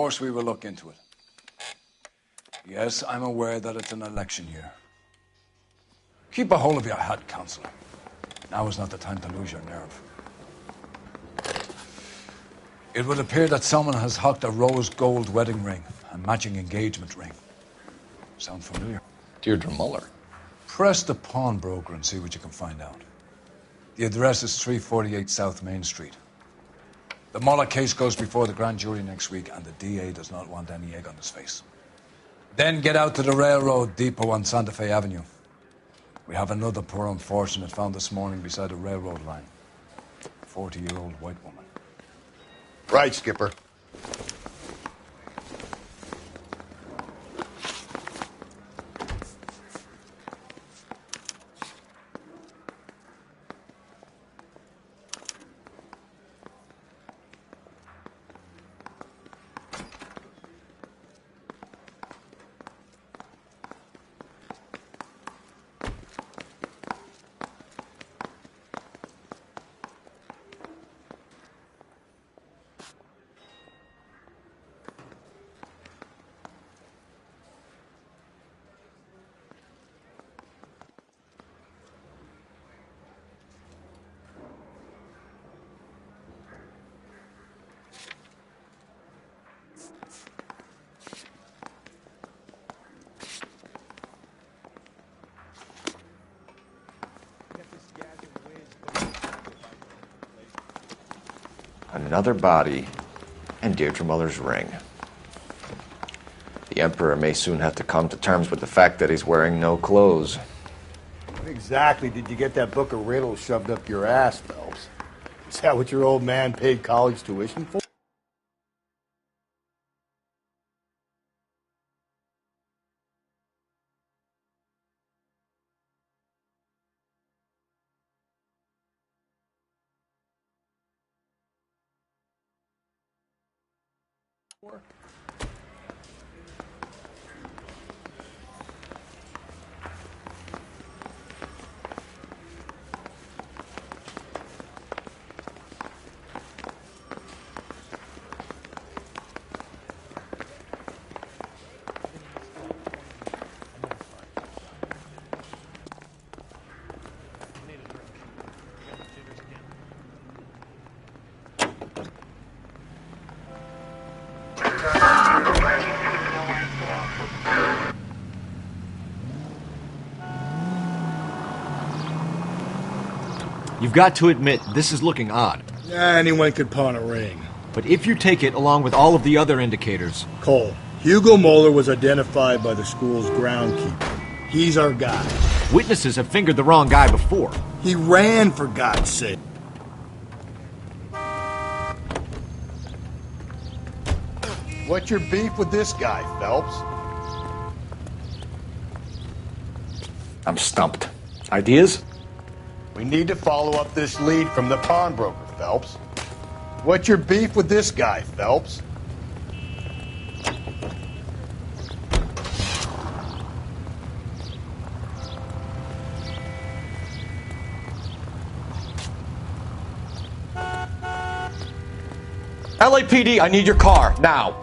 course we will look into it. Yes, I'm aware that it's an election year. Keep a hold of your hat, Councillor. Now is not the time to lose your nerve. It would appear that someone has hocked a rose gold wedding ring and matching engagement ring. Sound familiar? Deirdre Muller. Press the pawnbroker and see what you can find out. The address is 348 South Main Street. The Muller case goes before the grand jury next week, and the DA does not want any egg on his face. Then get out to the railroad depot on Santa Fe Avenue. We have another poor unfortunate found this morning beside a railroad line. 40-year-old white woman. Right, Skipper. Another body, and Deirdre Muller's ring. The Emperor may soon have to come to terms with the fact that he's wearing no clothes. What exactly did you get that book of riddles shoved up your ass, Phelps? Is that what your old man paid college tuition for? You've got to admit, this is looking odd. Yeah, anyone could pawn a ring. But if you take it along with all of the other indicators... Cole, Hugo Moeller was identified by the school's groundkeeper. He's our guy. Witnesses have fingered the wrong guy before. He ran, for God's sake. What's your beef with this guy, Phelps? I'm stumped. Ideas? We need to follow up this lead from the pawnbroker, Phelps. What's your beef with this guy, Phelps? LAPD, I need your car, now.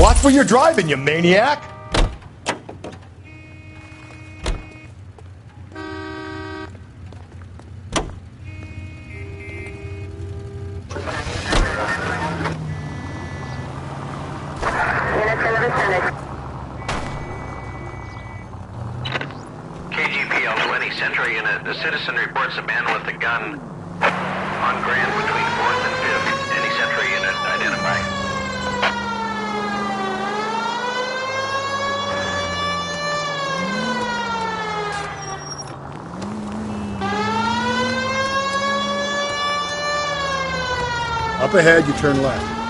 Watch where you're driving, you maniac! KGPL 20 Central Unit. The citizen reports a man with a gun on Grand between 4th and 5th. Any Central Unit identify. Up ahead, you turn left.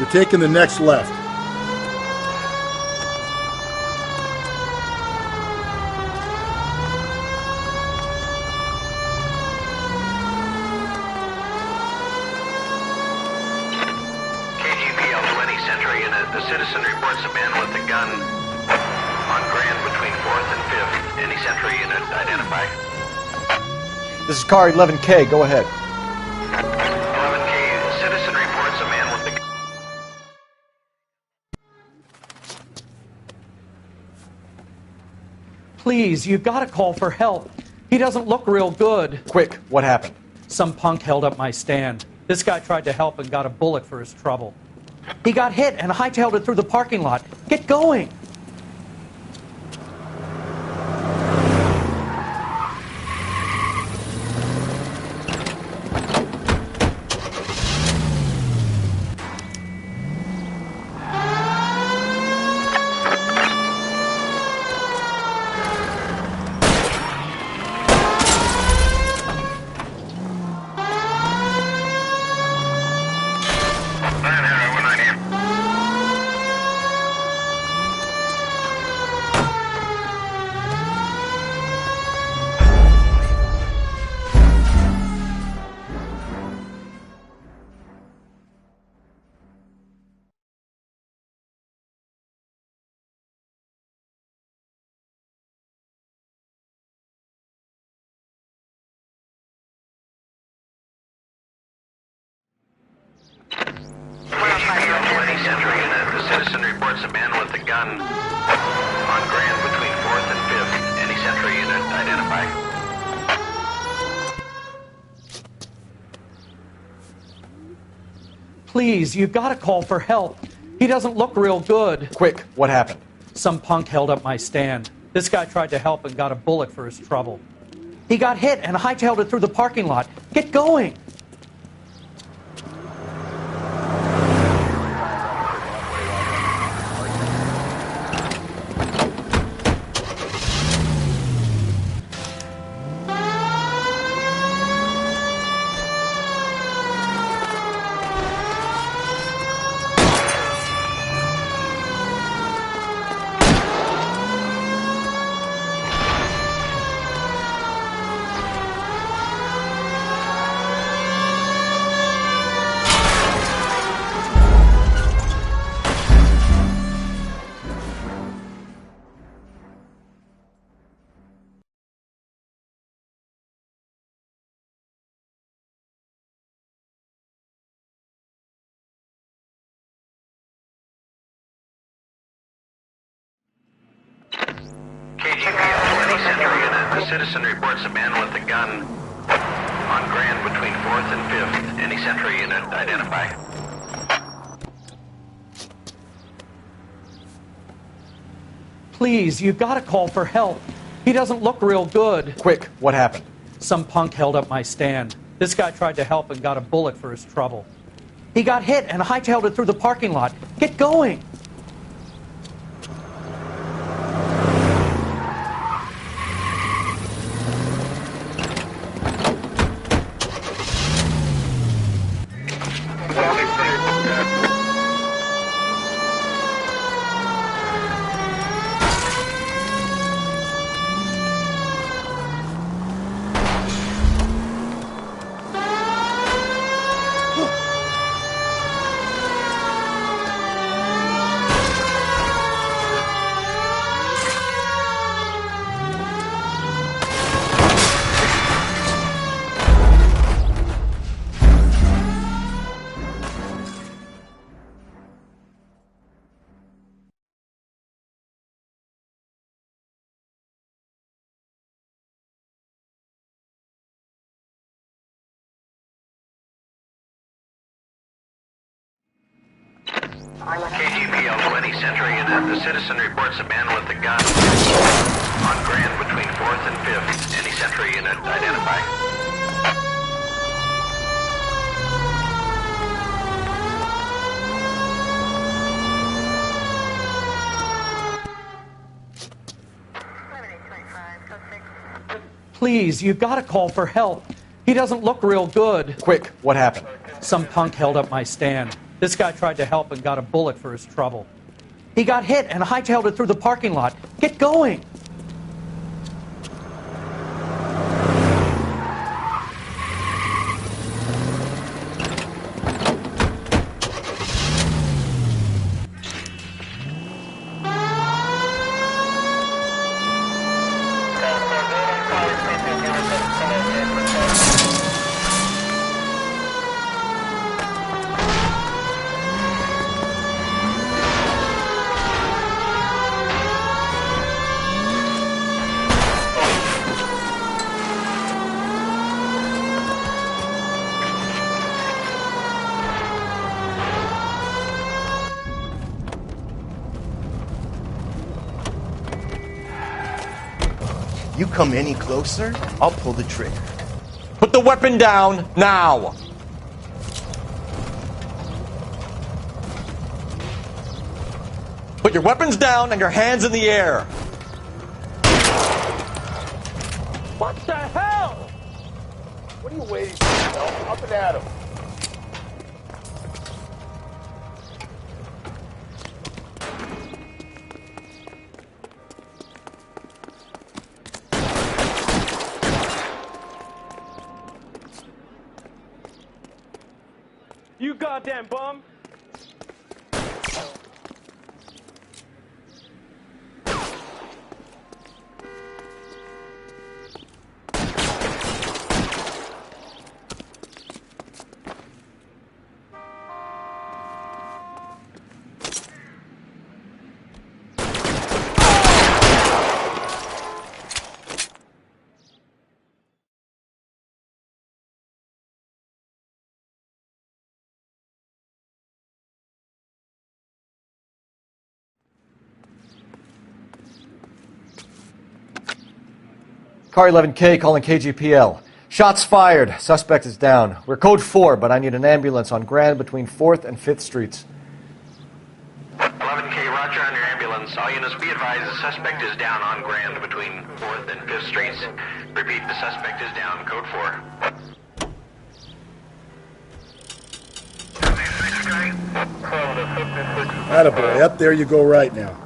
You're taking the next left. KGPL 20 Century Unit. The citizen reports a man with a gun on Grand between 4th and 5th. Any Century Unit identify? This is car 11K. Go ahead. 11K. Citizen reports a man with a gun. Please, you've got to call for help. He doesn't look real good. Quick, what happened? Some punk held up my stand. This guy tried to help and got a bullet for his trouble. He got hit and hightailed it through the parking lot. Get going! The citizen reports a man with a gun on Grand between 4th and 5th. Any Century Unit identify? Please, you've got to call for help. He doesn't look real good. Quick, what happened? Some punk held up my stand. This guy tried to help and got a bullet for his trouble. He got hit and hightailed it through the parking lot. Get going! KGPL 20 Century Unit. The citizen reports a man with a gun on Grand between 4th and 5th. Any Century Unit identify? Please, you've got to call for help. He doesn't look real good. Quick, what happened? Some punk held up my stand. This guy tried to help and got a bullet for his trouble. He got hit and hightailed it through the parking lot. Get going! KGPL 20 Century Unit. The citizen reports a man with a gun on Grand between 4th and 5th. Any Century Unit identify? Please, you've got to call for help. He doesn't look real good. Quick, what happened? Some punk held up my stand. This guy tried to help and got a bullet for his trouble. He got hit and hightailed it through the parking lot. Get going! You come any closer, I'll pull the trigger. Put the weapon down now! Put your weapons down and your hands in the air! What the hell? What are you waiting for, Phelps? Up and at him. You goddamn bum! Car 11K calling KGPL. Shots fired. Suspect is down. We're code 4, but I need an ambulance on Grand between 4th and 5th Streets. 11K, roger on your ambulance. All units be advised the suspect is down on Grand between 4th and 5th Streets. Repeat, the suspect is down, code 4. Attaboy, up there you go right now.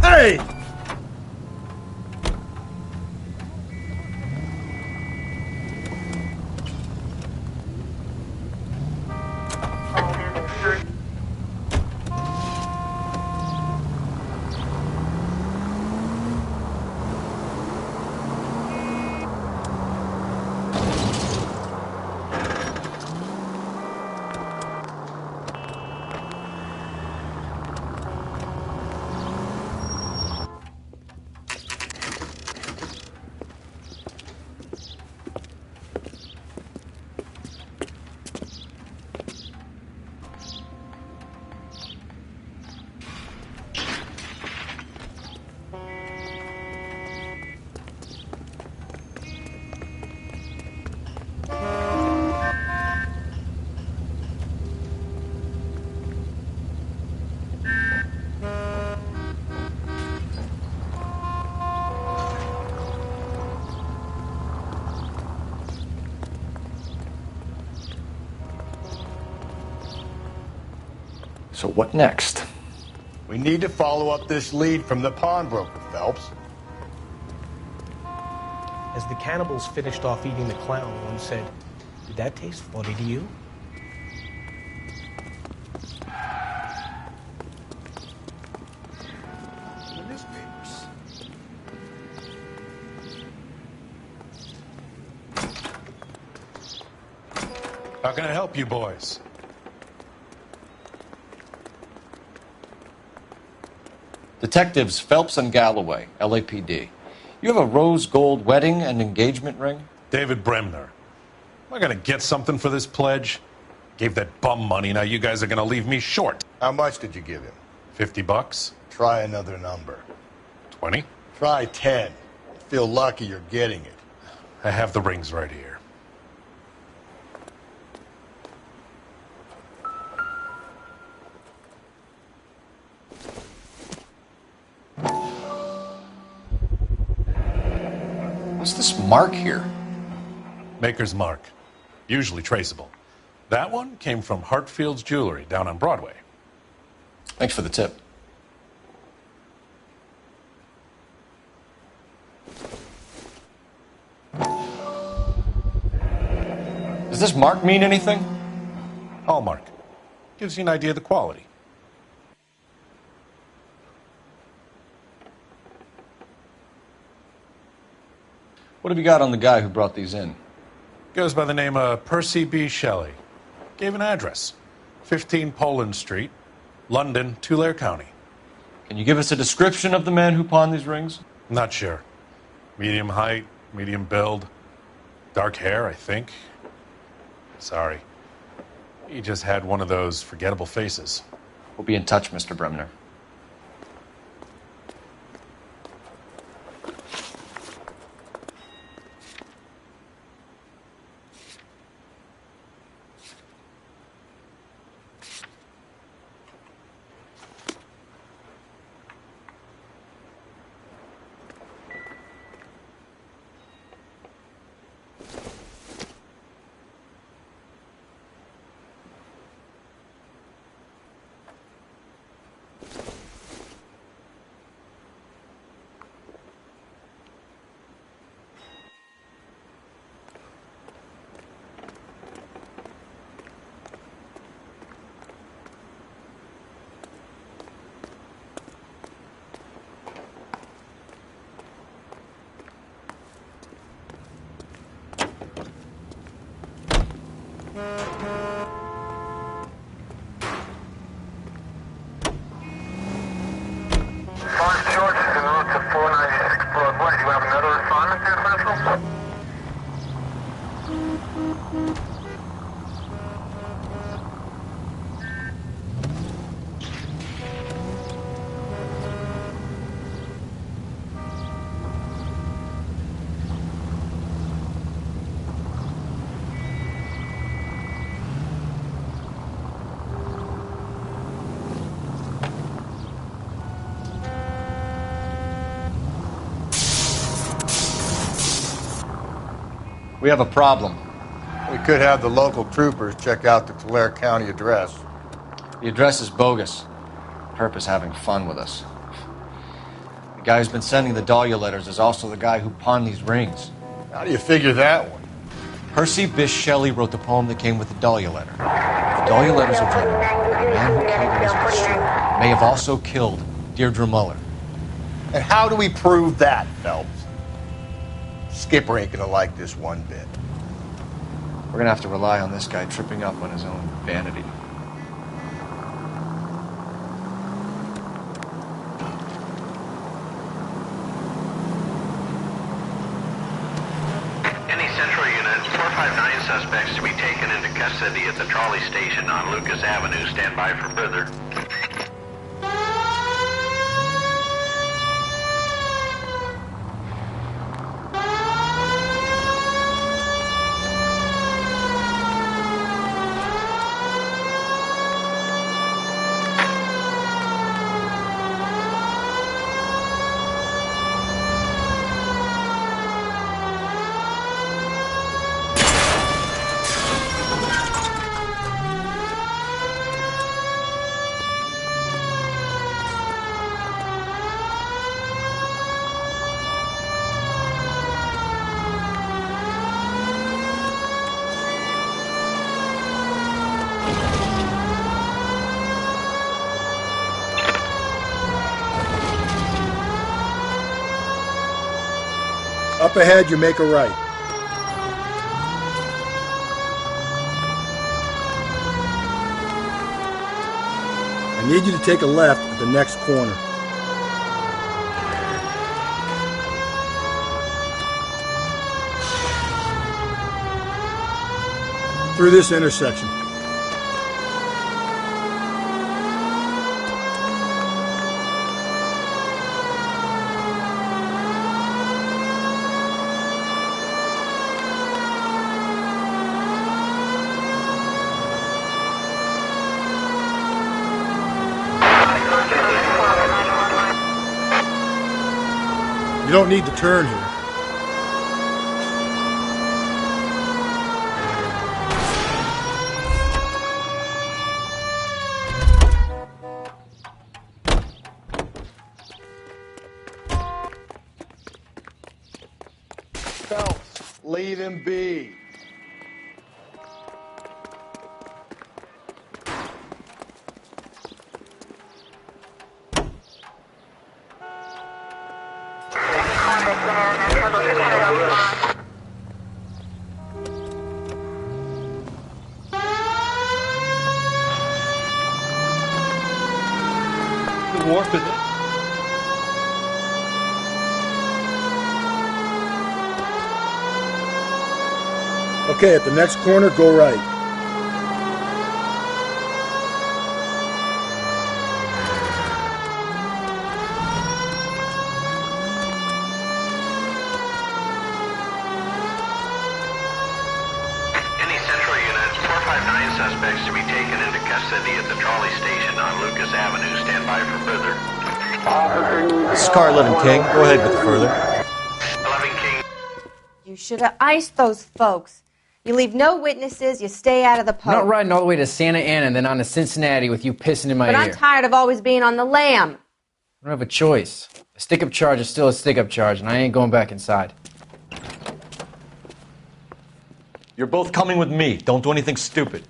Hey! So what next? We need to follow up this lead from the pawnbroker, Phelps. As the cannibals finished off eating the clown, one said, "Did that taste funny to you?" The newspapers. How can I help you boys? Detectives Phelps and Galloway, LAPD. You have a rose gold wedding and engagement ring? David Bremner. Am I going to get something for this pledge? Gave that bum money, now you guys are going to leave me short. How much did you give him? $50? Try another number. 20? Try 10. Feel lucky you're getting it. I have the rings right here. What's this mark here? Maker's mark. Usually traceable. That one came from Hartfield's Jewelry down on Broadway. Thanks for the tip. Does this mark mean anything? Hallmark. Gives you an idea of the quality. What have you got on the guy who brought these in? Goes by the name of Percy B. Shelley. Gave an address. 15 Poland Street, London, Tulare County. Can you give us a description of the man who pawned these rings? Not sure. Medium height, medium build. Dark hair, I think. Sorry. He just had one of those forgettable faces. We'll be in touch, Mr. Bremner. We have a problem. We could have the local troopers check out the Tulare County address. The address is bogus. Herp is having fun with us. The guy who's been sending the Dahlia letters is also the guy who pawned these rings. How do you figure that one? Percy Bysshe Shelley wrote the poem that came with the Dahlia letter. The Dahlia letters are genuine. The man who killed Elizabeth Stewart may have also killed Deirdre Muller. And how do we prove that, Phelps? Skipper ain't gonna like this one bit. We're gonna have to rely on this guy tripping up on his own vanity. Any Central Unit, 459 suspects to be taken into custody at the trolley station on Lucas Avenue. Stand by for further. Up ahead, you make a right. I need you to take a left at the next corner. through this intersection. You don't need to turn here. Phelps, leave him be. The wharf is it? Okay, at the next corner, go right. Any Central unit, 459 suspects to be taken into custody at the trolley station on Lucas Avenue. Stand by for further. This is car 11 King. Go ahead with the further. 11 King. You should have iced those folks. You leave no witnesses, you stay out of the I'm post. not riding all the way to Santa Ana and then on to Cincinnati with you pissing in my But ear. I'm tired of always being on the lam. I don't have a choice. A stick-up charge is still a stick-up charge, and I ain't going back inside. You're both coming with me. Don't do anything stupid.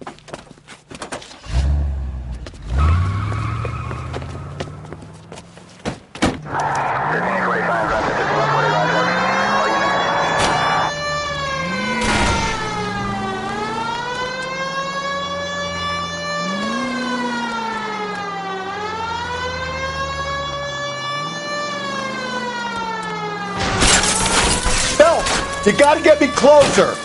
Phelps, you gotta get me closer.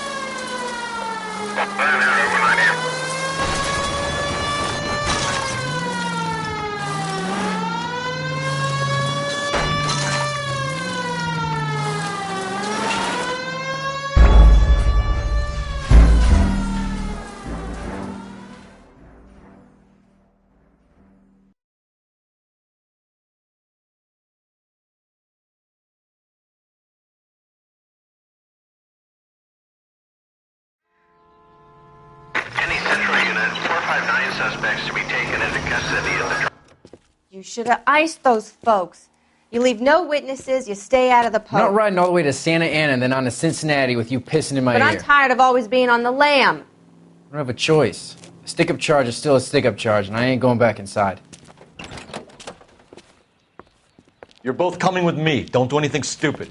Any Central unit, 459 suspects to be taken into custody at the You should have iced those folks. You leave no witnesses, you stay out of the I'm post. not riding all the way to Santa Ana and then on to Cincinnati with you pissing in my But ear. I'm tired of always being on the lam. I don't have a choice. A stick-up charge is still a stick-up charge, and I ain't going back inside. You're both coming with me. Don't do anything stupid.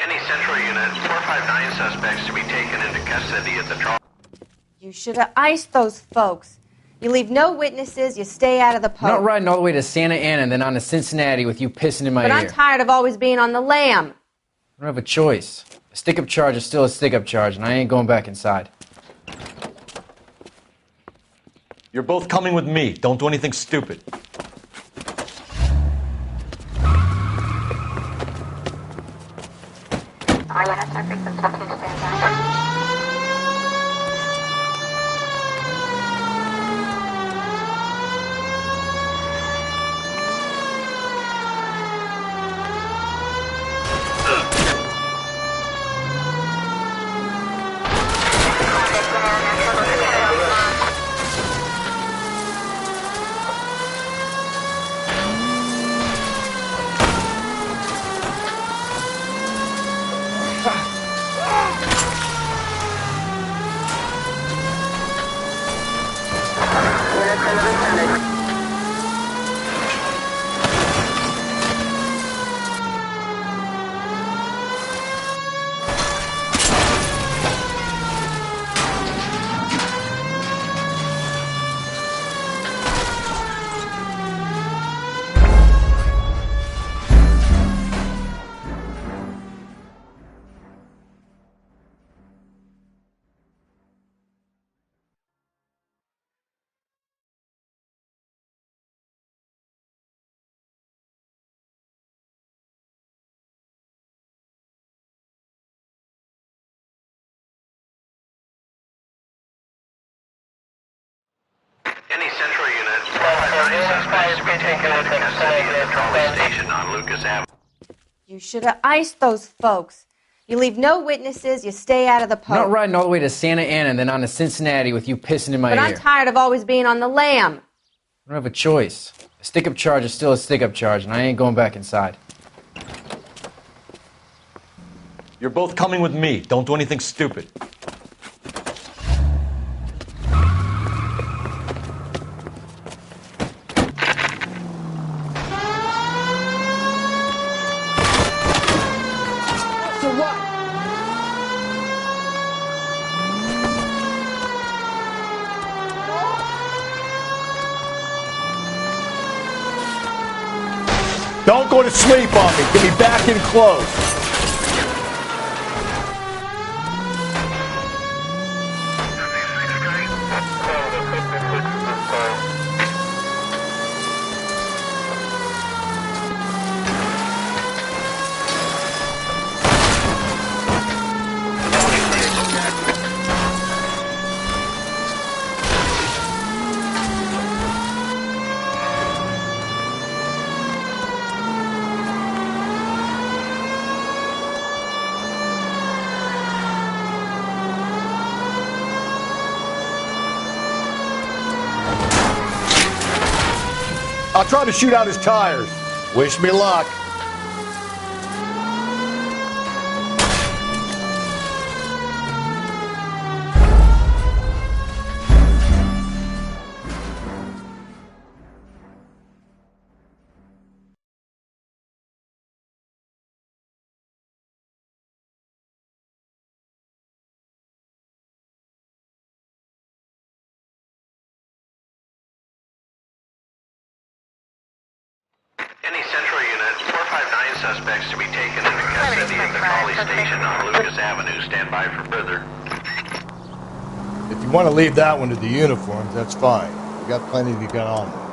Any Central unit, 459 suspects to be taken into custody at the trolley. You should have iced those folks. You leave no witnesses, you stay out of the I'm poke. not riding all the way to Santa Ana and then on to Cincinnati with you pissing in my But ear. I'm tired of always being on the lam. I don't have a choice. A stick-up charge is still a stick-up charge, and I ain't going back inside. You're both coming with me. Don't do anything stupid. Any Central unit, 459 suspects to be taken into custody at the trolley station on Lucas Avenue. You should have iced those folks. You leave no witnesses, you stay out of the I'm poke. not riding all the way to Santa Ana and then on to Cincinnati with you pissing in my But ear. I'm tired of always being on the lam. I don't have a choice. A stick-up charge is still a stick-up charge, and I ain't going back inside. You're both coming with me. Don't do anything stupid. So what? Don't go to sleep on me. Get me back in close. I'll try to shoot out his tires. Wish me luck. Any Central unit, 459 suspects to be taken into custody at the trolley station on Lucas Avenue. Stand by for further. If you want to leave that one to the uniforms, that's fine. We got plenty to get on with.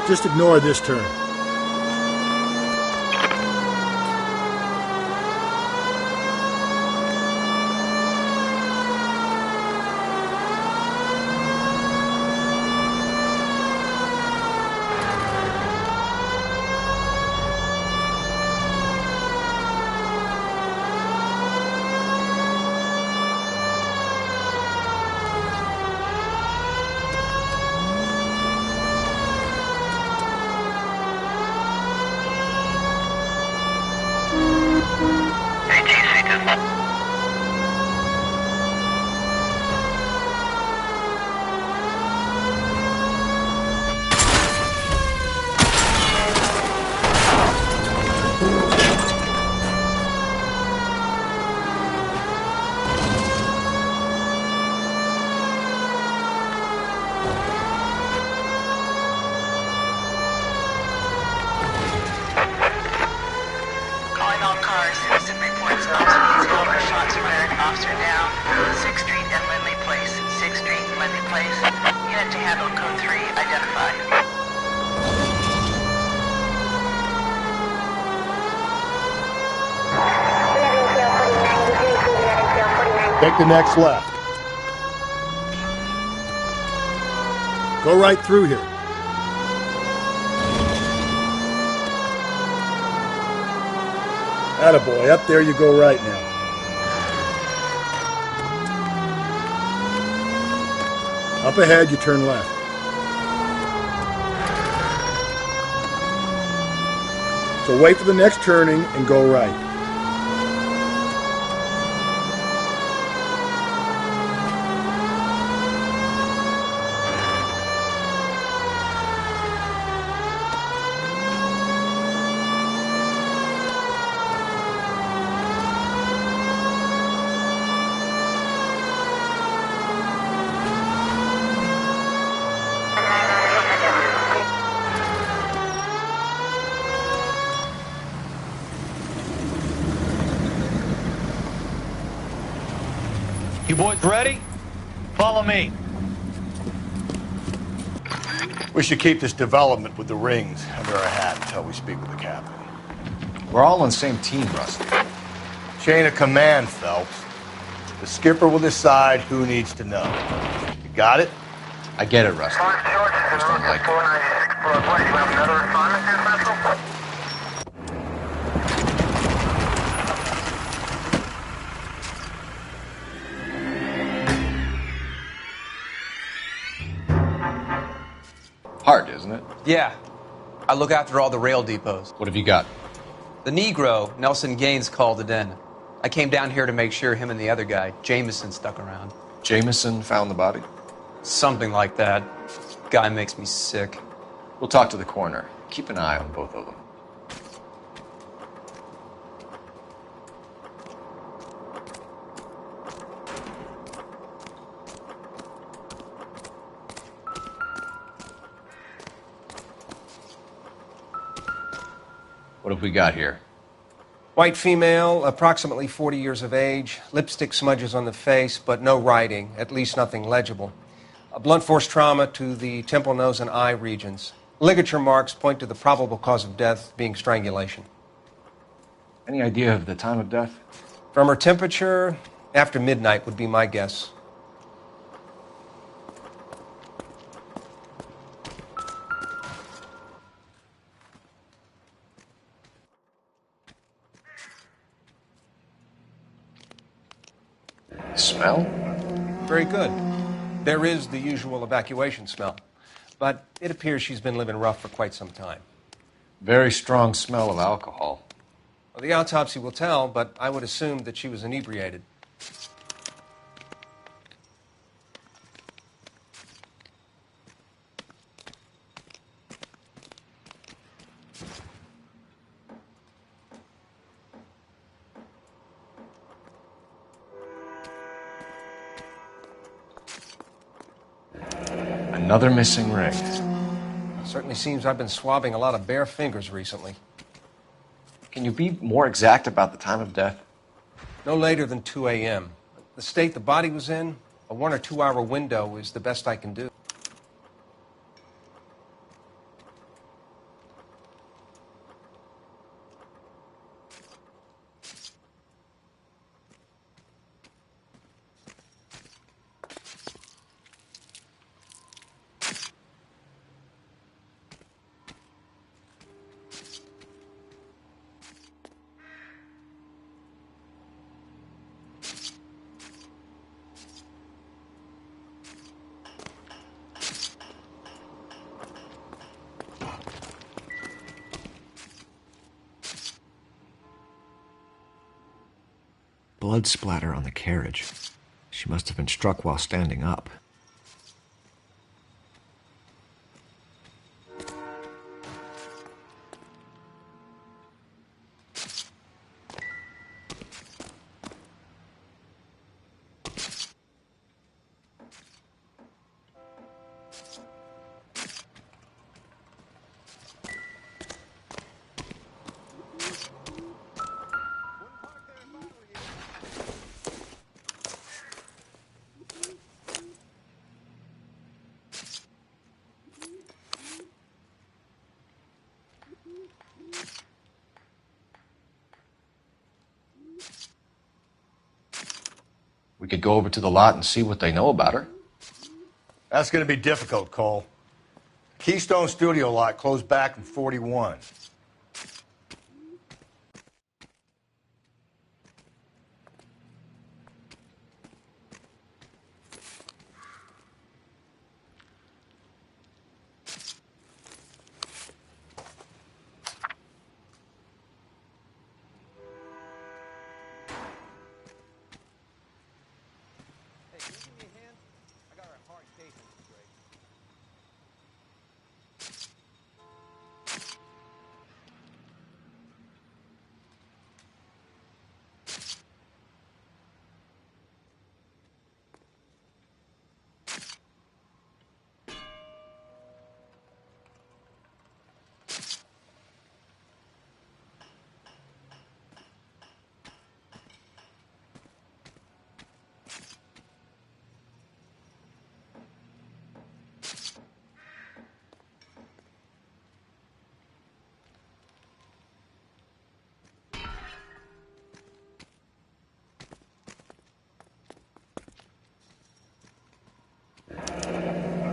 Just ignore this turn. Officer down. 6th Street and Lindley Place. 6th Street and Lindley Place. Unit to handle code 3 identified. Take the next left. Go right through here. Attaboy, up there you go right now. Up ahead, you turn left. So wait for the next turning and go right. You boys ready? Follow me. We should keep this development with the rings under our hat until we speak with the captain. We're all on the same team, Rusty. Chain of command, Phelps. The skipper will decide who needs to know. You got it? I get it, Rusty. I just don't like it. Hard, isn't it? Yeah. I look after all the rail depots. What have you got? The Negro, Nelson Gaines, called it in. I came down here to make sure him and the other guy, Jameson, stuck around. Jameson found the body? Something like that. Guy makes me sick. We'll talk to the coroner. Keep an eye on both of them. What have we got here? White female, approximately 40 years of age, lipstick smudges on the face, but no writing, at least nothing legible. A blunt force trauma to the temple, nose, and eye regions. Ligature marks point to the probable cause of death being strangulation. Any idea of the time of death? From her temperature, after midnight would be my guess. Smell? Very good. There is the usual evacuation smell, but it appears she's been living rough for quite some time. Very strong smell of alcohol. Well, the autopsy will tell, but I would assume that she was inebriated. Another missing ring. Certainly seems I've been swabbing a lot of bare fingers recently. Can you be more exact about the time of death? No later than 2 a.m. The state the body was in, a 1 or 2 hour window is the best I can do. Blood splatter on the carriage. She must have been struck while standing up. We could go over to the lot and see what they know about her. That's going to be difficult, Cole. Keystone Studio lot closed back in 41.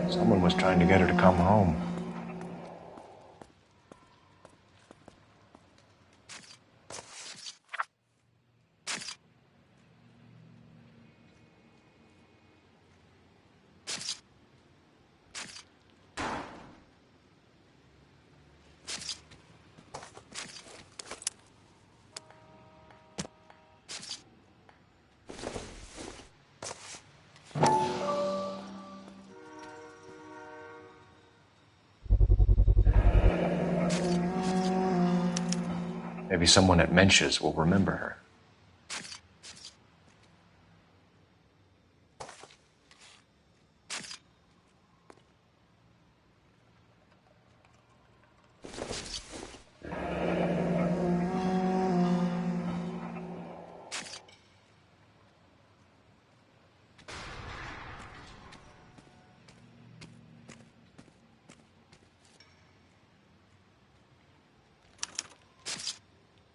Someone was trying to get her to come home. Maybe someone at Mensch's will remember her.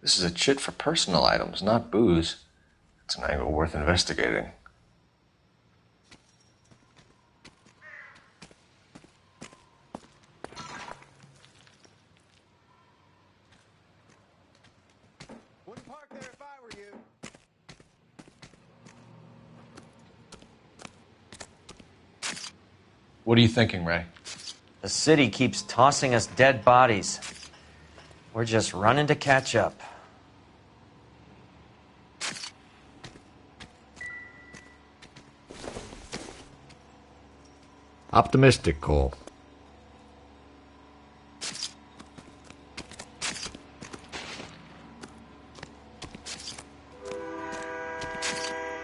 This is a chit for personal items, not booze. It's an angle worth investigating. Wouldn't park there if I were you. What are you thinking, Ray? The city keeps tossing us dead bodies. We're just running to catch up. Optimistic, Cole.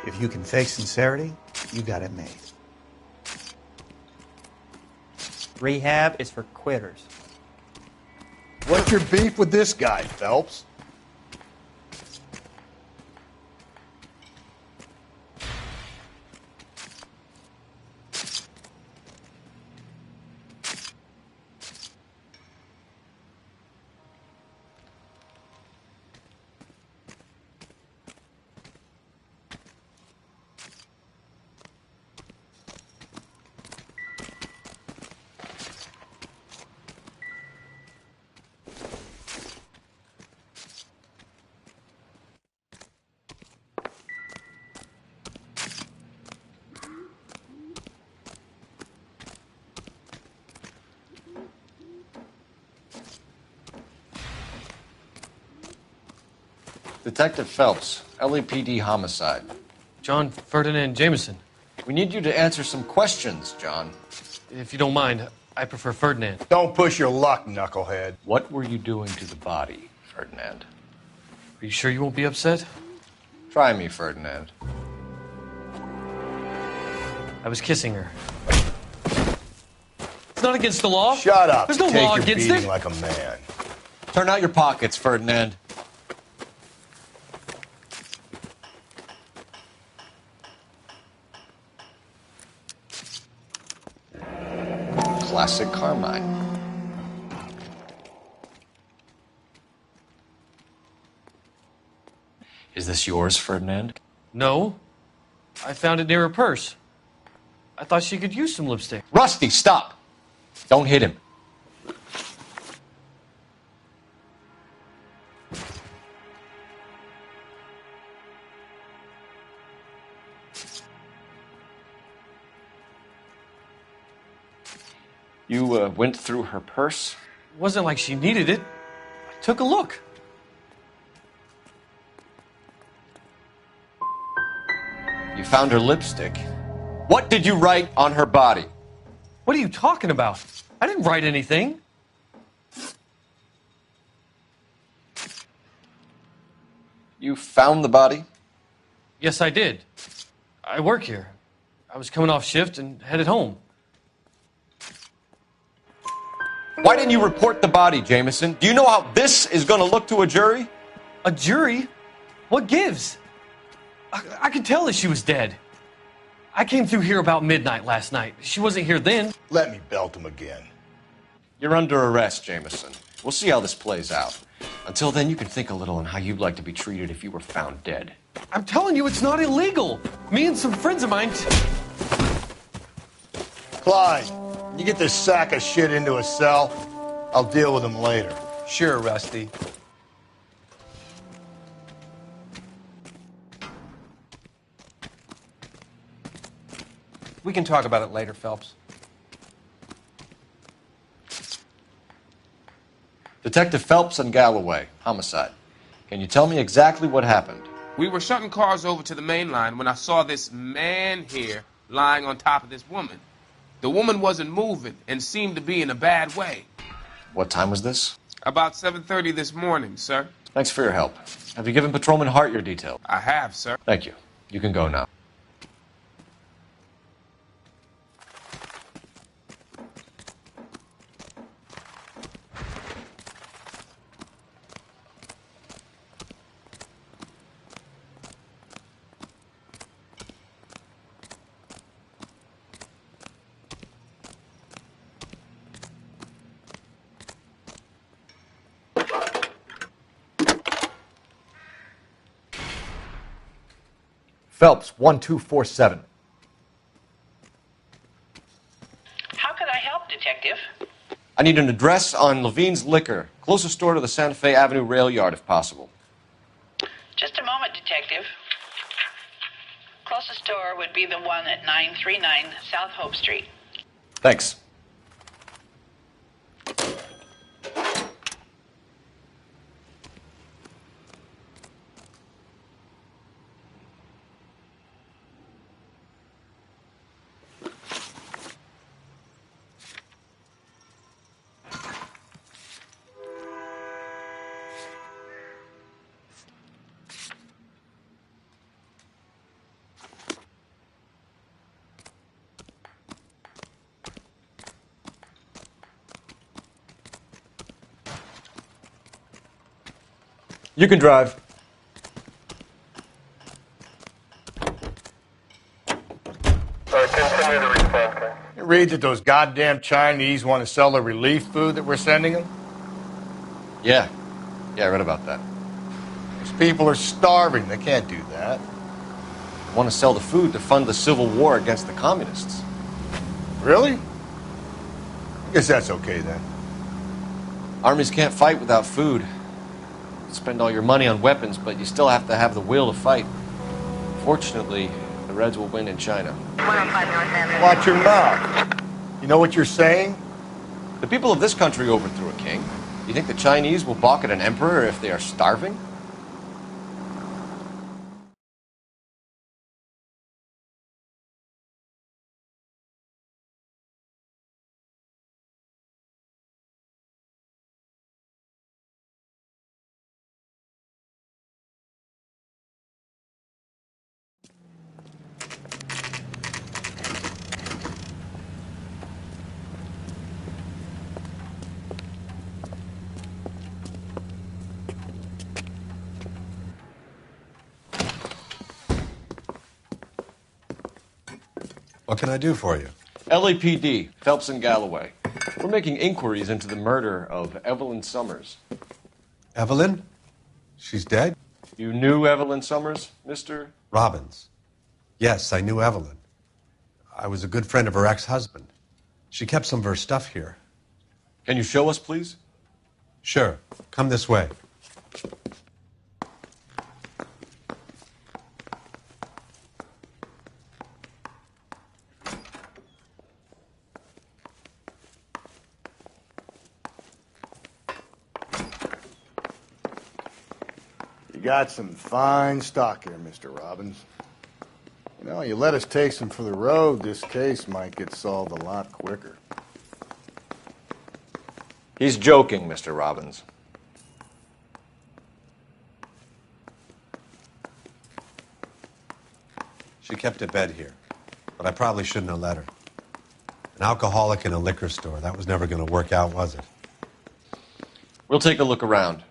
If you can fake sincerity, you got it made. Rehab is for quitters. What's your beef with this guy, Phelps? Detective Phelps, LAPD homicide. John Ferdinand Jameson. We need you to answer some questions, John. If you don't mind, I prefer Ferdinand. Don't push your luck, knucklehead. What were you doing to the body, Ferdinand? Are you sure you won't be upset? Try me, Ferdinand. I was kissing her. It's not against the law. Shut up. There's no Take law your against beating it. like a man. Turn out your pockets, Ferdinand. Classic Carmine. Is this yours, Ferdinand? No. I found it near her purse. I thought she could use some lipstick. Rusty, stop! Don't hit him. You went through her purse? It wasn't like she needed it. I took a look. You found her lipstick. What did you write on her body? What are you talking about? I didn't write anything. You found the body? Yes, I did. I work here. I was coming off shift and headed home. Why didn't you report the body, Jameson? Do you know how this is going to look to a jury? A jury? What gives? I could tell that she was dead. I came through here about midnight last night. She wasn't here then. Let me belt him again. You're under arrest, Jameson. We'll see how this plays out. Until then, you can think a little on how you'd like to be treated if you were found dead. I'm telling you, it's not illegal. Me and some friends of mine... Clyde, you get this sack of shit into a cell. I'll deal with him later. Sure, Rusty. We can talk about it later, Phelps. Detective Phelps and Galloway, homicide. Can you tell me exactly what happened? We were shutting cars over to the main line when I saw this man here lying on top of this woman. The woman wasn't moving and seemed to be in a bad way. What time was this? About 7:30 this morning, sir. Thanks for your help. Have you given Patrolman Hart your details? I have, sir. Thank you. You can go now. Phelps, 1247. How could I help, Detective? I need an address on Levine's Liquor. Closest store to the Santa Fe Avenue rail yard, if possible. Just a moment, Detective. Closest store would be the one at 939 South Hope Street. Thanks. You can drive. You read that those goddamn Chinese want to sell the relief food that we're sending them? Yeah, I read about that. These people are starving. They can't do that. They want to sell the food to fund the civil war against the communists. Really? I guess that's okay then. Armies can't fight without food. Spend all your money on weapons, but you still have to have the will to fight. Fortunately, the Reds will win in China. Watch your mouth. You know what you're saying? The people of this country overthrew a king. You think the Chinese will balk at an emperor if they are starving? What can I do for you? LAPD, Phelps and Galloway. We're making inquiries into the murder of Evelyn Summers. Evelyn? She's dead? You knew Evelyn Summers, Mr. Robbins. Yes, I knew Evelyn. I was a good friend of her ex-husband. She kept some of her stuff here. Can you show us, please? Sure. Come this way. You got some fine stock here, Mr. Robbins. You know, you let us take some for the road, this case might get solved a lot quicker. He's joking, Mr. Robbins. She kept a bed here, but I probably shouldn't have let her. An alcoholic in a liquor store, that was never going to work out, was it? We'll take a look around.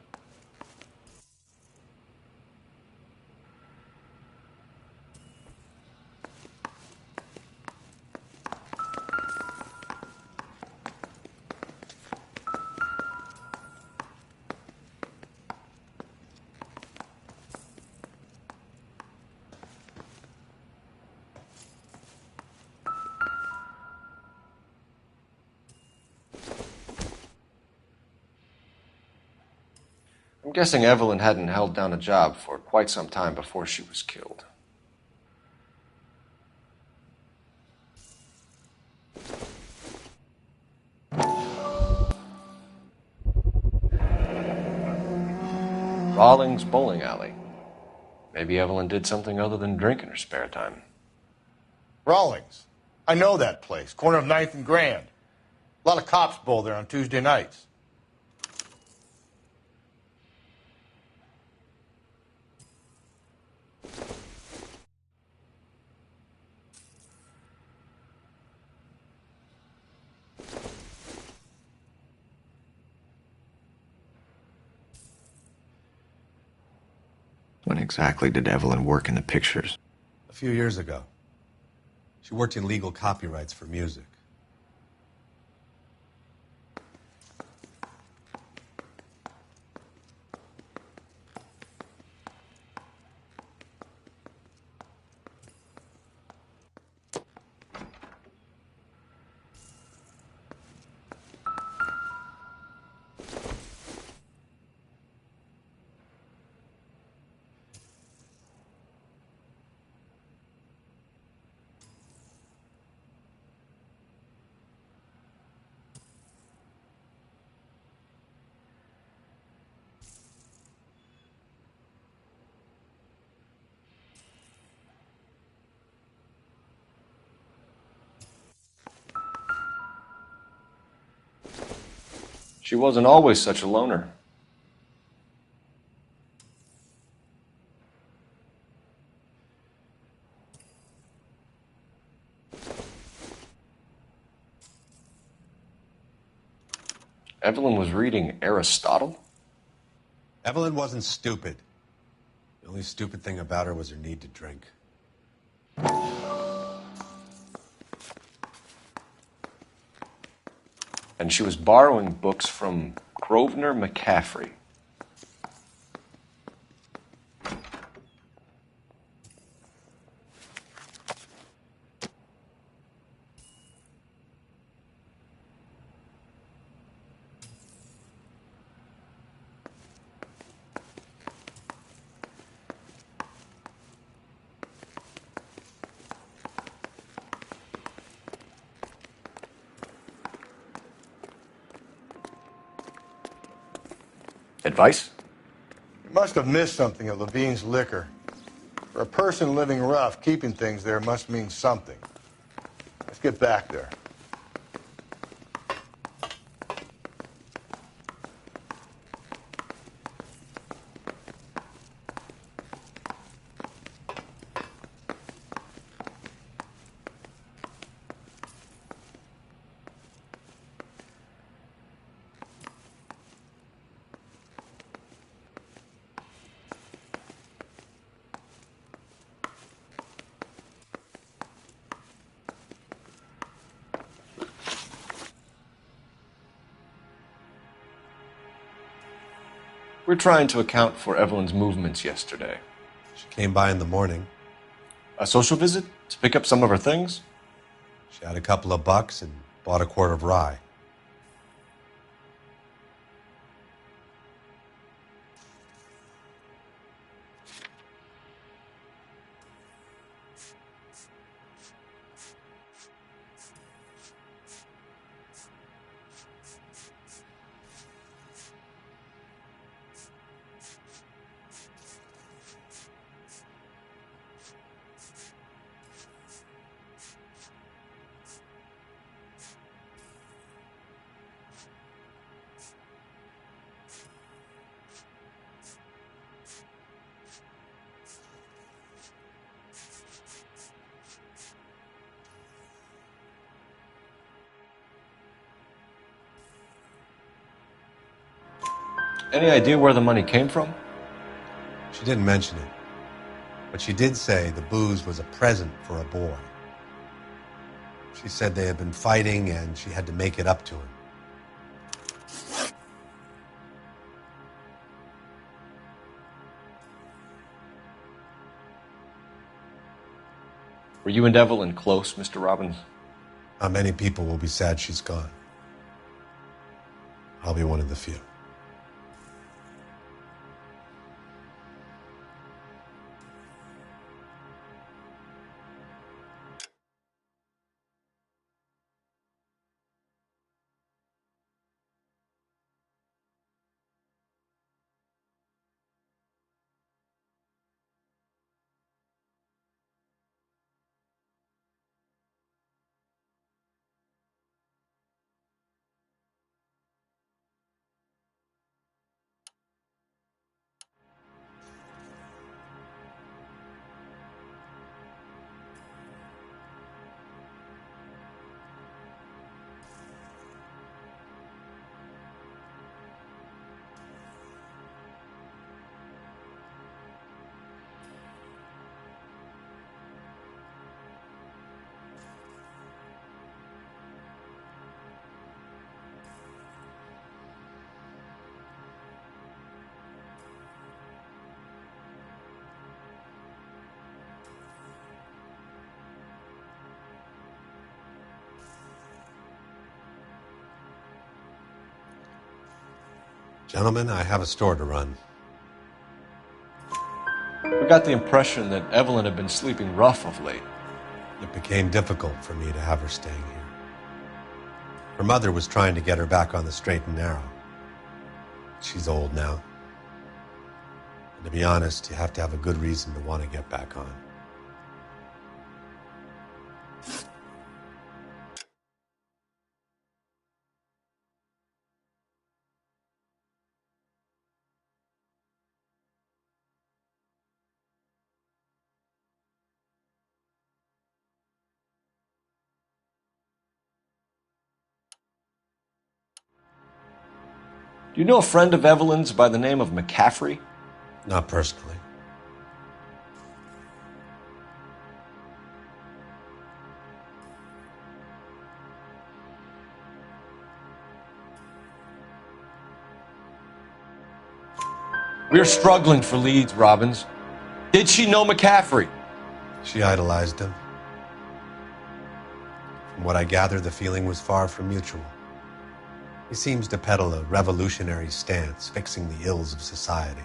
I'm guessing Evelyn hadn't held down a job for quite some time before she was killed. Rawlings Bowling Alley. Maybe Evelyn did something other than drink in her spare time. Rawlings. I know that place. Corner of 9th and Grand. A lot of cops bowl there on Tuesday nights. When exactly did Evelyn work in the pictures? A few years ago. She worked in legal copyrights for music. She wasn't always such a loner. Evelyn was reading Aristotle? Evelyn wasn't stupid. The only stupid thing about her was her need to drink. And she was borrowing books from Grosvenor McCaffrey. Advice? You must have missed something at Levine's Liquor. For a person living rough, keeping things there must mean something. Let's get back there. We're trying to account for Evelyn's movements yesterday. She came by in the morning. A social visit? To pick up some of her things? She had a couple of bucks and bought a quart of rye. Any idea where the money came from? She didn't mention it, but she did say the booze was a present for a boy. She said they had been fighting and she had to make it up to him. Were you and Evelyn close, Mr. Robbins? Not many people will be sad she's gone. I'll be one of the few. Gentlemen, I have a store to run. We got the impression that Evelyn had been sleeping rough of late. It became difficult for me to have her staying here. Her mother was trying to get her back on the straight and narrow. She's old now. And to be honest, you have to have a good reason to want to get back on. Do you know a friend of Evelyn's by the name of McCaffrey? Not personally. We're struggling for leads, Robbins. Did she know McCaffrey? She idolized him. From what I gather, the feeling was far from mutual. He seems to peddle a revolutionary stance, fixing the ills of society.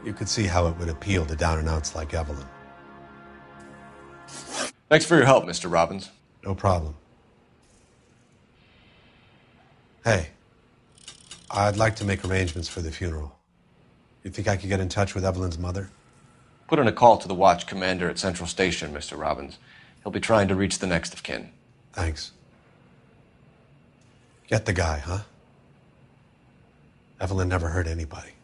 You could see how it would appeal to down-and-outs like Evelyn. Thanks for your help, Mr. Robbins. No problem. Hey, I'd like to make arrangements for the funeral. You think I could get in touch with Evelyn's mother? Put in a call to the watch commander at Central Station, Mr. Robbins. He'll be trying to reach the next of kin. Thanks. Get the guy, huh? Evelyn never hurt anybody.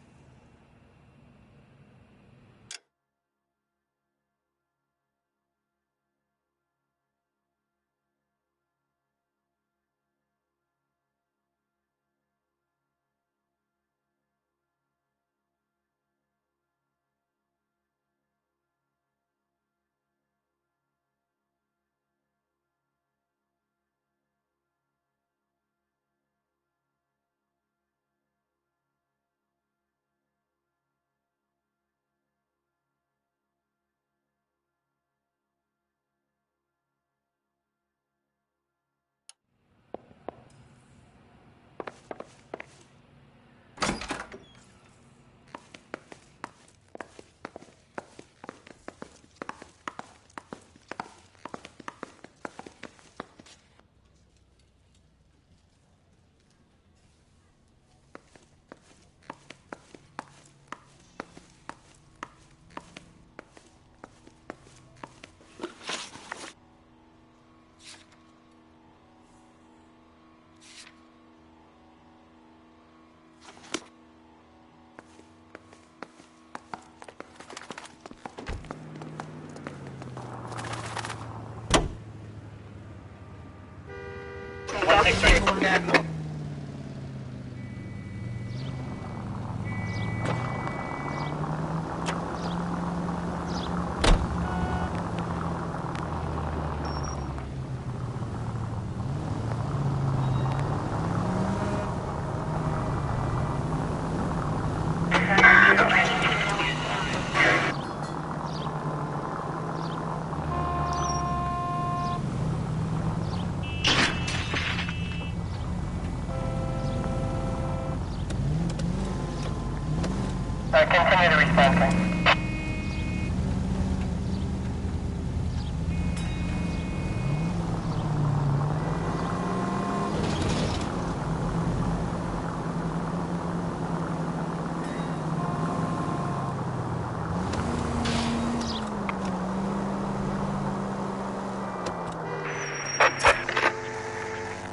Continue to respond.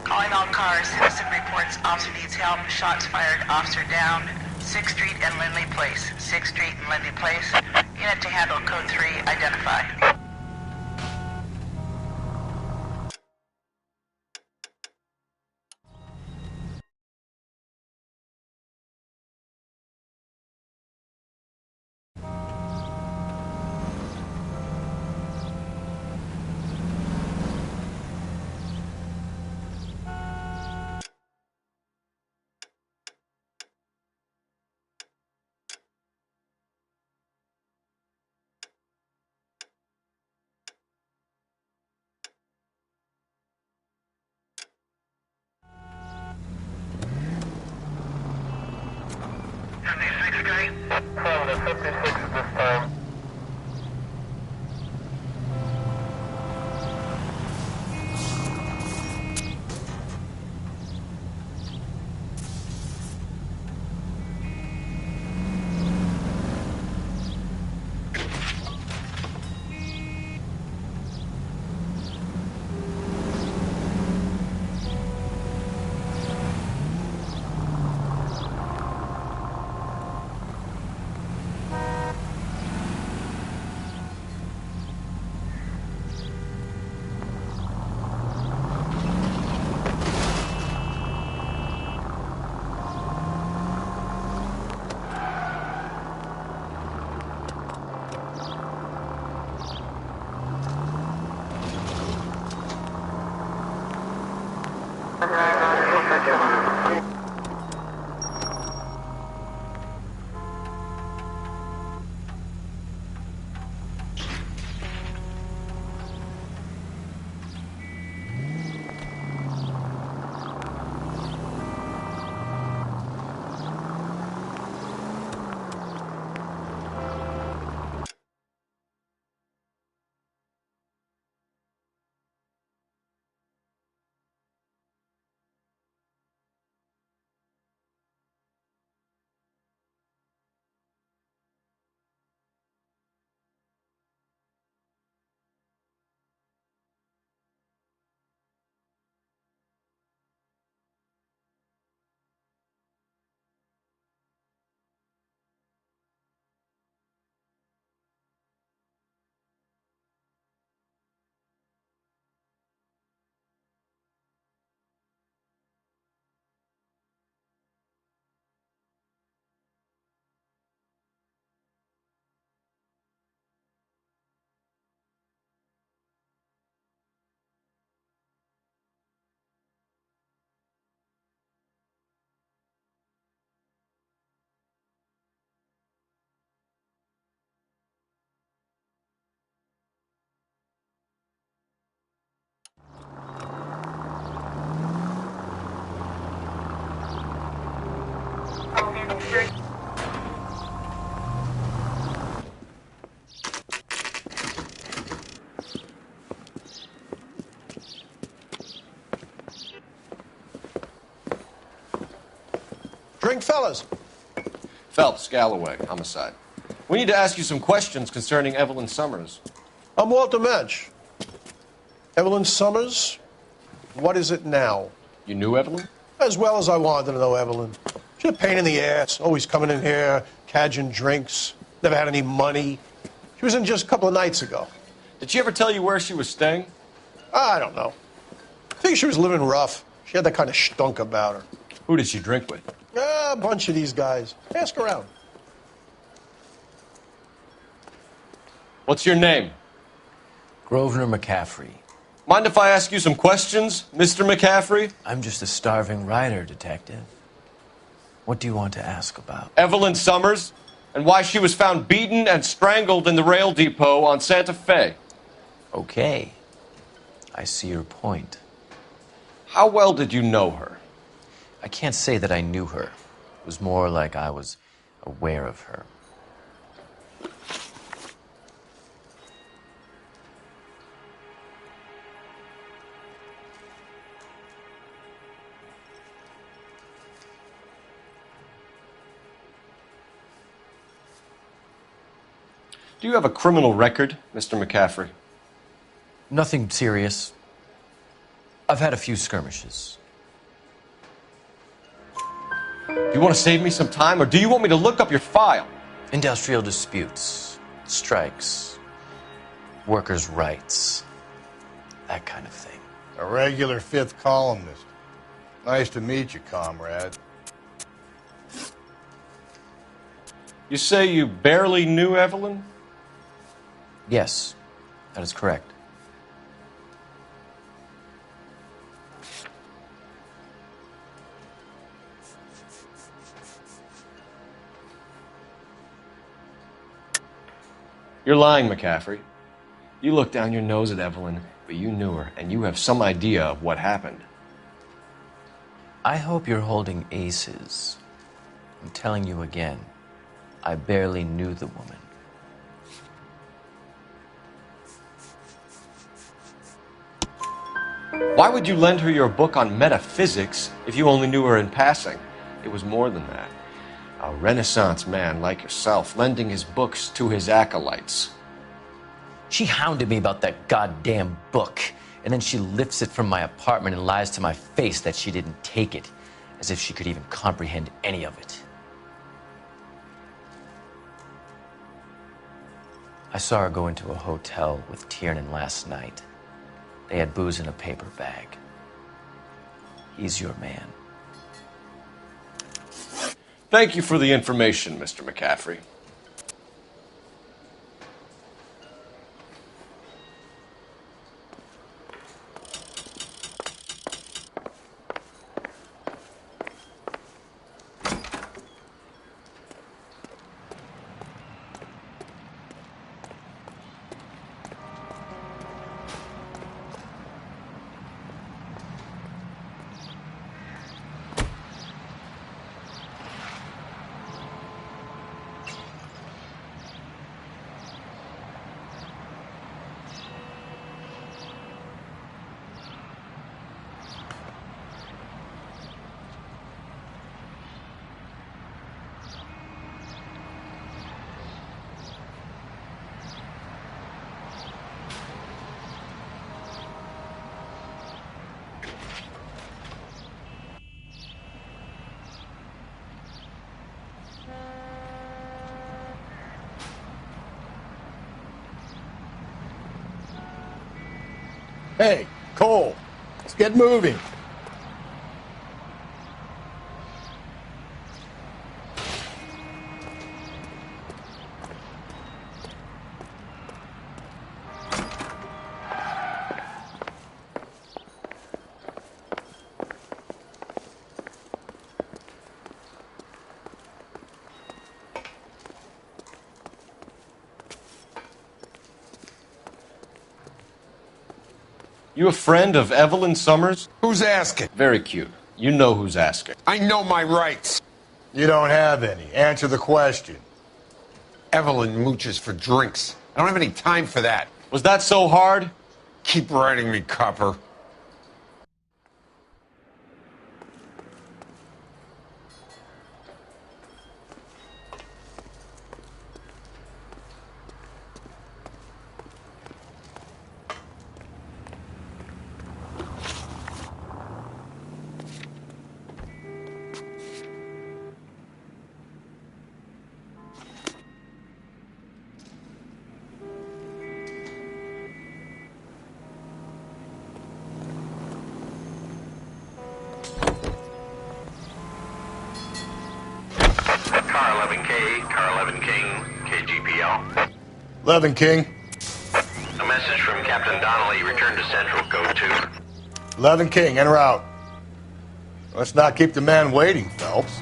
Calling all cars. Citizen reports officer needs help. Shots fired. Officer down. 6th Street and Lindley Place. 6th Street and Lindley Place. Unit to handle code 3. Identify. From the 56 at this time. Drink, fellas. Phelps, Galloway, homicide. We need to ask you some questions concerning Evelyn Summers. I'm Walter Mensch. Evelyn Summers, what is it now? You knew Evelyn? As well as I wanted to know Evelyn. She's a pain in the ass, always coming in here, cadging drinks, never had any money. She was in just a couple of nights ago. Did she ever tell you where she was staying? I don't know. I think she was living rough. She had that kind of stunk about her. Who did she drink with? A bunch of these guys. Ask around. What's your name? Grosvenor McCaffrey. Mind if I ask you some questions, Mr. McCaffrey? I'm just a starving writer, Detective. What do you want to ask about? Evelyn Summers, and why she was found beaten and strangled in the rail depot on Santa Fe. Okay. I see your point. How well did you know her? I can't say that I knew her. It was more like I was aware of her. Do you have a criminal record, Mr. McCaffrey? Nothing serious. I've had a few skirmishes. Do you want to save me some time, or do you want me to look up your file? Industrial disputes, strikes, workers' rights, that kind of thing. A regular fifth columnist. Nice to meet you, comrade. You say you barely knew Evelyn? Yes, that is correct. You're lying, McCaffrey. You looked down your nose at Evelyn, but you knew her, and you have some idea of what happened. I hope you're holding aces. I'm telling you again, I barely knew the woman. Why would you lend her your book on metaphysics if you only knew her in passing? It was more than that. A Renaissance man like yourself lending his books to his acolytes. She hounded me about that goddamn book, and then she lifts it from my apartment and lies to my face that she didn't take it, as if she could even comprehend any of it. I saw her go into a hotel with Tiernan last night. They had booze in a paper bag. He's your man. Thank you for the information, Mr. McCaffrey. Hey, Cole, let's get moving. You a friend of Evelyn Summers? Who's asking? Very cute. You know who's asking. I know my rights. You don't have any. Answer the question. Evelyn mooches for drinks. I don't have any time for that. Was that so hard? Keep writing me, copper. yell. 11 King. A message from Captain Donnelly. Return to Central, code 2. 11 King, en route. Let's not keep the man waiting, Phelps.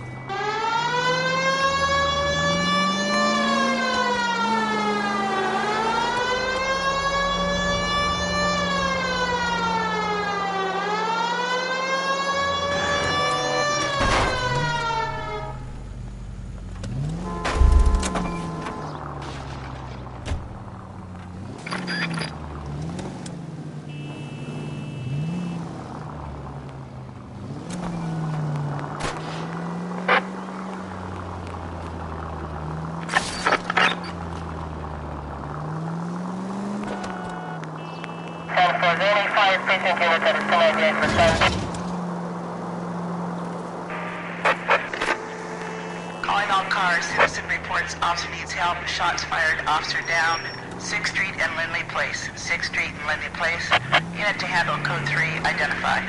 Calling all cars. Citizen reports officer needs help. Shots fired. Officer down. 6th Street and Lindley Place. 6th Street and Lindley Place. Unit to handle code 3. Identify.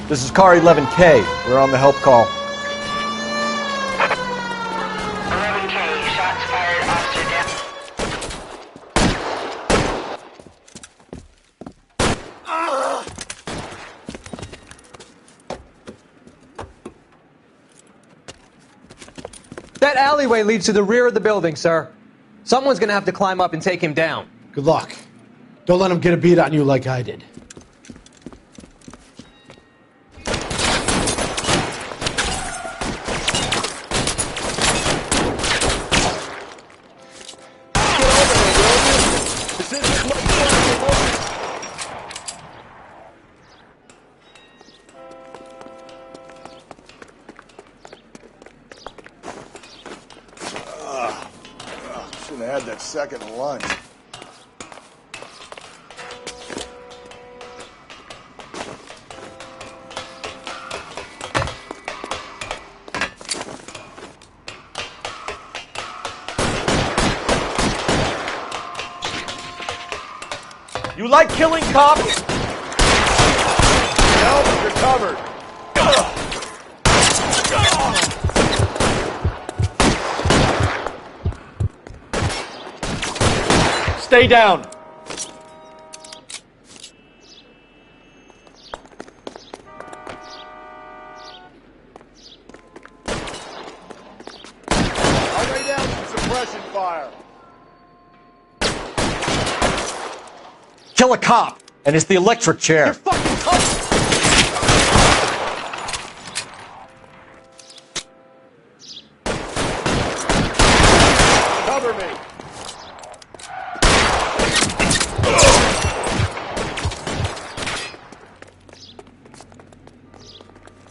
This is car 11K. We're on the help call. 11K. Shots fired. Officer down. That alleyway leads to the rear of the building, sir. Someone's gonna have to climb up and take him down. Good luck. Don't let him get a beat on you like I did. Shouldn't have had that second lunch. You like killing cops? Help, you're covered. Stay down. I'll lay down some suppression fire. Kill a cop, and it's the electric chair. You're fucking covered. Cover me.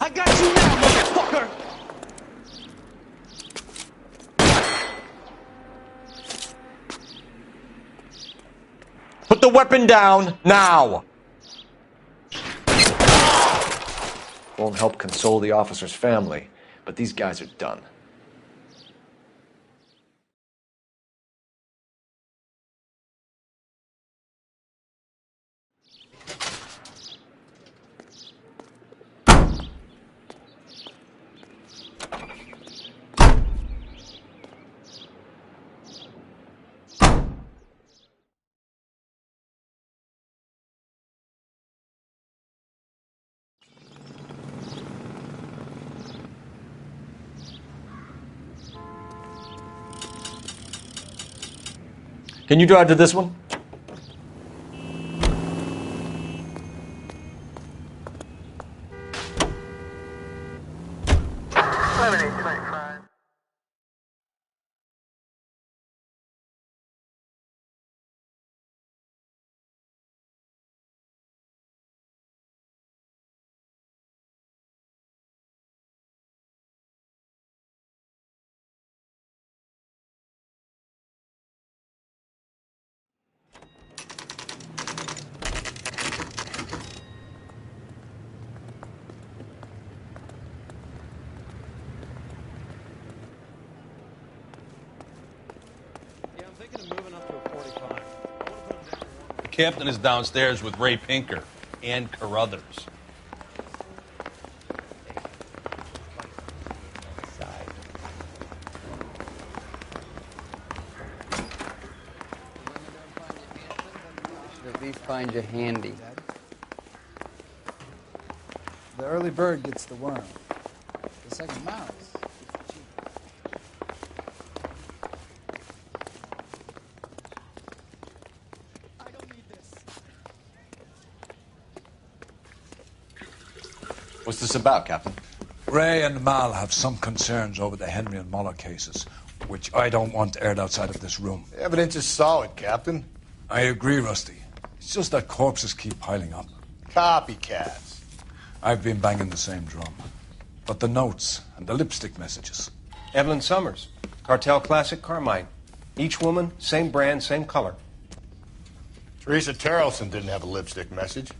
I got you now, motherfucker! Put the weapon down, now! Won't help console the officer's family, but these guys are done. Can you drive to this one? The captain is downstairs with Ray Pinker and Carruthers. find you handy. The early bird gets the worm. The second mouse. What's this about, Captain? Ray and Mal have some concerns over the Henry and Muller cases, which I don't want aired outside of this room. The evidence is solid, Captain. I agree, Rusty. It's just that corpses keep piling up. Copycats. I've been banging the same drum. But the notes and the lipstick messages. Evelyn Summers, Cartel Classic Carmine. Each woman, same brand, same color. Teresa Terrelson didn't have a lipstick message.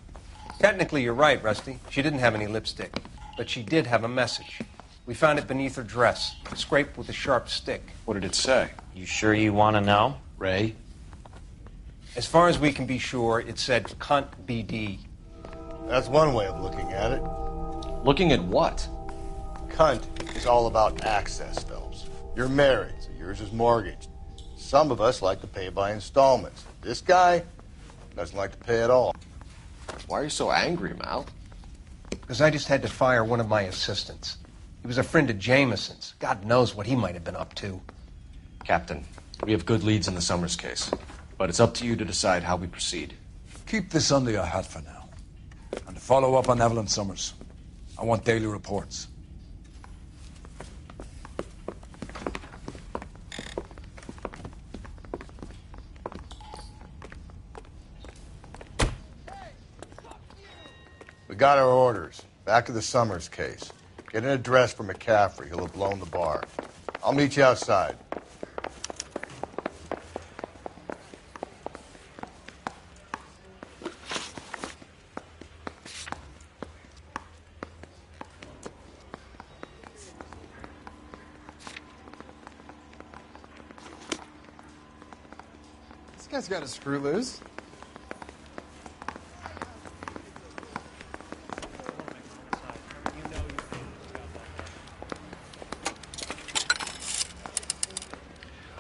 Technically, you're right, Rusty. She didn't have any lipstick. But she did have a message. We found it beneath her dress, scraped with a sharp stick. What did it say? You sure you want to know? Ray? As far as we can be sure, it said cunt BD. That's one way of looking at it. Looking at what? Cunt is all about access, Phelps. You're married, so yours is mortgaged. Some of us like to pay by installments. This guy doesn't like to pay at all. Why are you so angry, Mal? Because I just had to fire one of my assistants. He was a friend of Jameson's. God knows what he might have been up to. Captain, we have good leads in the Summers case, but it's up to you to decide how we proceed. Keep this under your hat for now. And to follow up on Evelyn Summers, I want daily reports. We got our orders. Back to the Summers case. Get an address for McCaffrey. He'll have blown the bar. I'll meet you outside. This guy's got a screw loose.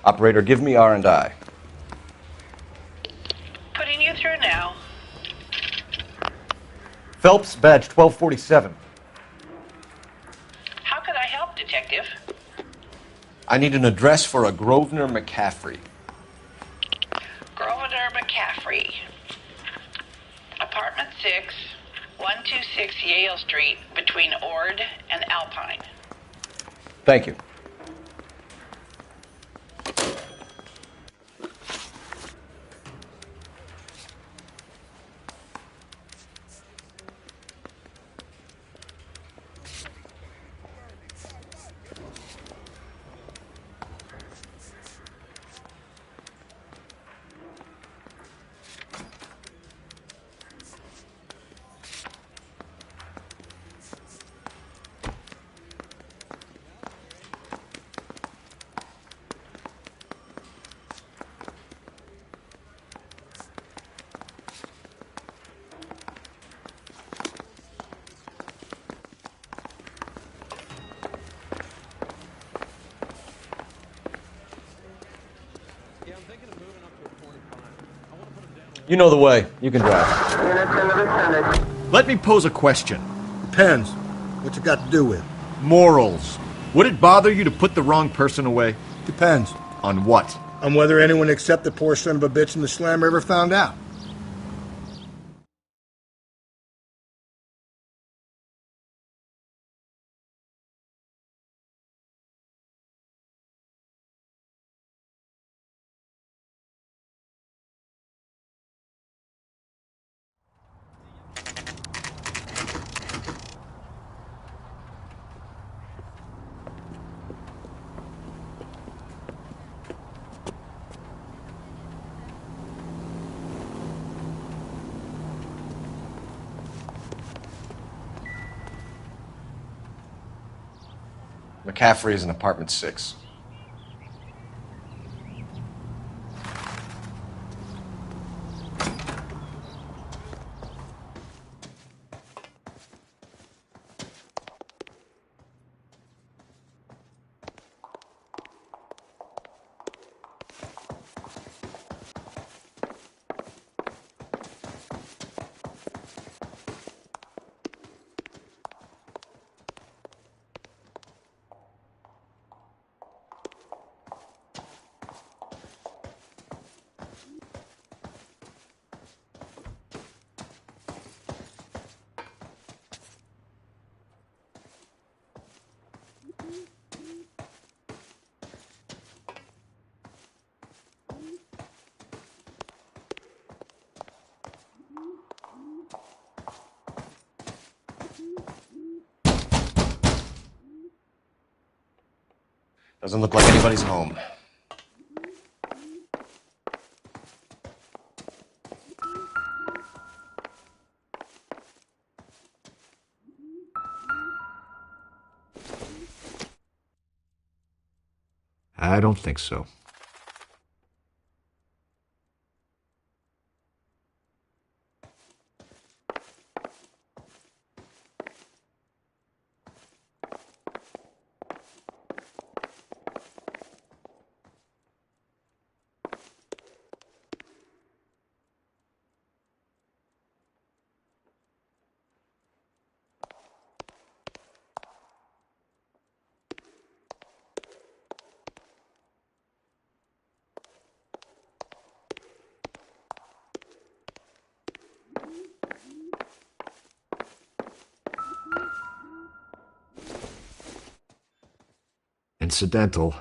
Operator, give me R&I. Putting you through now. Phelps, badge 1247. How could I help, Detective? I need an address for a Grosvenor McCaffrey. Grosvenor McCaffrey. Apartment 6, 126 Yale Street, between Ord and Alpine. Thank you. You know the way. You can drive. Let me pose a question. Depends. What's it got to do with? Morals. Would it bother you to put the wrong person away? Depends. On what? On whether anyone except the poor son of a bitch in the slammer ever found out. McCaffrey is in apartment 6. Doesn't look like anybody's home. I don't think so. Incidental.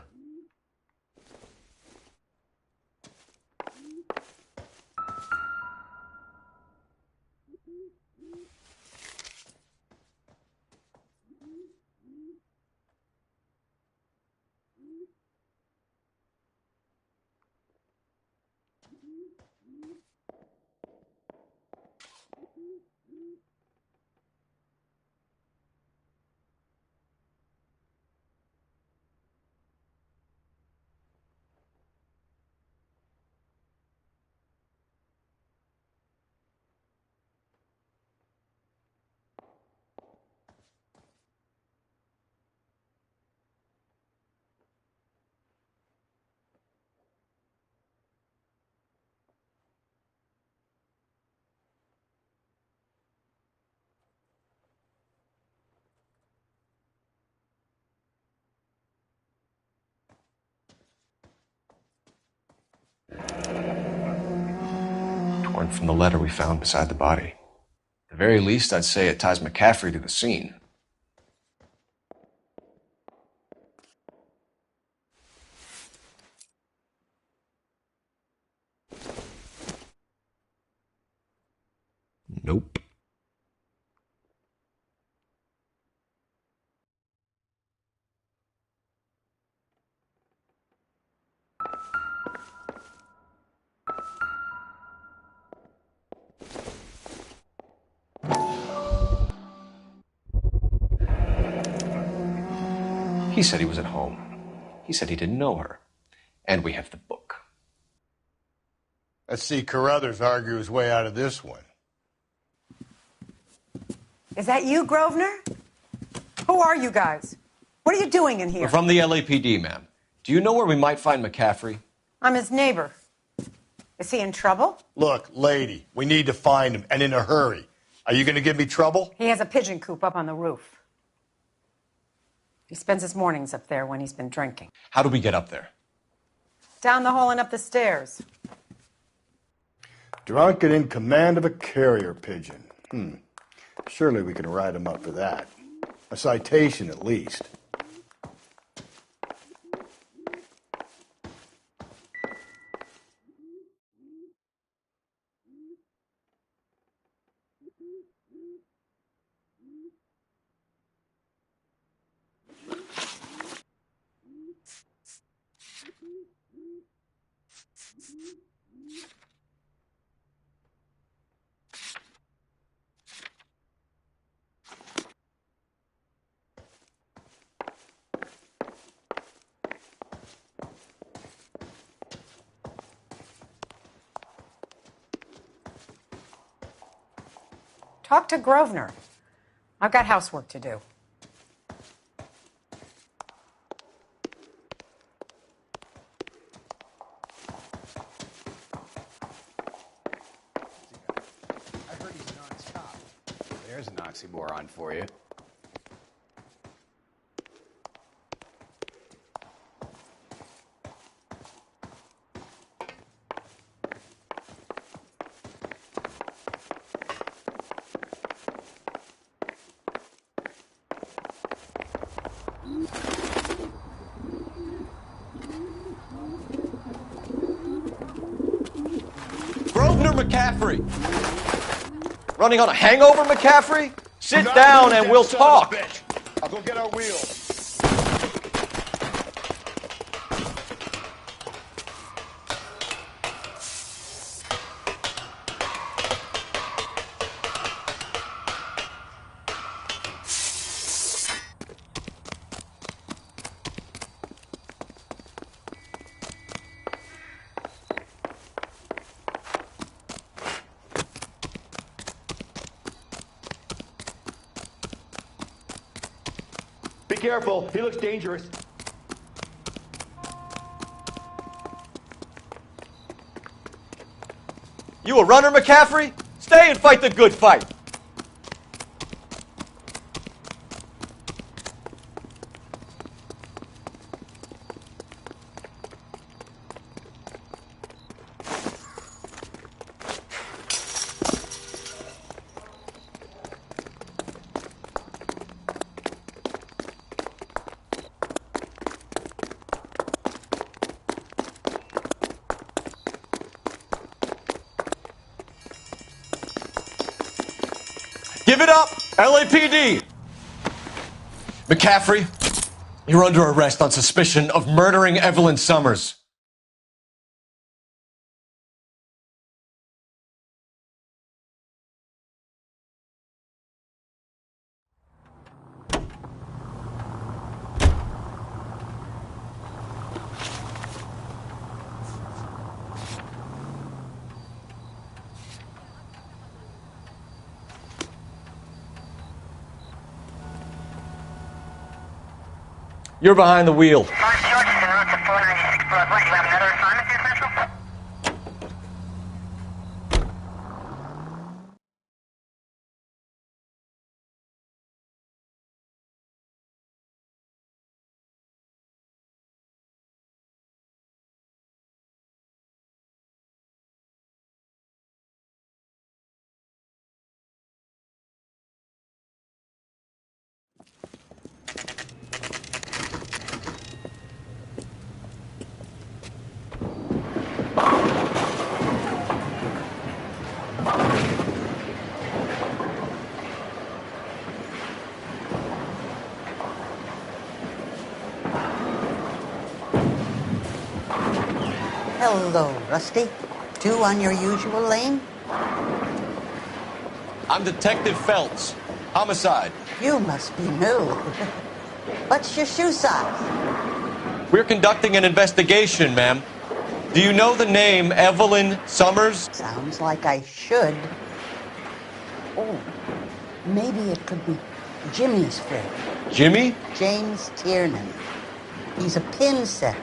Torn from the letter we found beside the body. At the very least, I'd say it ties McCaffrey to the scene. Nope. He said he was at home. He said he didn't know her. And we have the book. Let's see Carruthers argue his way out of this one. Is that you, Grosvenor? Who are you guys? What are you doing in here? We're from the LAPD, ma'am. Do you know where we might find McCaffrey? I'm his neighbor. Is he in trouble? Look, lady, we need to find him, and in a hurry. Are you going to give me trouble? He has a pigeon coop up on the roof. He spends his mornings up there when he's been drinking. How do we get up there? Down the hall and up the stairs. Drunk and in command of a carrier pigeon. Surely we can write him up for that. A citation, at least. Talk to Grosvenor. I've got housework to do. I heard he's an honest cop. There's an oxymoron for you. Grosvenor McCaffrey! Running on a hangover, McCaffrey? Sit down and we'll talk. I'll go get our wheels. Be careful. He looks dangerous. You a runner, McCaffrey? Stay and fight the good fight. Give it up, LAPD! McCaffrey, you're under arrest on suspicion of murdering Evelyn Summers. You're behind the wheel. Mark George is en route to 496 Broadway. Do you have another assignment here, Central? Hello, Rusty. Two on your usual lane? I'm Detective Feltz. Homicide. You must be new. What's your shoe size? We're conducting an investigation, ma'am. Do you know the name Evelyn Summers? Sounds like I should. Oh, maybe it could be Jimmy's friend. Jimmy? James Tiernan. He's a pin setter.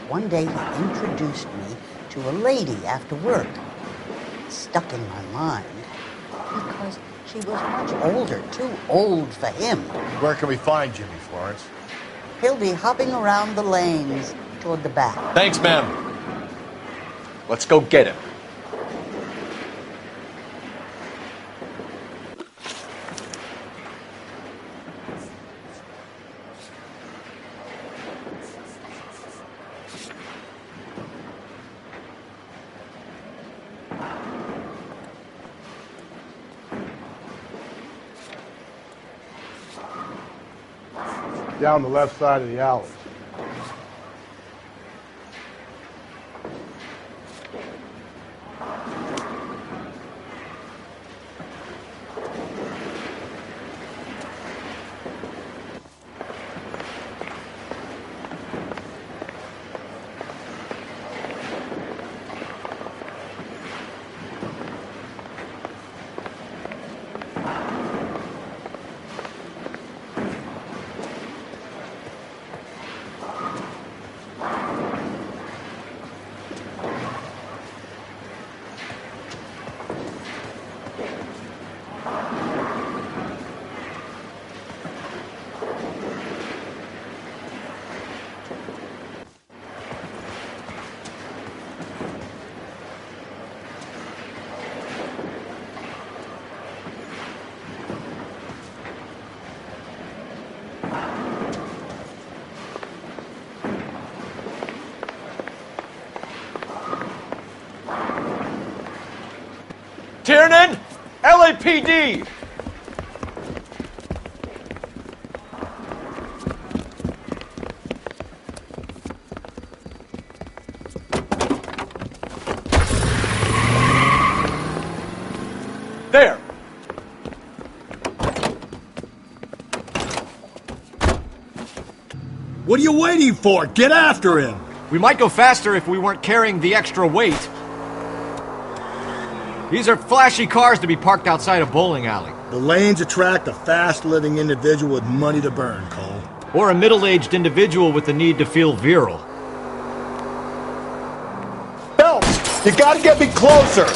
One day he introduced me to a lady after work. It stuck in my mind because she was much older, too old for him. Where can we find Jimmy, Florence? He'll be hopping around the lanes toward the back. Thanks, ma'am. Let's go get him. Down the left side of the alley. Tiernan! LAPD! There! What are you waiting for? Get after him! We might go faster if we weren't carrying the extra weight. These are flashy cars to be parked outside a bowling alley. The lanes attract a fast-living individual with money to burn, Cole. Or a middle-aged individual with the need to feel virile. Phelps, you gotta get me closer!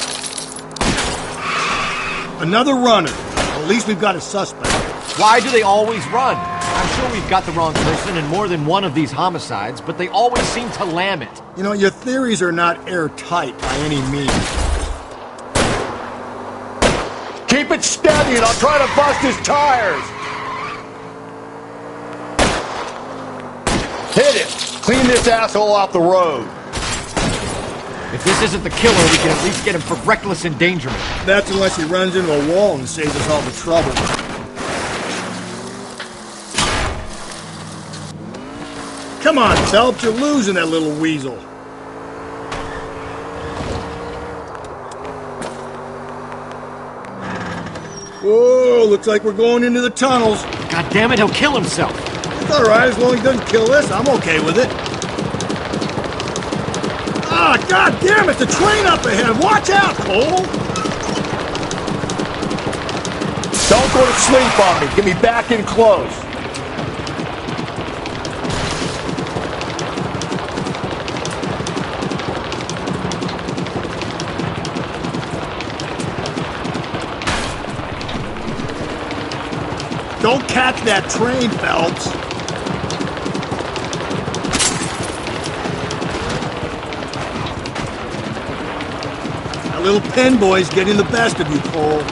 Another runner. At least we've got a suspect. Why do they always run? I'm sure we've got the wrong person in more than one of these homicides, but they always seem to lam it. You know, your theories are not airtight by any means. Keep it steady and I'll try to bust his tires. Hit it. Clean this asshole off the road. If this isn't the killer, we can at least get him for reckless endangerment. That's unless he runs into a wall and saves us all the trouble. Come on, Phelps, you're losing that little weasel. Whoa, looks like we're going into the tunnels. God damn it, he'll kill himself. It's all right, as long as he doesn't kill us, I'm okay with it. Ah, God damn it, the train up ahead. Watch out, Cole. Don't go to sleep on me. Get me back in close. Don't catch that train, Phelps. That little pen boy's getting the best of you, Cole.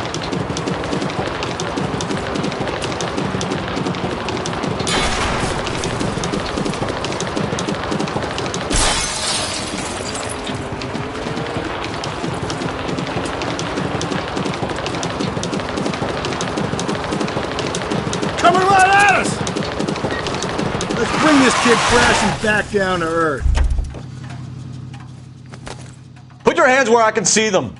Coming right at us! Let's bring this kid crashing back down to earth. Put your hands where I can see them.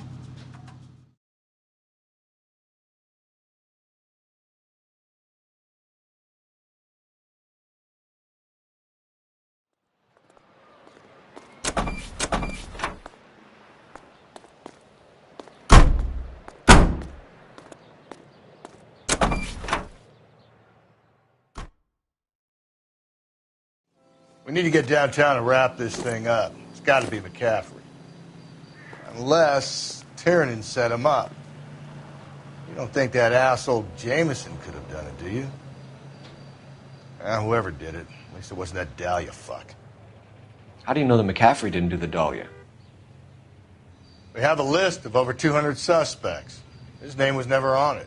We need to get downtown and wrap this thing up. It's got to be McCaffrey. Unless Tiernan set him up. You don't think that asshole Jameson could have done it, do you? Whoever did it. At least it wasn't that Dahlia fuck. How do you know that McCaffrey didn't do the Dahlia? We have a list of over 200 suspects. His name was never on it.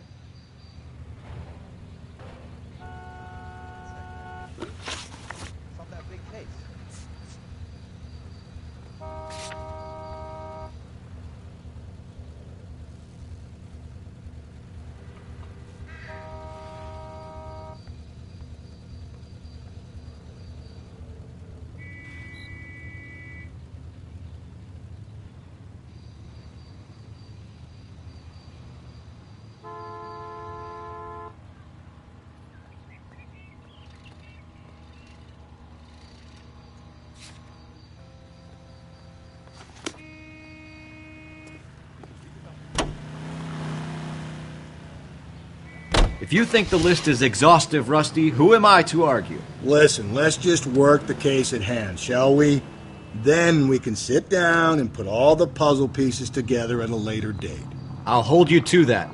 If you think the list is exhaustive, Rusty, who am I to argue? Listen, let's just work the case at hand, shall we? Then we can sit down and put all the puzzle pieces together at a later date. I'll hold you to that.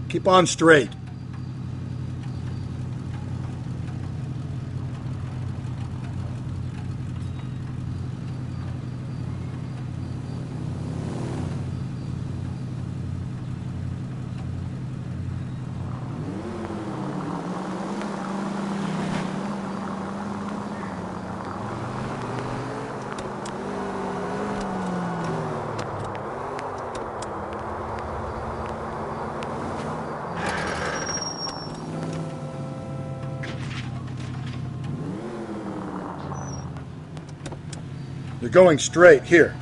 Keep on straight. You're going straight. Here.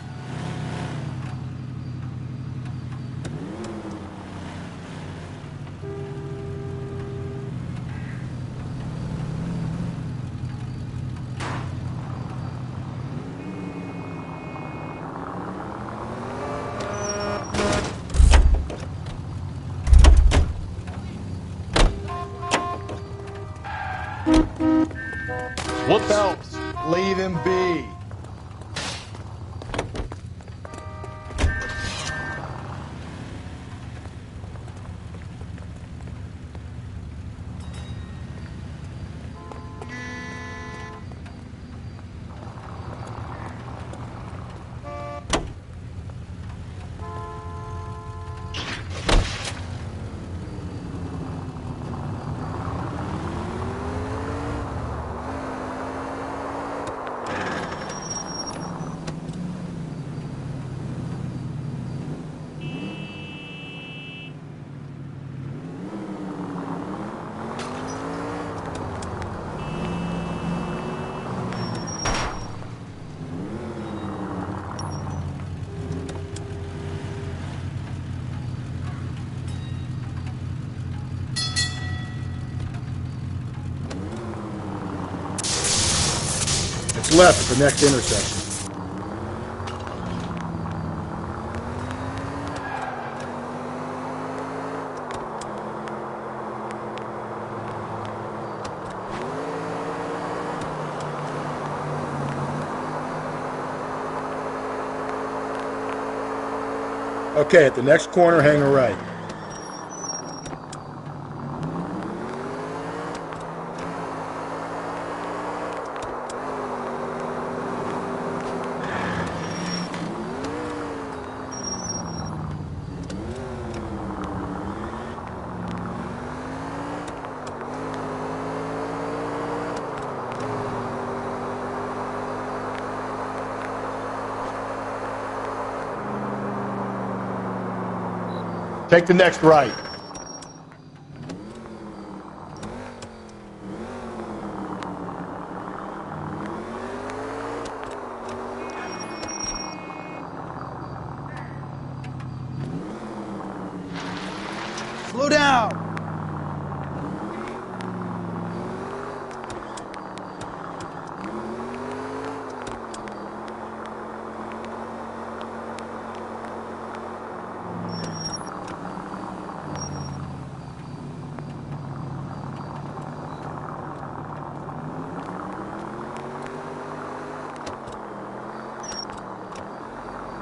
Whoops. Phelps, leave him be. It's left at the next intersection. Okay, at the next corner, hang a right. Take the next right. Slow down.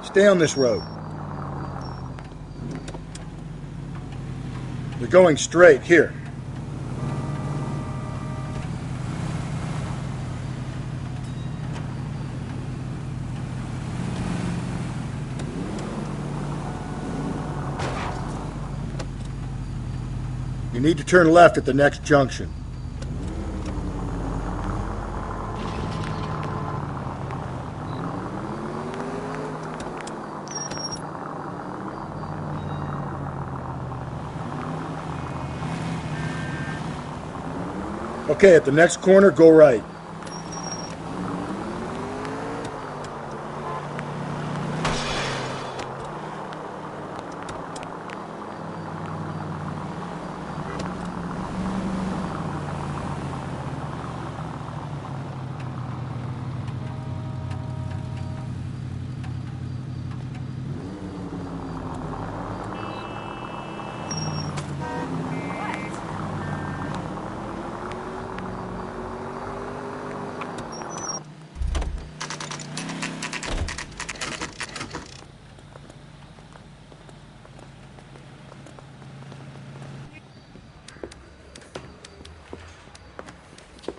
Stay on this road. You're going straight here. You need to turn left at the next junction. Okay, at the next corner, go right.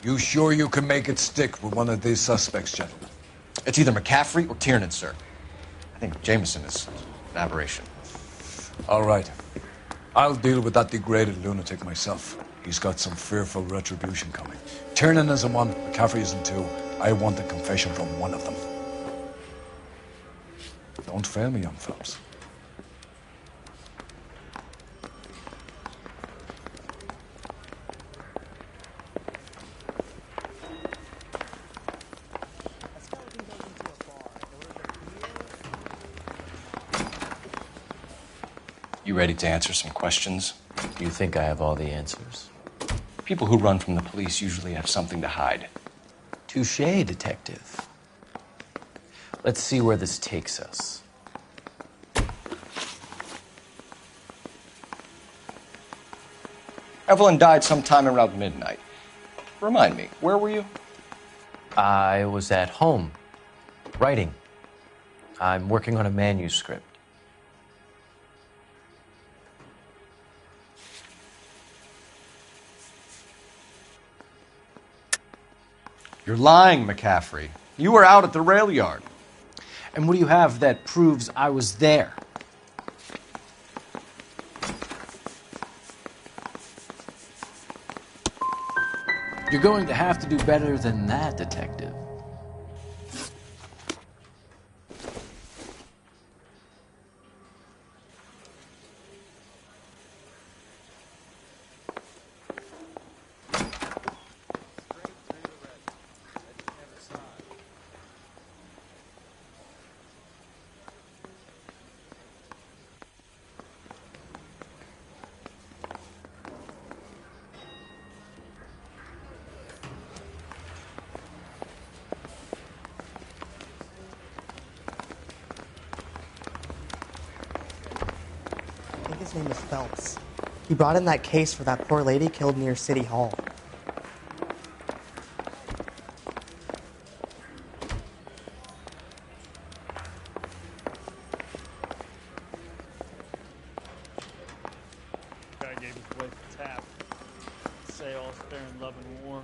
You sure you can make it stick with one of these suspects, gentlemen? It's either McCaffrey or Tiernan, sir. I think Jameson is an aberration. All right. I'll deal with that degraded lunatic myself. He's got some fearful retribution coming. Tiernan isn't one, McCaffrey isn't two. I want a confession from one of them. Don't fail me, young Phelps. You ready to answer some questions? You think I have all the answers? People who run from the police usually have something to hide. Touché, detective. Let's see where this takes us. Evelyn died sometime around midnight. Remind me, where were you? I was at home, writing. I'm working on a manuscript. You're lying, McCaffrey. You were out at the rail yard. And what do you have that proves I was there? You're going to have to do better than that, Detective. I think his name is Phelps. He brought in that case for that poor lady killed near City Hall. Guy gave his wife a tap. Say all's fair in love and war.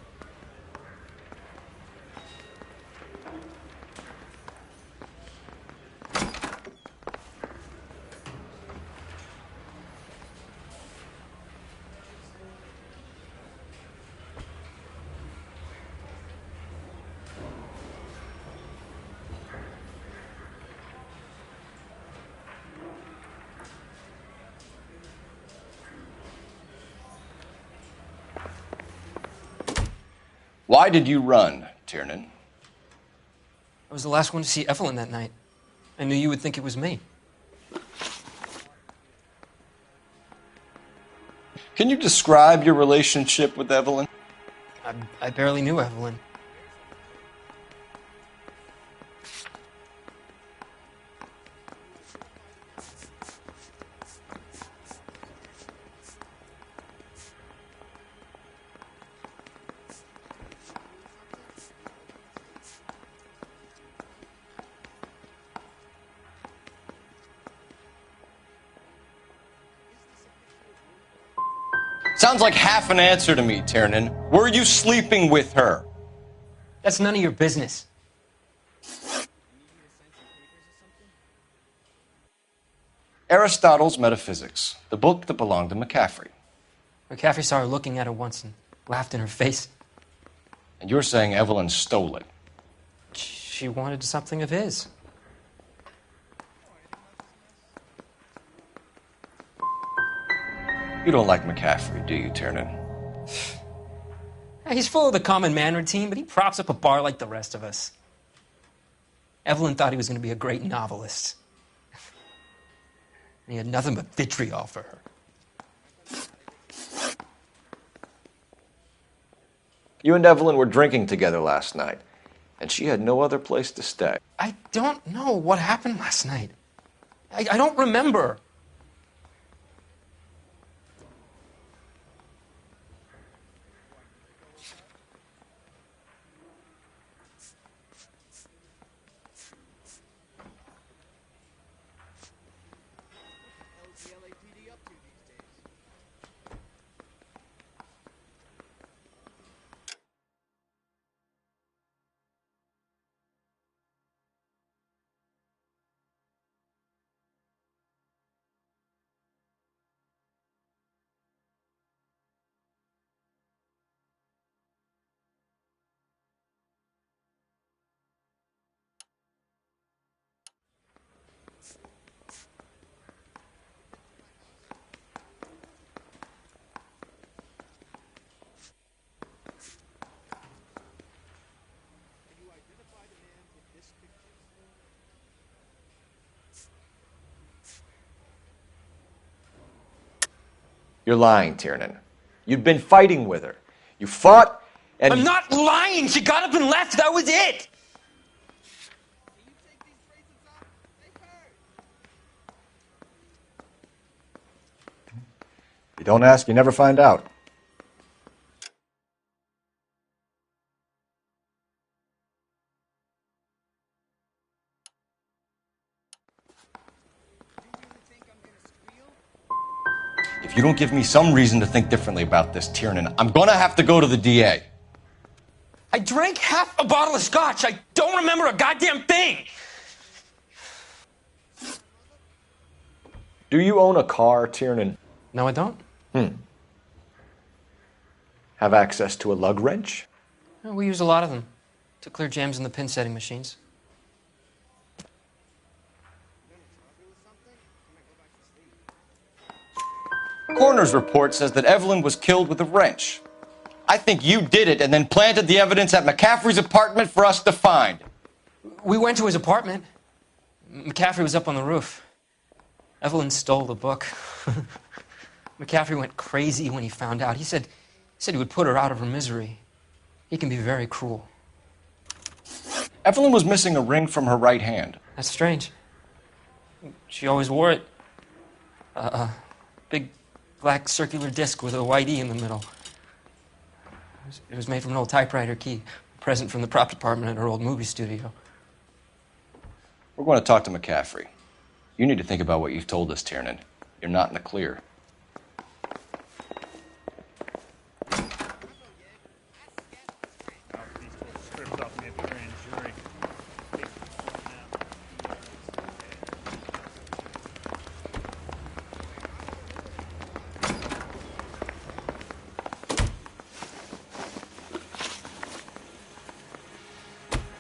Why did you run, Tiernan? I was the last one to see Evelyn that night. I knew you would think it was me. Can you describe your relationship with Evelyn? I barely knew Evelyn. Sounds like half an answer to me, Tiernan. Were you sleeping with her? That's none of your business. Aristotle's Metaphysics, the book that belonged to McCaffrey. McCaffrey saw her looking at her once and laughed in her face. And you're saying Evelyn stole it? She wanted something of his. You don't like McCaffrey, do you, Tiernan? He's full of the common man routine, but he props up a bar like the rest of us. Evelyn thought he was going to be a great novelist. And he had nothing but vitriol for her. You and Evelyn were drinking together last night, and she had no other place to stay. I don't know what happened last night. I don't remember. You're lying, Tiernan. You'd been fighting with her. You fought, and... I'm not lying! She got up and left! That was it! You don't ask, you never find out. If you don't give me some reason to think differently about this, Tiernan, I'm gonna have to go to the DA. I drank half a bottle of scotch. I don't remember a goddamn thing. Do you own a car, Tiernan? No, I don't. Have access to a lug wrench? We use a lot of them to clear jams in the pin setting machines. Coroner's report says that Evelyn was killed with a wrench. I think you did it and then planted the evidence at McCaffrey's apartment for us to find. We went to his apartment. McCaffrey was up on the roof. Evelyn stole the book. McCaffrey went crazy when he found out. He said he would put her out of her misery. He can be very cruel. Evelyn was missing a ring from her right hand. That's strange. She always wore it. Big black circular disc with a white E in the middle. It was made from an old typewriter key, a present from the prop department at her old movie studio. We're going to talk to McCaffrey. You need to think about what you've told us, Tiernan. You're not in the clear.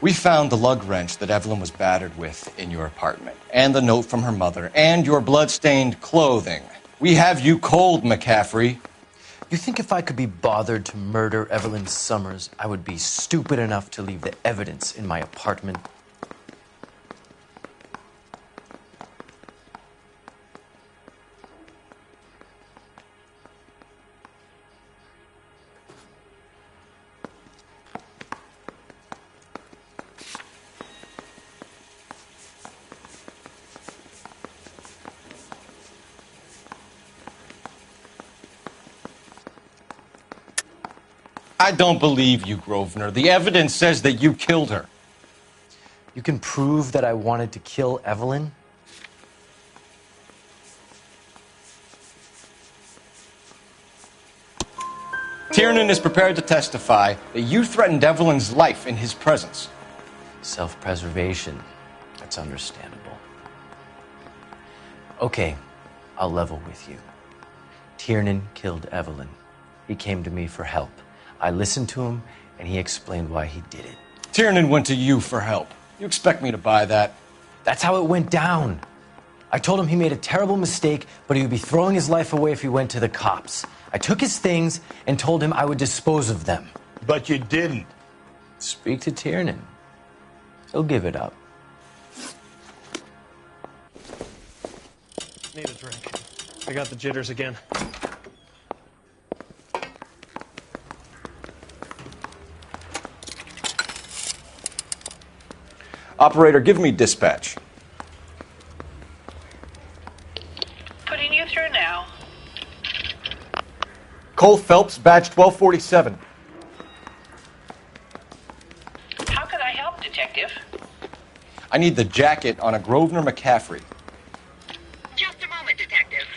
We found the lug wrench that Evelyn was battered with in your apartment, and the note from her mother, and your blood-stained clothing. We have you cold, McCaffrey. You think if I could be bothered to murder Evelyn Summers, I would be stupid enough to leave the evidence in my apartment? I don't believe you, Grosvenor. The evidence says that you killed her. You can prove that I wanted to kill Evelyn? Tiernan is prepared to testify that you threatened Evelyn's life in his presence. Self-preservation. That's understandable. Okay, I'll level with you. Tiernan killed Evelyn. He came to me for help. I listened to him, and he explained why he did it. Tiernan went to you for help. You expect me to buy that? That's how it went down. I told him he made a terrible mistake, but he would be throwing his life away if he went to the cops. I took his things and told him I would dispose of them. But you didn't. Speak to Tiernan. He'll give it up. Need a drink. I got the jitters again. Operator, give me dispatch. Putting you through now. Cole Phelps, badge 1247. How can I help, Detective? I need the jacket on a Grosvenor McCaffrey. Just a moment, Detective.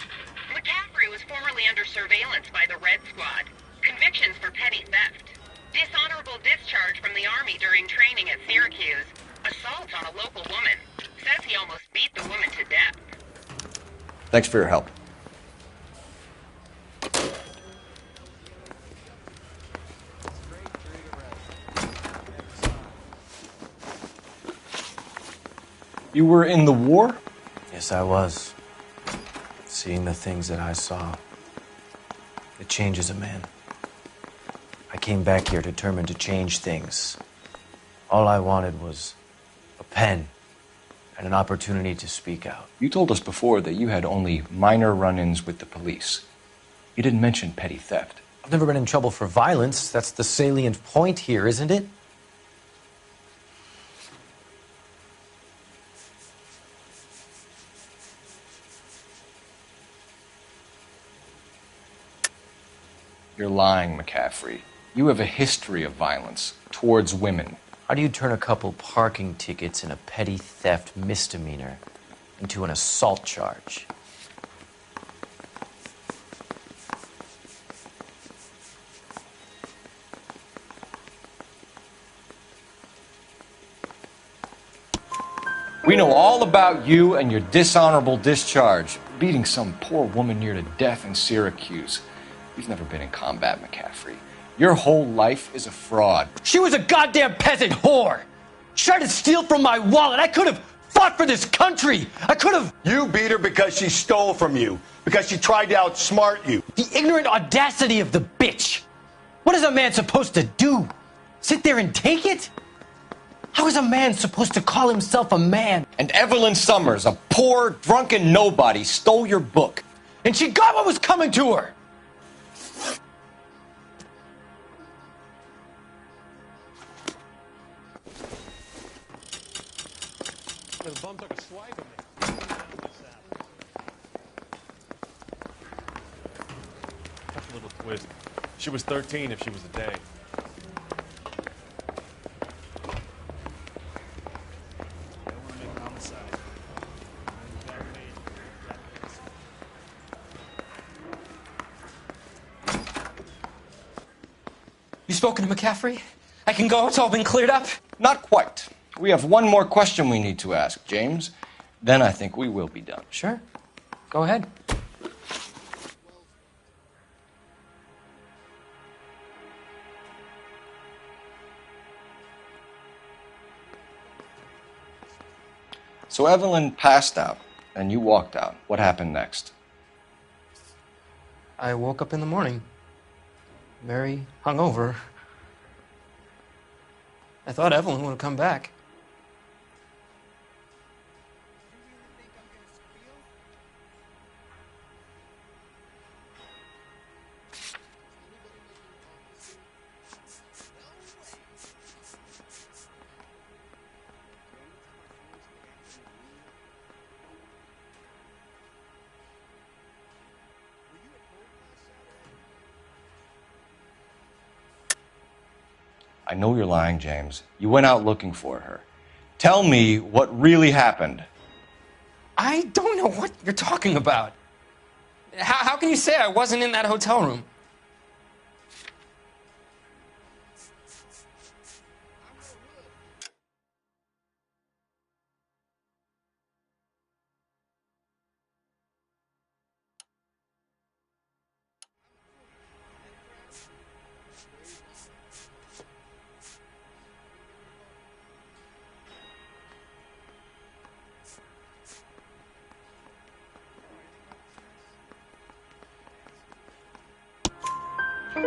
McCaffrey was formerly under surveillance by the Red Squad. Convictions for petty theft. Dishonorable discharge from the Army during training at Syracuse. Assault on a local woman. Says he almost beat the woman to death. Thanks for your help. You were in the war? Yes, I was. Seeing the things that I saw, it changes a man. I came back here determined to change things. All I wanted was a pen and an opportunity to speak out. You told us before that you had only minor run-ins with the police. You didn't mention petty theft. I've never been in trouble for violence. That's the salient point here, isn't it? You're lying, McCaffrey. You have a history of violence towards women. How do you turn a couple parking tickets and a petty theft misdemeanor into an assault charge? We know all about you and your dishonorable discharge, beating some poor woman near to death in Syracuse. You've never been in combat, McCaffrey. Your whole life is a fraud. She was a goddamn peasant whore. She tried to steal from my wallet. I could have fought for this country. I could have. You beat her because she stole from you, because she tried to outsmart you. The ignorant audacity of the bitch. What is a man supposed to do? Sit there and take it? How is a man supposed to call himself a man? And Evelyn Summers, a poor, drunken nobody, stole your book. And she got what was coming to her. The bum took a swipe at me. Tough little twist. She was 13 if she was a day. You spoken to McCaffrey? I can go? It's all been cleared up? Not quite. We have one more question we need to ask, James. Then I think we will be done. Sure. Go ahead. So Evelyn passed out, and you walked out. What happened next? I woke up in the morning, very hungover. I thought Evelyn would have come back. I know you're lying, James. You went out looking for her. Tell me what really happened. I don't know what you're talking about. How can you say I wasn't in that hotel room?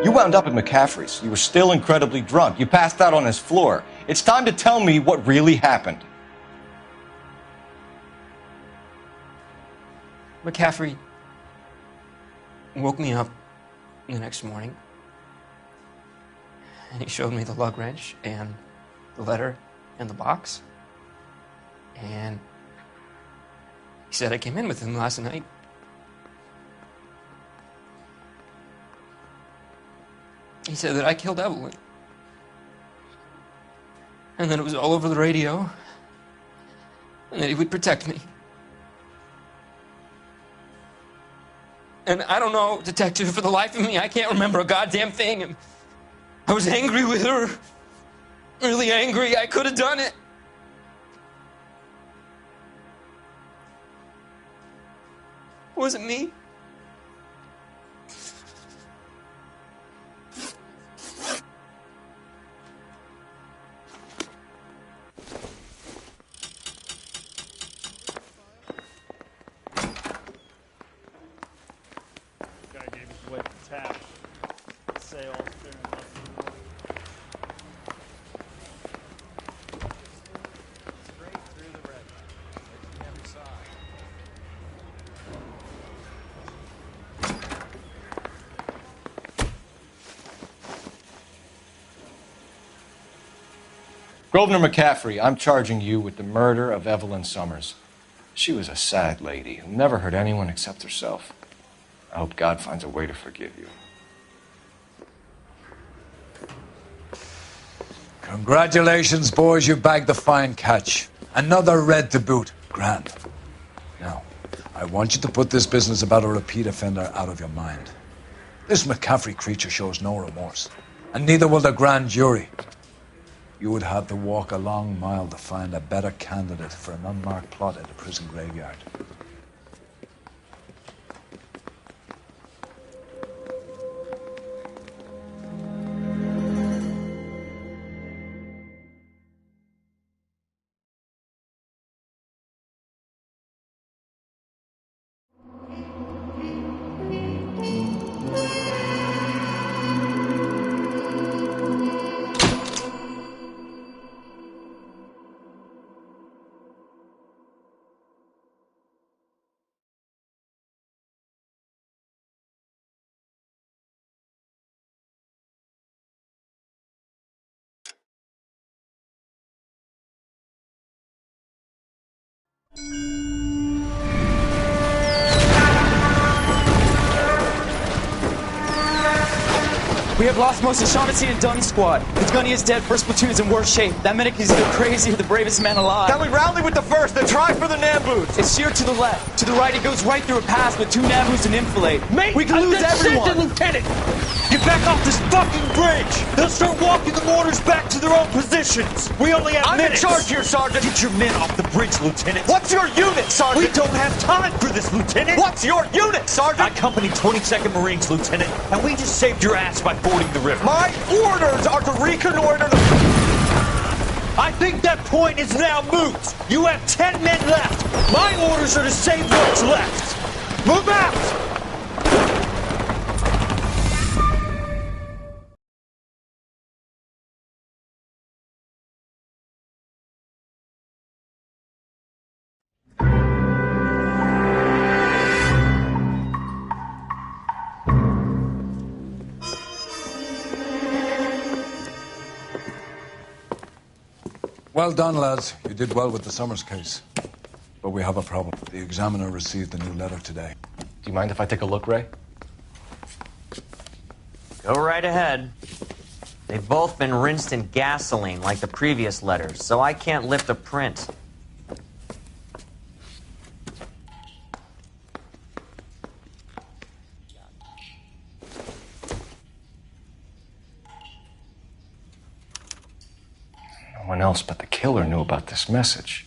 You wound up at McCaffrey's. You were still incredibly drunk. You passed out on his floor. It's time to tell me what really happened. McCaffrey woke me up the next morning, and he showed me the lug wrench and the letter and the box. And he said I came in with him last night. He said that I killed Evelyn. And that it was all over the radio. And that he would protect me. And I don't know, Detective, for the life of me, I can't remember a goddamn thing. And I was angry with her. Really angry. I could have done it. It wasn't me. Tap. Sails there in left and right. Straight through the red line. Making every side. Grosvenor McCaffrey, I'm charging you with the murder of Evelyn Summers. She was a sad lady who never hurt anyone except herself. I hope God finds a way to forgive you. Congratulations, boys. You bagged the fine catch. Another red to boot. Grand. Now, I want you to put this business about a repeat offender out of your mind. This McCaffrey creature shows no remorse. And neither will the grand jury. You would have to walk a long mile to find a better candidate for an unmarked plot at a prison graveyard. We have lost most of Shaughnessy and Dunn's squad. The gunny is dead, first platoon is in worse shape. That medic is either crazy or the bravest man alive. Then we rally with the first, then try for the Nambus. It's sheer to the left. To the right, it goes right through a pass with 2 Nambus and Infilade. Mate, we can lose everyone. Lieutenant, get back off this fucking bridge. They'll start walking the mortars back to their own positions. We only have minutes. I'm in charge here, Sergeant. Get your men off the bridge, Lieutenant. What's your unit, Sergeant? We don't have time for this, Lieutenant. What's your unit, Sergeant? I company 22nd Marines, Lieutenant, and we just saved your ass by fording the river. My orders are to reconnoiter the... I think that point is now moot. You have 10 men left. My orders are to save what's left. Move out! Well done, lads. You did well with the Summers case. But we have a problem. The examiner received a new letter today. Do you mind if I take a look, Ray? Go right ahead. They've both been rinsed in gasoline like the previous letters, so I can't lift a print. No one else but the killer knew about this message.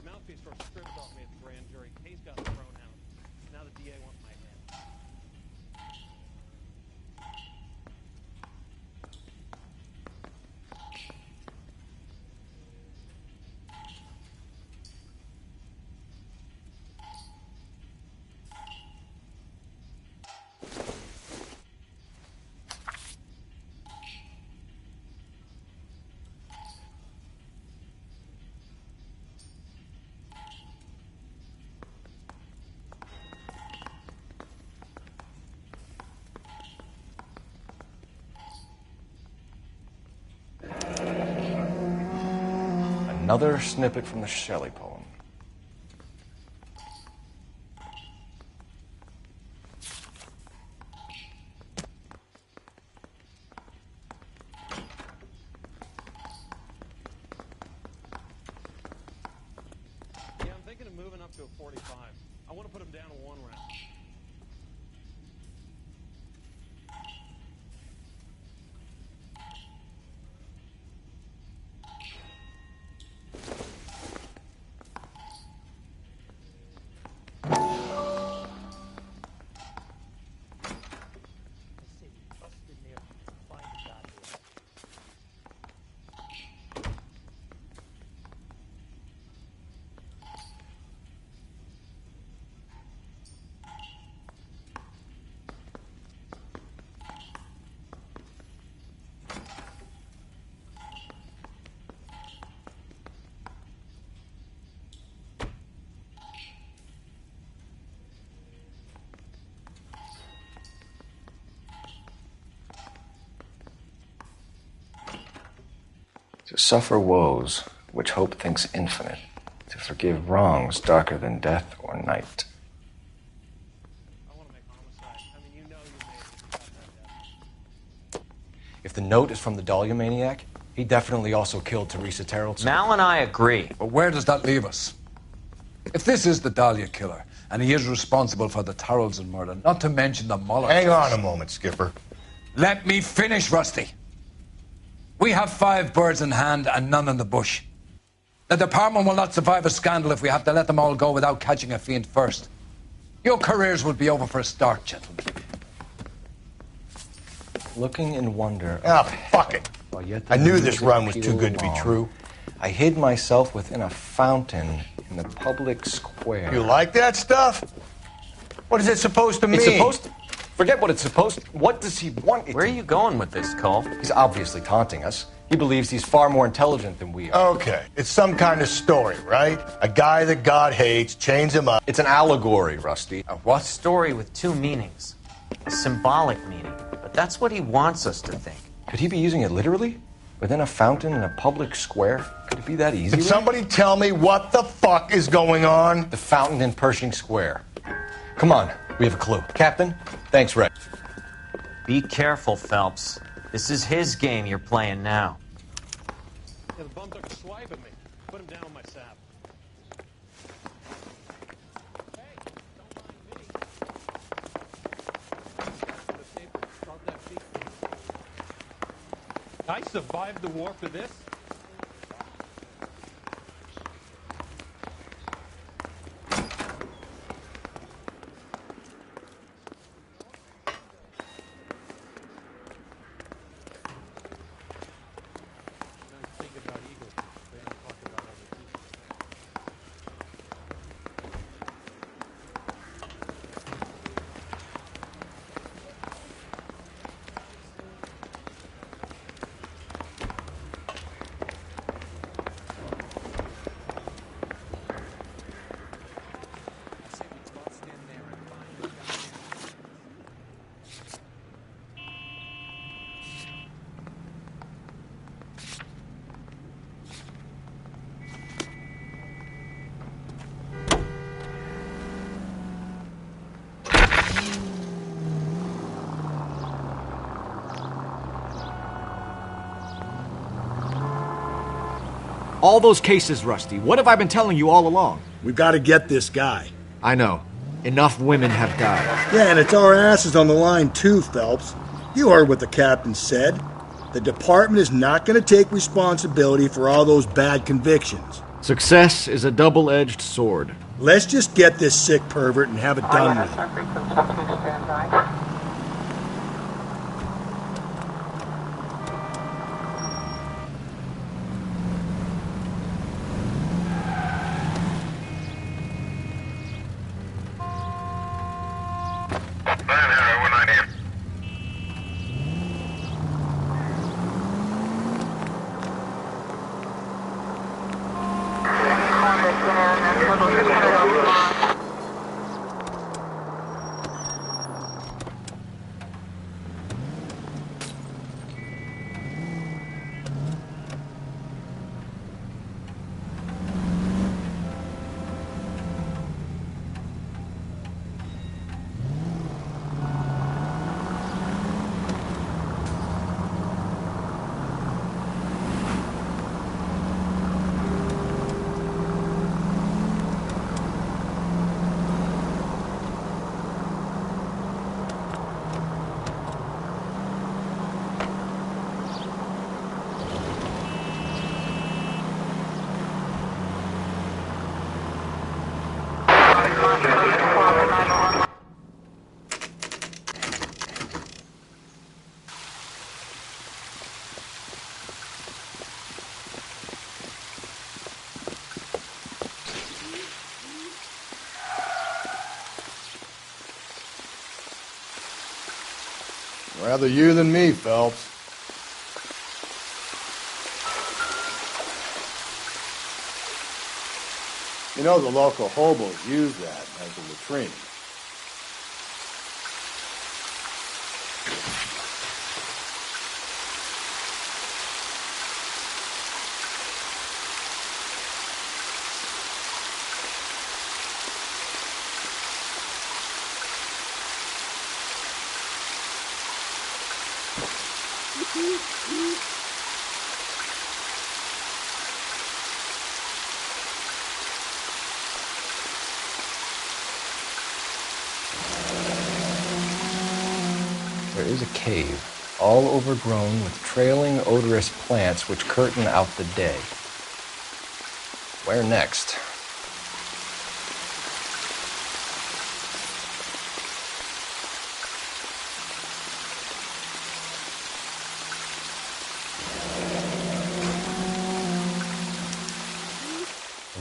Mouthpiece sort of stripped off me at the grand jury. Case got thrown out. Now the DA wants my head. Another snippet from the Shelley poem. Yeah, I'm thinking of moving up to a 45. I want to put him down to 1 round. To suffer woes which hope thinks infinite, to forgive wrongs darker than death or night. If the note is from the Dahlia maniac, He definitely also killed Teresa Terrellson. Mal and I agree. But where does that leave us? If this is the Dahlia killer, and he is responsible for the Terrellson murder, not to mention the Muller... Hang on a moment, Skipper. Let me finish, Rusty. We have 5 birds in hand and none in the bush. The department will not survive a scandal if we have to let them all go without catching a fiend first. Your careers will be over for a start, gentlemen. Looking in wonder... Ah, fuck it. I knew this run was too good to be true. I hid myself within a fountain in the public square. You like that stuff? What is it supposed to mean? It's supposed to... Forget what it's supposed to... What does he want it Where are you going with this, Cole? He's obviously taunting us. He believes he's far more intelligent than we are. Okay, it's some kind of story, right? A guy that God hates, chains him up. It's an allegory, Rusty. A what? Story with 2 meanings. A symbolic meaning. But that's what he wants us to think. Could he be using it literally? Within a fountain in a public square? Could it be that easy? Can somebody tell me what the fuck is going on? The fountain in Pershing Square. Come on, we have a clue. Captain, thanks, Red. Be careful, Phelps. This is his game you're playing now. Yeah, the bum took a swipe at me. Put him down on my sap. Hey, don't mind me. I survived the war for this? All those cases, Rusty. What have I been telling you all along? We've got to get this guy. I know. Enough women have died. Yeah, and it's our asses on the line too, Phelps. You heard what the captain said. The department is not going to take responsibility for all those bad convictions. Success is a double-edged sword. Let's just get this sick pervert and have it done with. Rather you than me, Phelps. You know the local hobos use that as a latrine. cave, all overgrown with trailing, odorous plants which curtain out the day. Where next?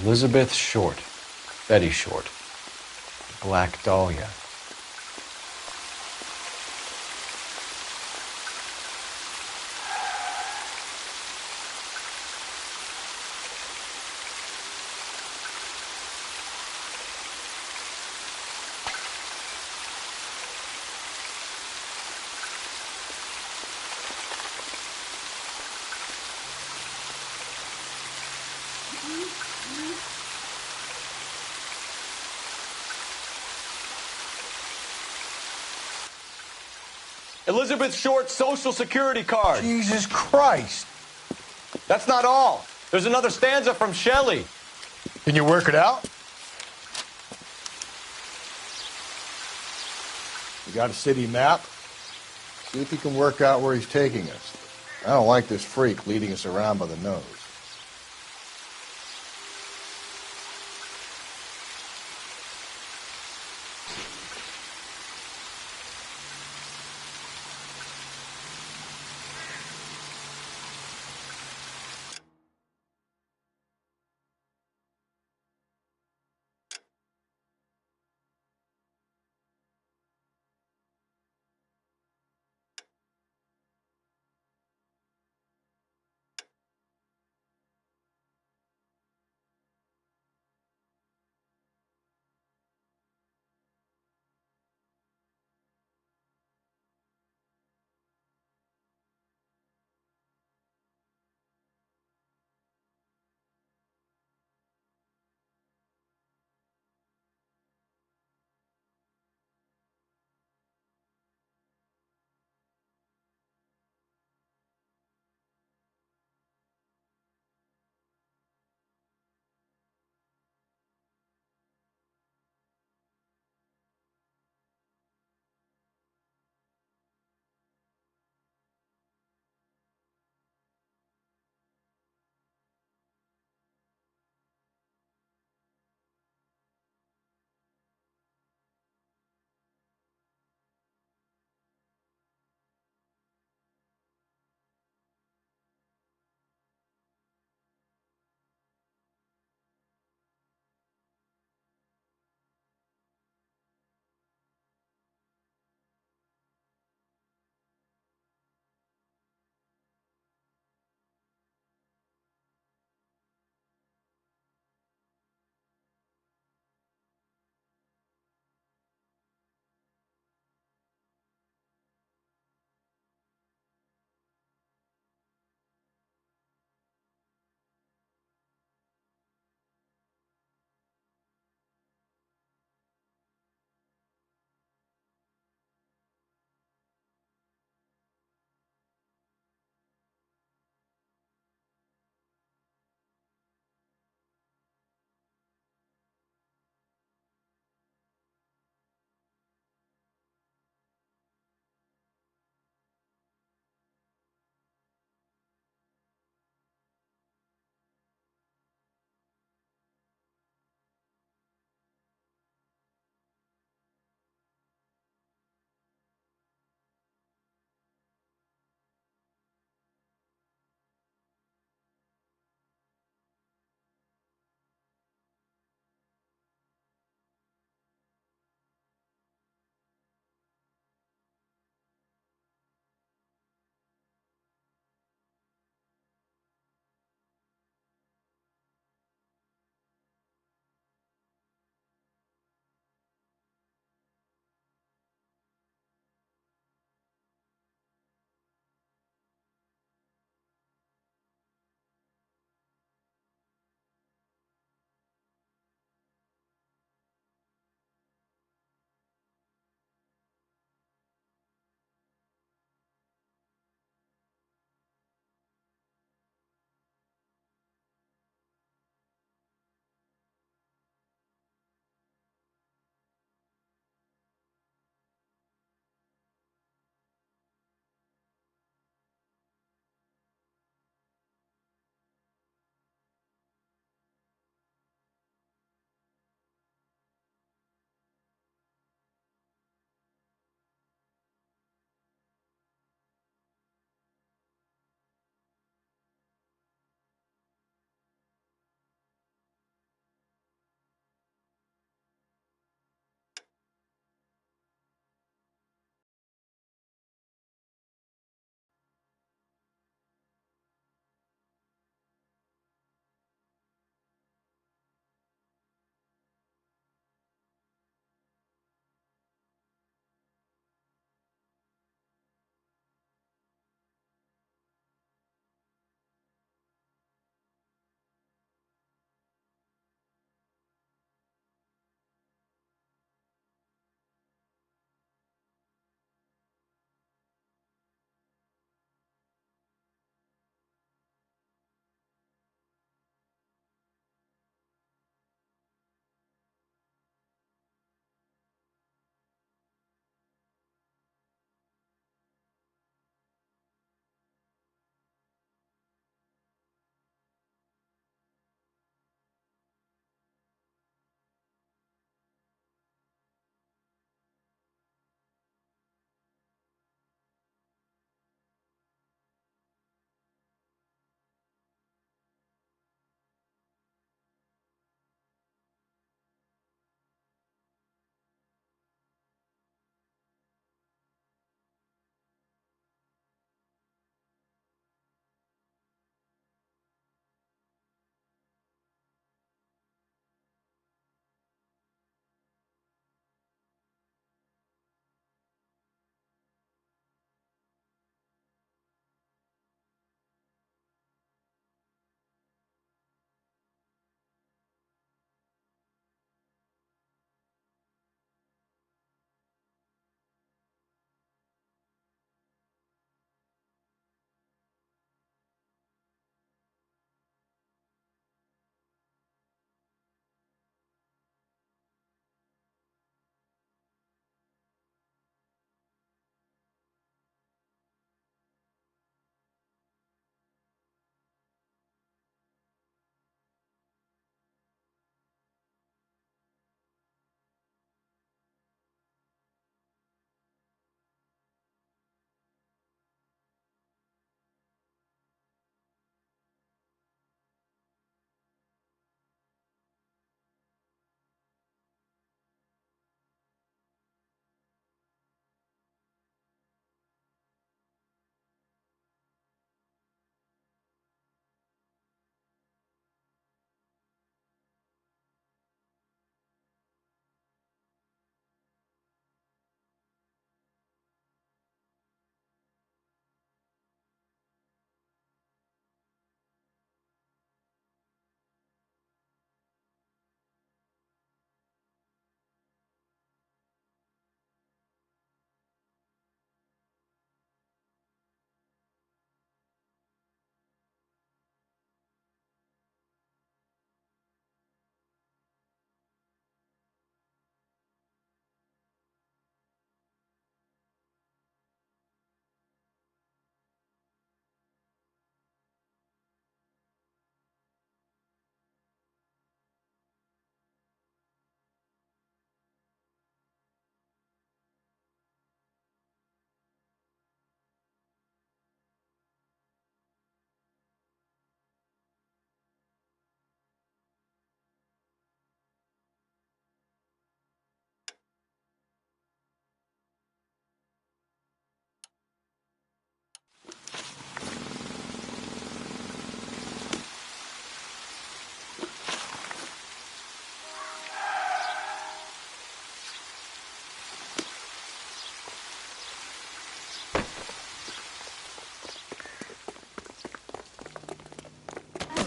Elizabeth Short, Betty Short, Black Dahlia. Elizabeth Short's Social Security card. Jesus Christ. That's not all. There's another stanza from Shelley. Can you work it out? You got a city map? See if you can work out where he's taking us. I don't like this freak leading us around by the nose.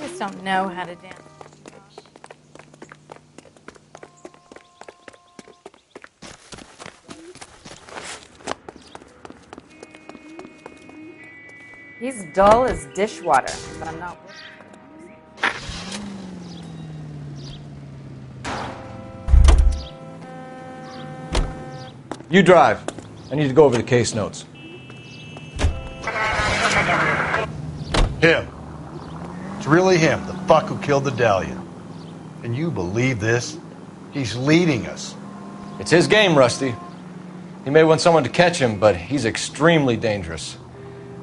just don't know how to dance. He's dull as dishwater, but I'm not. You drive. I need to go over the case notes. Him. It's really him, the fuck who killed the Dahlia. Can you believe this? He's leading us. It's his game, Rusty. He may want someone to catch him, but he's extremely dangerous.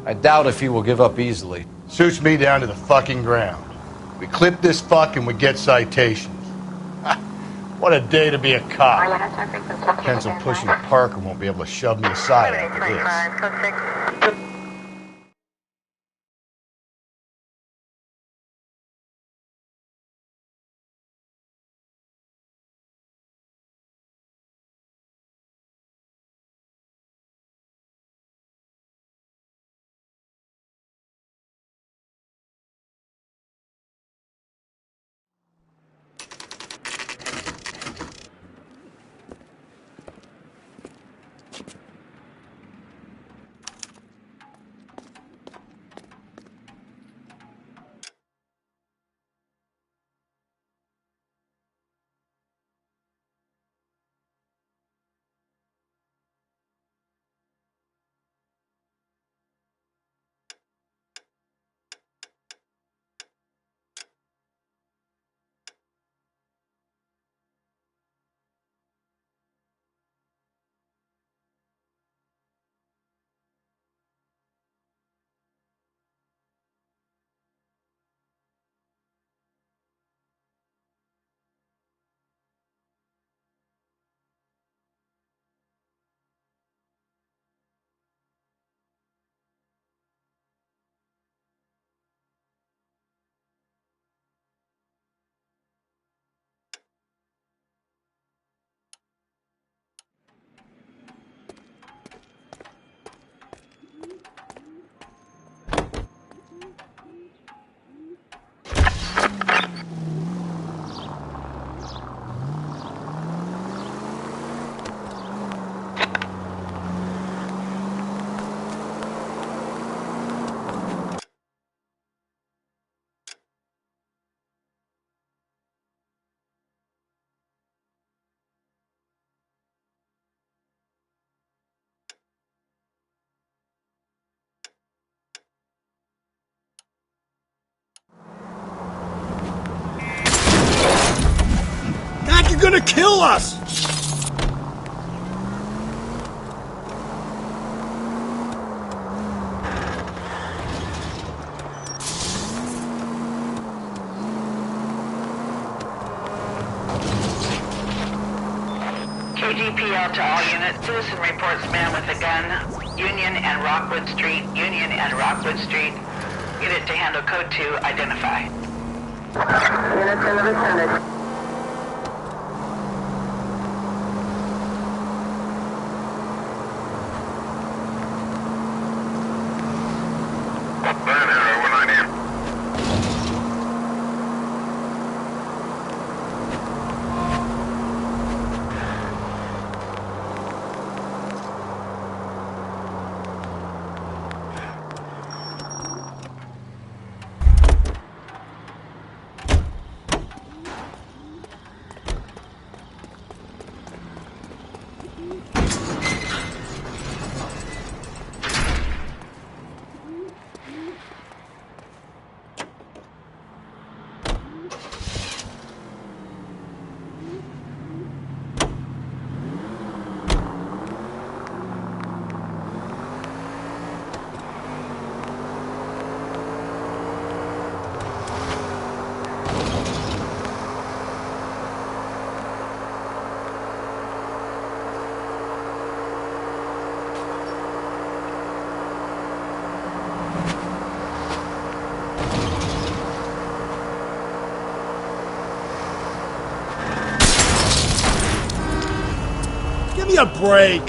I doubt if he will give up easily. Suits me down to the fucking ground. We clip this fuck and we get citations. What a day to be a cop. Pencil pushing Parker won't be able to shove me aside after this. Mac, you're gonna kill us! KGPL to all units. Citizen reports man with a gun. Union and Rockwood Street. Union and Rockwood Street. Unit to handle code 2. Identify. Units in the vicinity. Give me a break!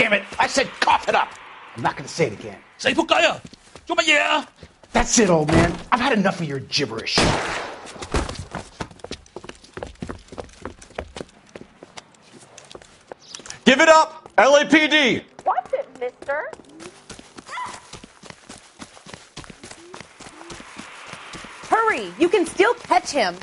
damn it! I said cough it up! I'm not gonna say it again. Say po kaya! Sumaya! That's it, old man. I've had enough of your gibberish. Give it up! LAPD! Watch it, mister. Hurry! You can still catch him.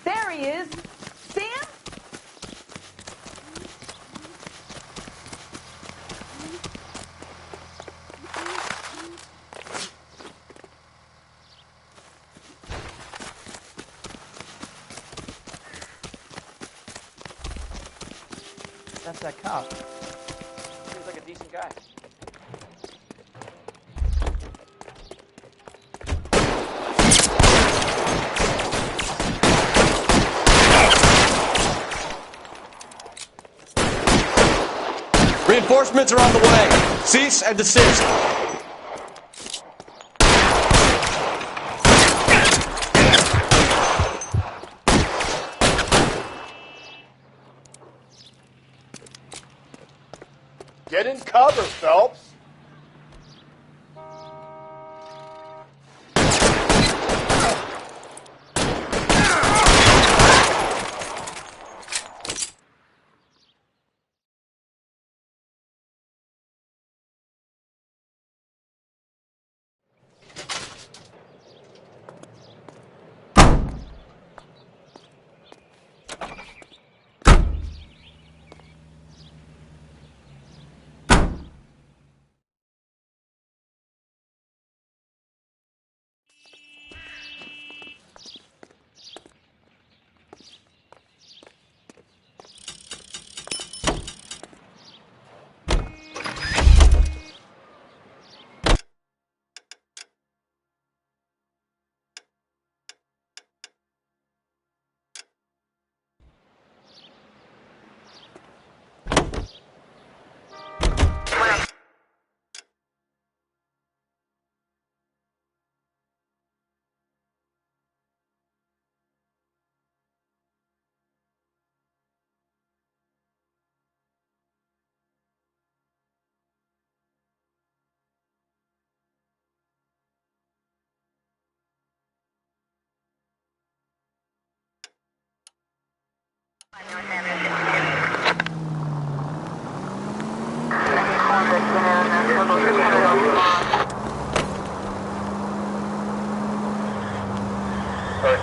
There he is. See him? That's that cop. Seems like a decent guy. Reinforcements are on the way. Cease and desist. Get in cover, Phelps.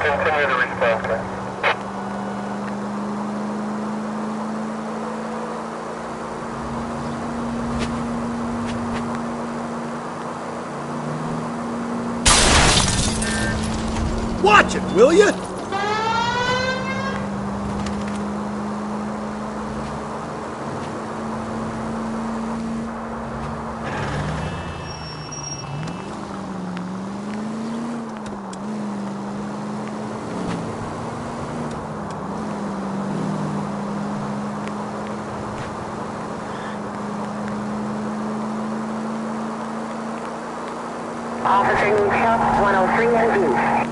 Continue to respond, sir. Watch it, will you? Officer needs help, 103 and abuse.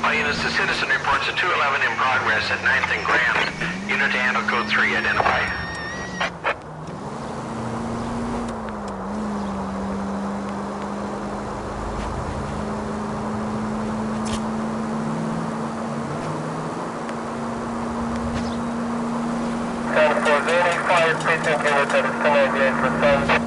All units, the citizen reports a 211 in progress at 9th and Grand. Unit to handle code 3, identify. And for any fire precinct unit that is 1098 for funds.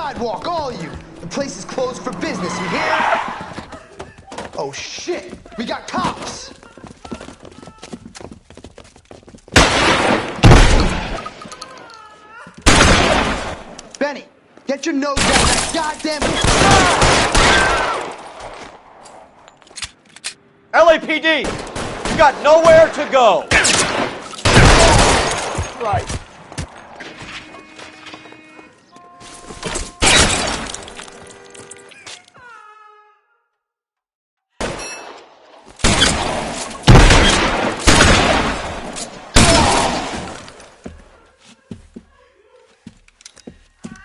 sidewalk, all you! The place is closed for business, you hear? Oh shit! We got cops! Benny, get your nose out of that goddamn... LAPD, you got nowhere to go. Right.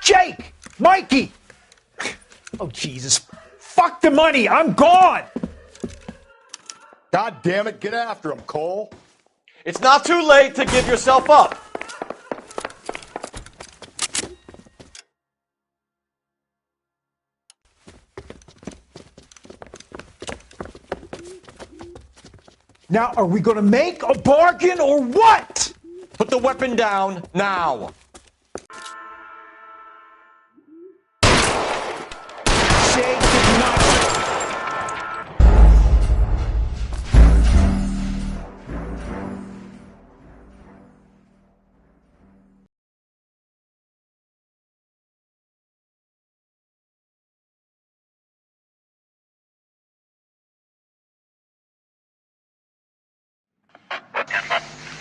Jake! Mikey! Oh, Jesus. Fuck the money! I'm gone! God damn it, get after him, Cole. It's not too late to give yourself up. Now, are we gonna make a bargain or what? Put the weapon down now. Jake did not...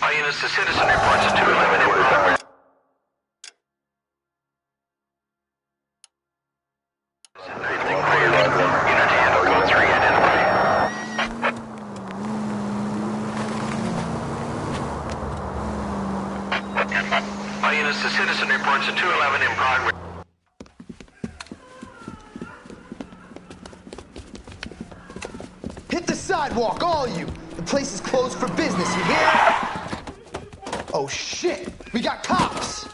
All units to citizen reports at 211 in progress. Unit to handle code 3 identified. All units to citizen reports at 211 in progress. Hit the sidewalk, all you! The place is closed for business, you hear? Oh shit! We got cops!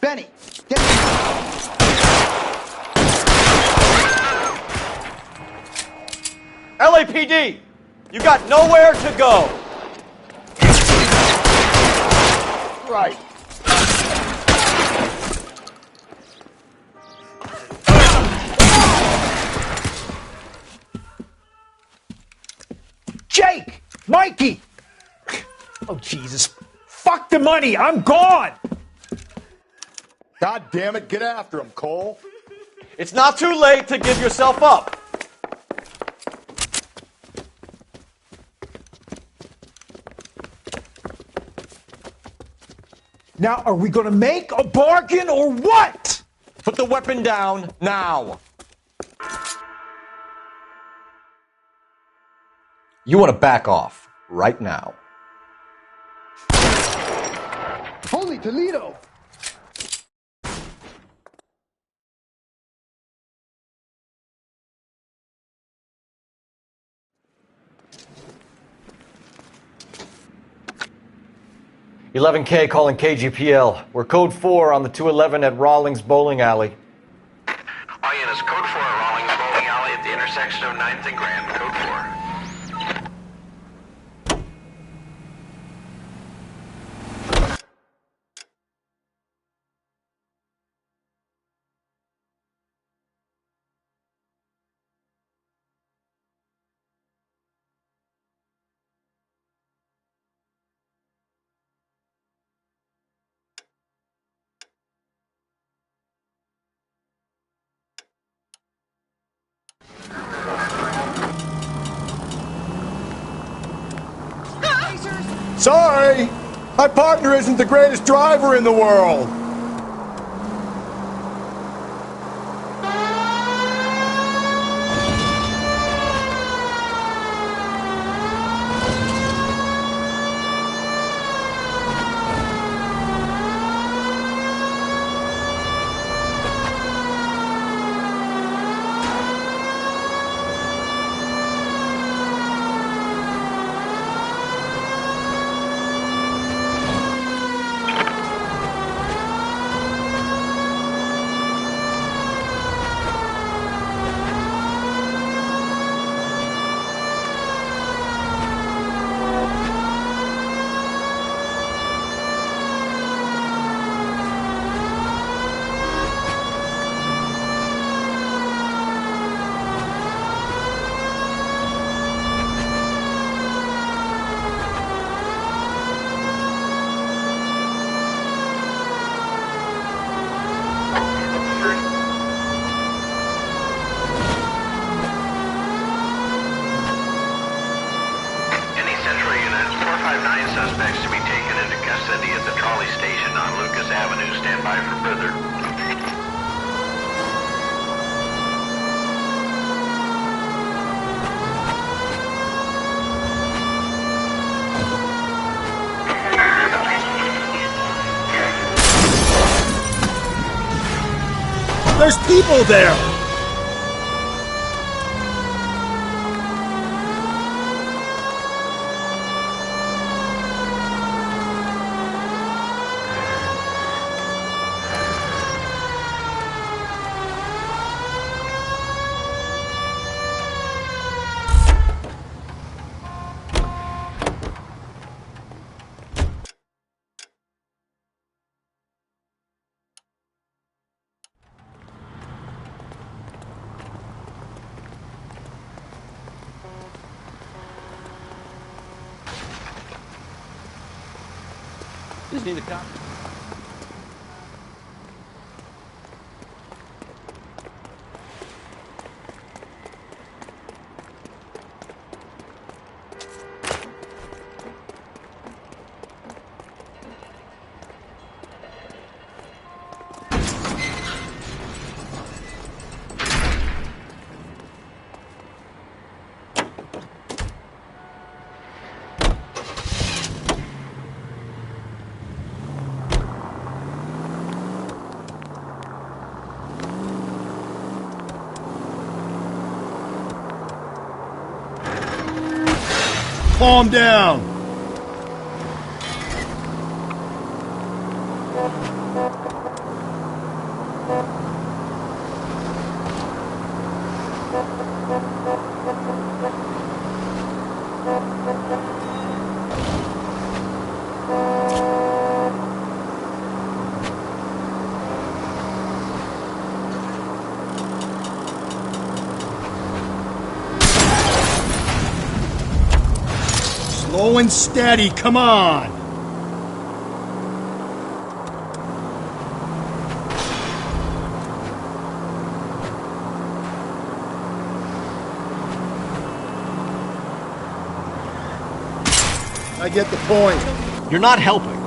Benny, get... LAPD, you got nowhere to go. Right. Jake! Mikey! Oh, Jesus. Fuck the money! I'm gone! God damn it, get after him, Cole. It's not too late to give yourself up. Now, are we gonna make a bargain or what? Put the weapon down now. You want to back off right now. Holy Toledo! $11K calling KGPL. We're code 4 on the 211 at Rawlings Bowling Alley. All units, code 4 at Rawlings Bowling Alley at the intersection of 9th and Grand. Code 4. Sorry! My partner isn't the greatest driver in the world! suspects to be taken into custody at the trolley station on Lucas Avenue. Stand by for further. There's people there! Just need a cop. Calm down! Slow and steady, come on! I get the point. You're not helping.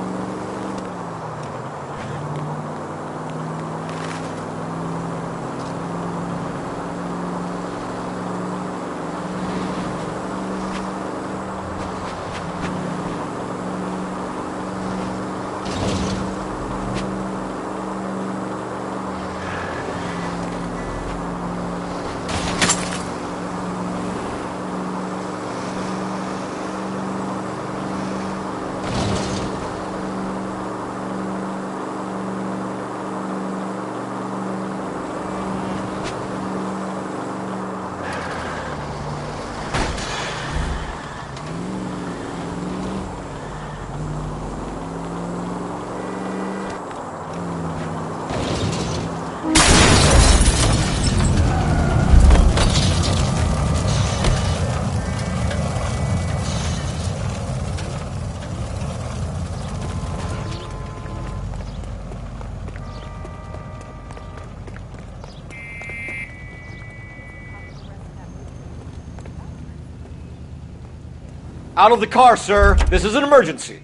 Out of the car, sir. This is an emergency.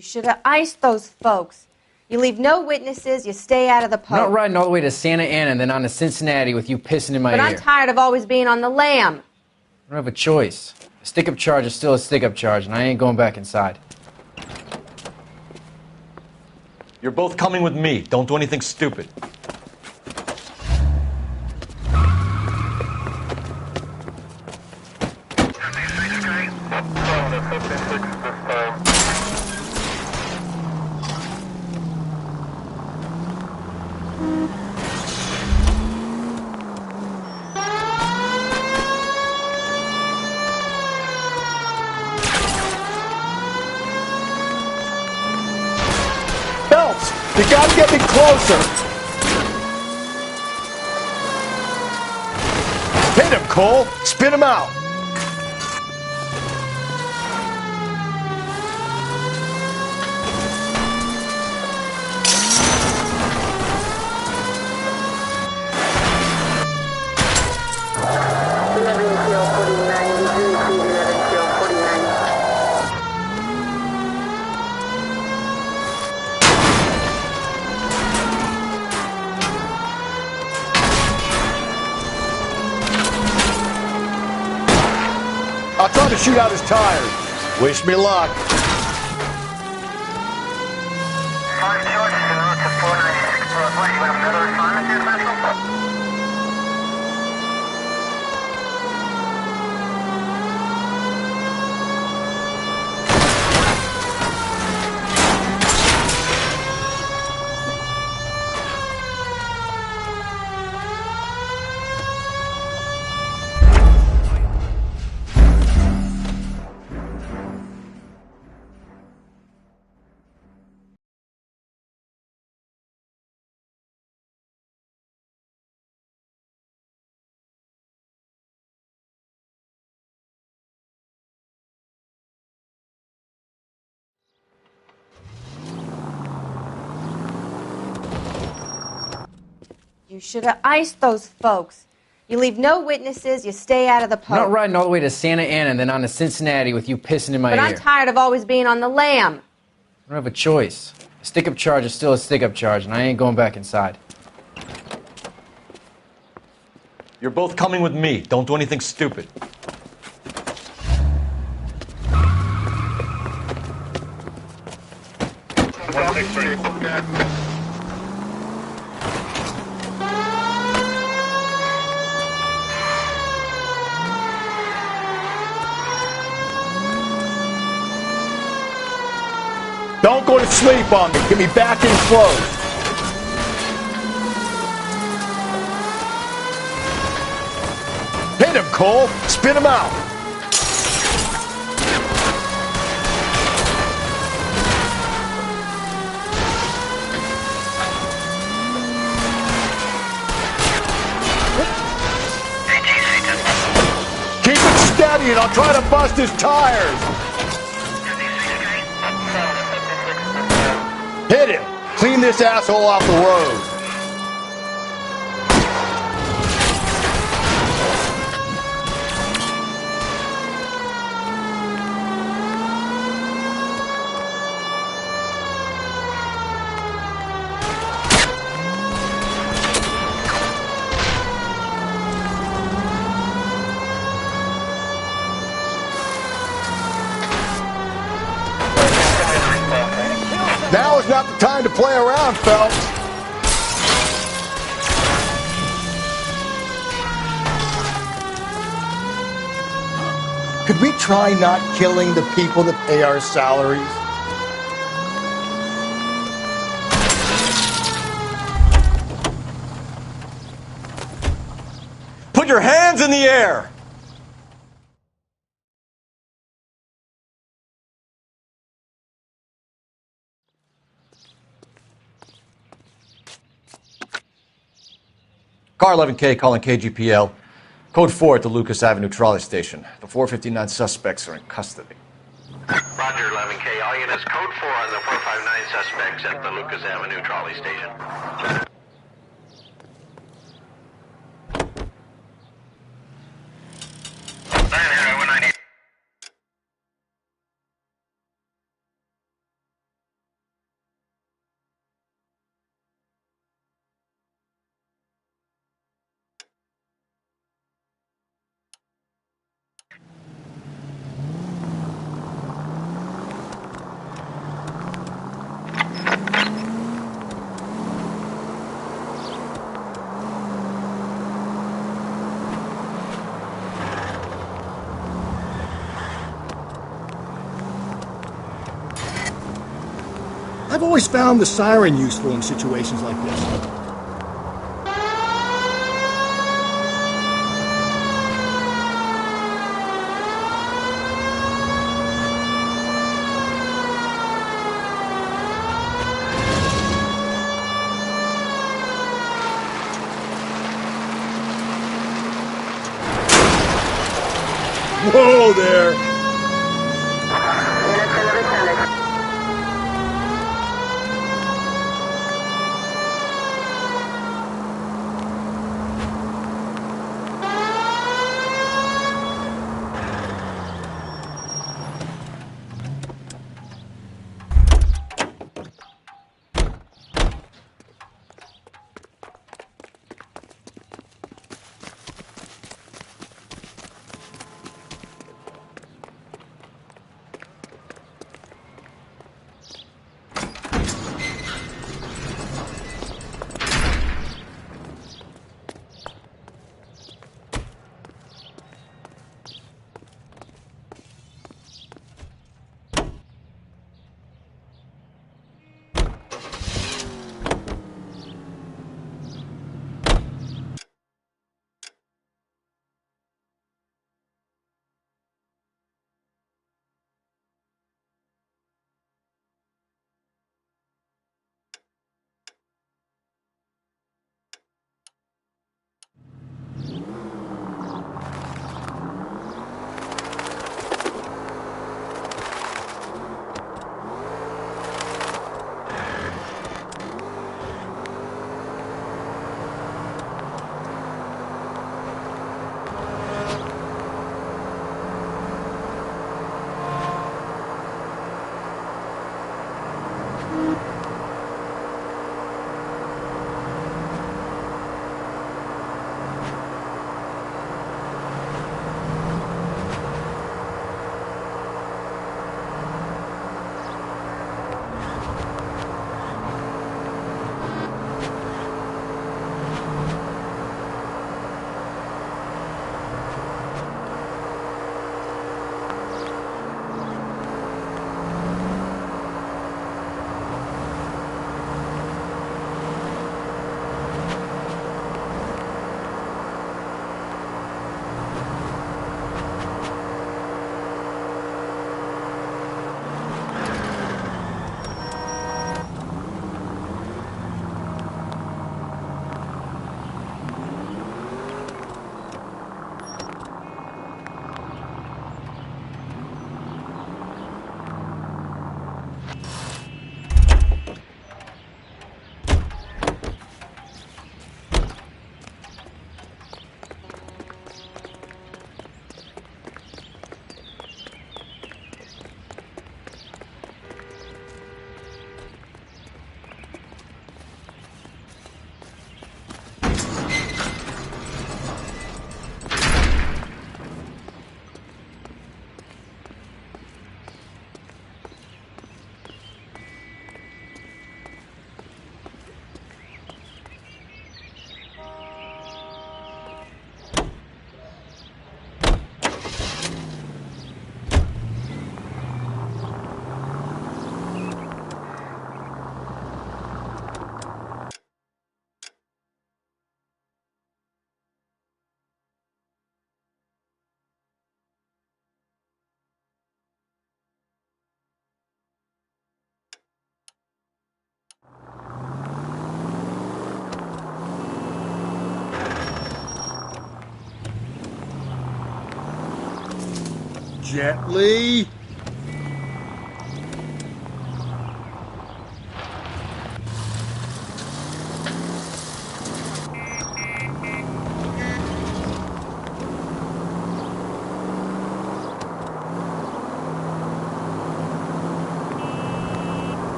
You should have iced those folks. You leave no witnesses, you stay out of the I'm not poke. riding all the way to Santa Ana and then on to Cincinnati with you pissing in my But ear. I'm tired of always being on the lam. I don't have a choice. A stick-up charge is still a stick-up charge, and I ain't going back inside. You're both coming with me. Don't do anything stupid. Phelps, you gotta get me closer. Hit him, Cole. Spin him out. I'll try to shoot out his tires. Wish me luck. 5 George, en route to 496 Broadway. You have another assignment here, Central? You should have iced those folks. You leave no witnesses, you stay out of the I'm poke. not riding all the way to Santa Ana and then on to Cincinnati with you pissing in my But ear. I'm tired of always being on the lam. I don't have a choice. A stick-up charge is still a stick-up charge, and I ain't going back inside. You're both coming with me. Don't do anything stupid. Don't go to sleep on me. Get me back in close. Hit him, Cole. Spin him out. Keep it steady and I'll try to bust his tires. Hit him. Clean this asshole off the road. Now is not the time to play around, Phelps. Could we try not killing the people that pay our salaries? Put your hands in the air! Car 11K calling KGPL. Code 4 at the Lucas Avenue trolley station. The 459 suspects are in custody. Roger, 11K. All units, code 4 on the 459 suspects at the Lucas Avenue trolley station. I've always found the siren useful in situations like this. Whoa there! Gently.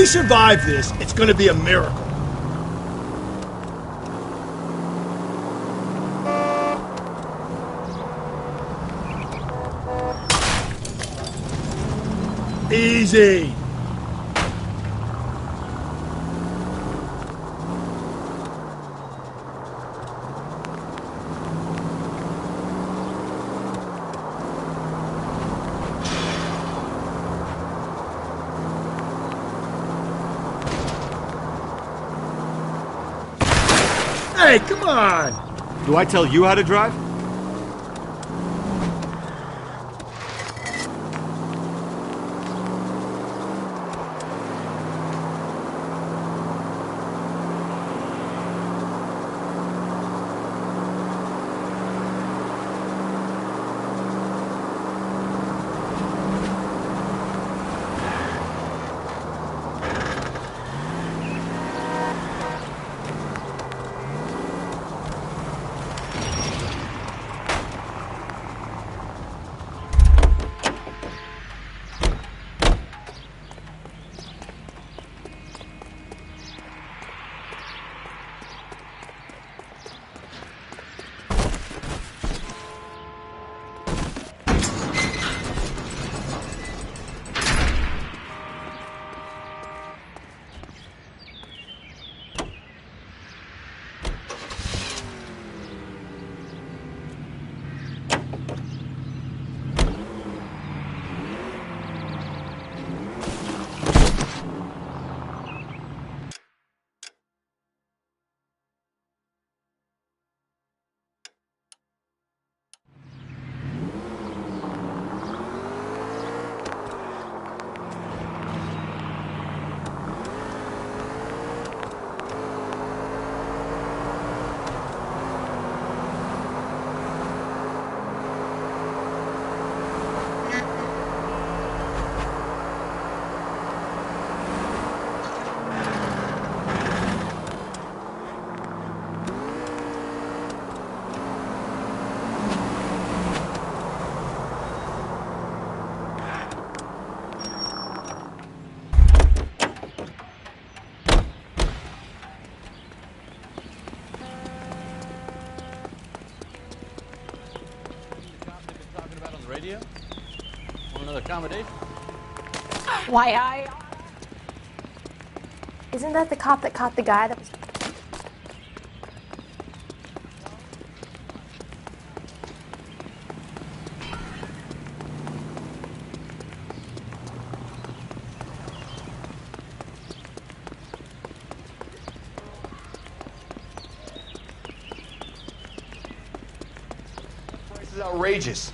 we survive this, it's gonna be a miracle. Easy. Hey, come on! Do I tell you how to drive? Radio? Want another accommodation? Why, Isn't that the cop that caught the guy that was... This is outrageous.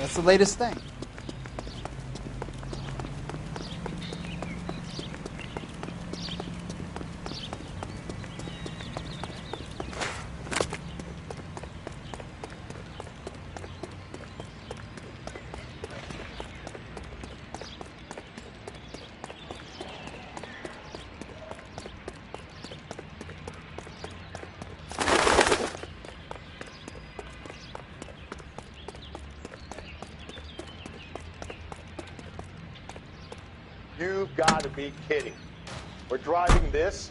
That's the latest thing. You've got to be kidding. We're driving this?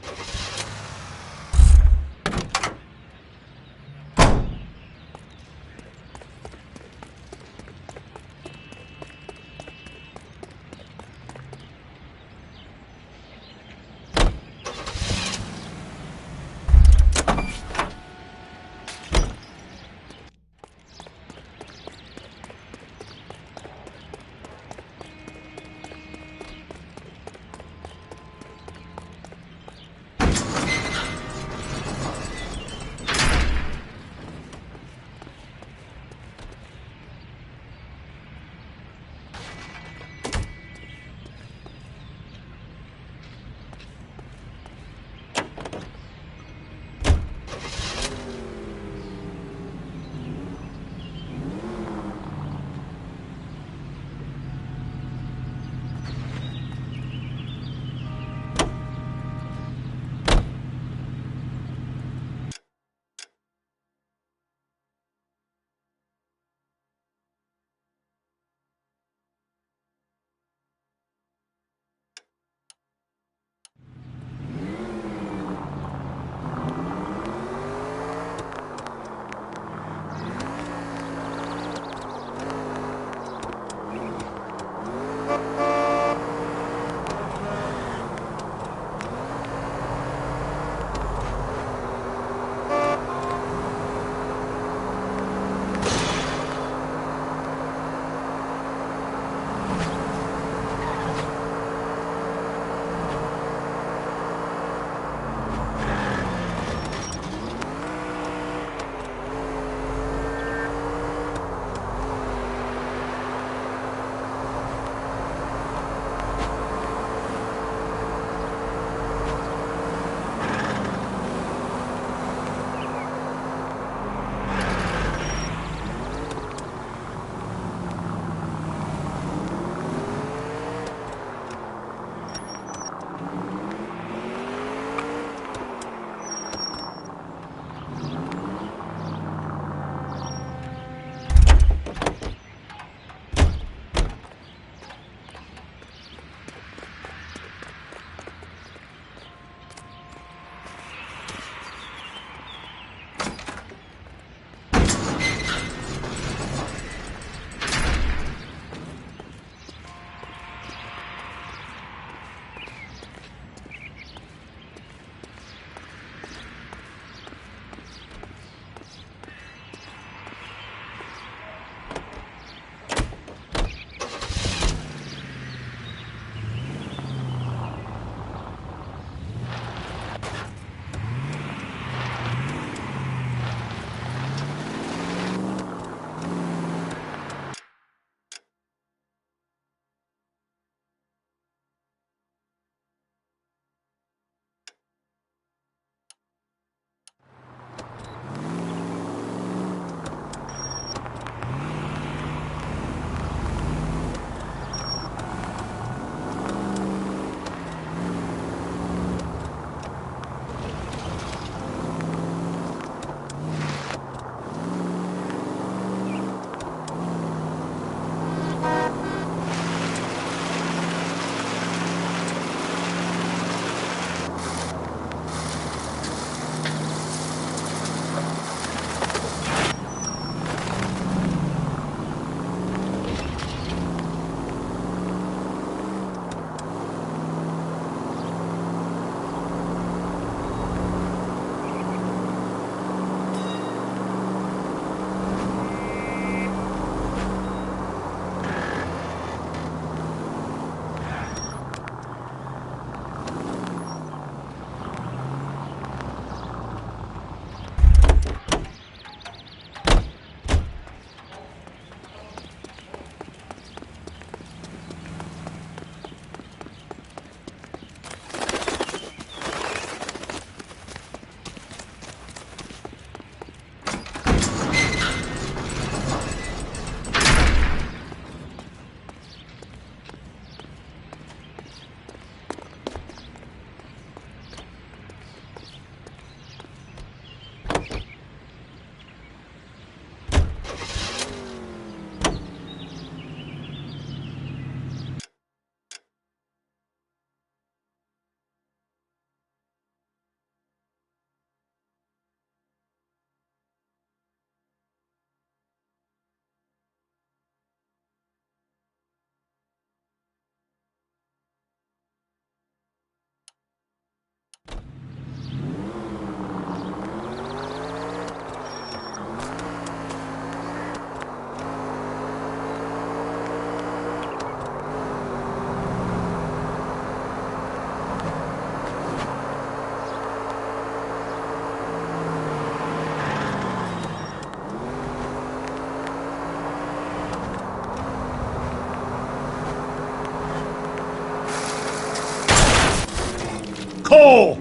Cole!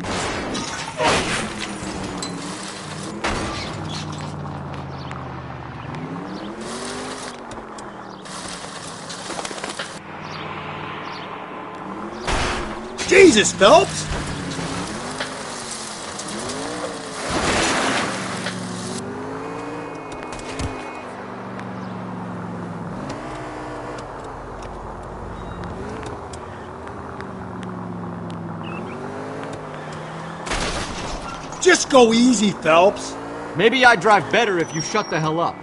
Jesus, Phelps! Just go easy, Phelps. Maybe I'd drive better if you shut the hell up.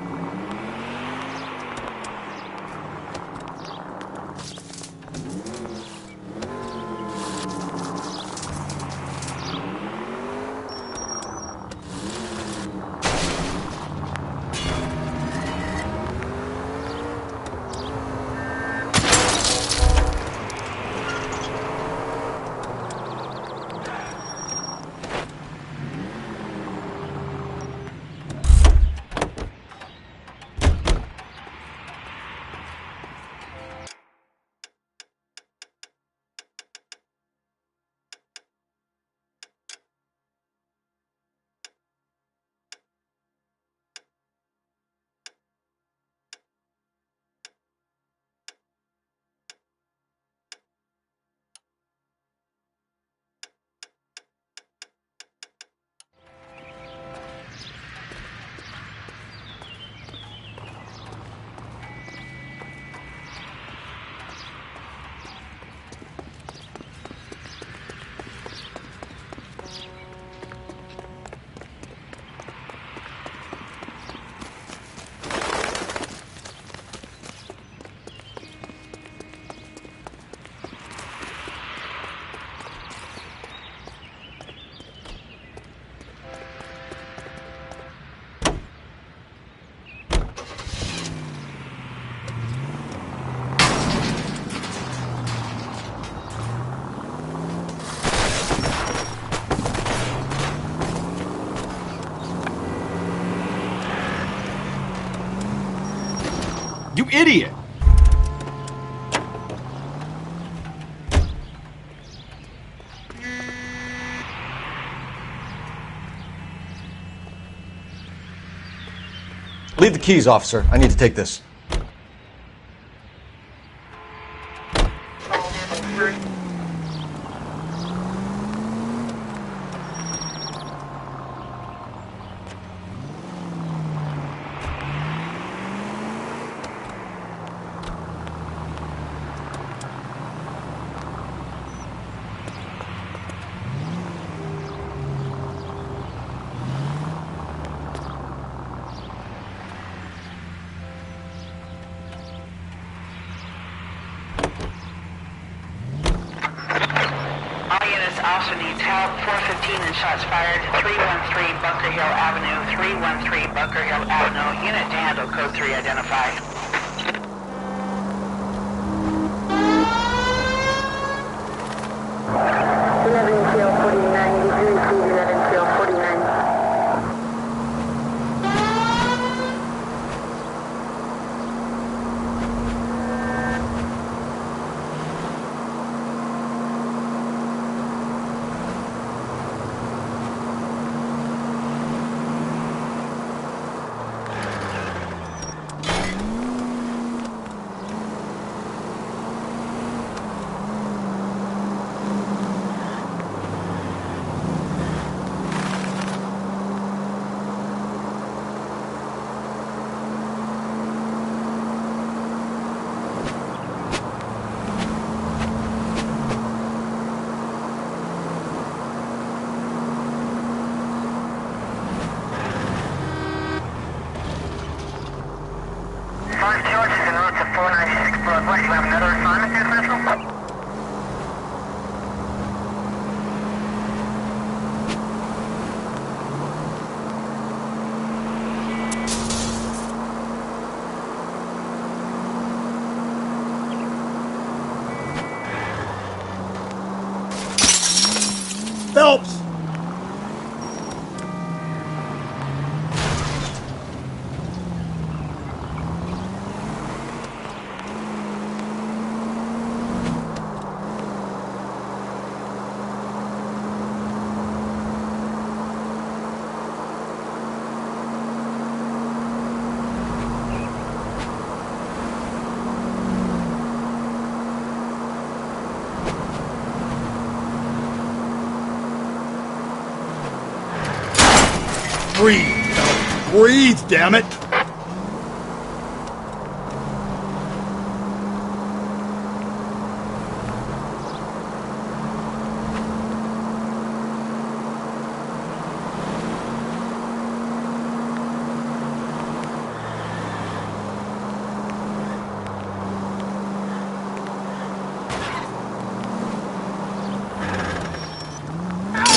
You idiot! Leave the keys, officer. I need to take this. Officer needs help. 415 and shots fired. 313 Bunker Hill Avenue. 313 Bunker Hill Avenue. Unit to handle code 3 identified. Phelps! Breathe, Phelps. Breathe, damn it.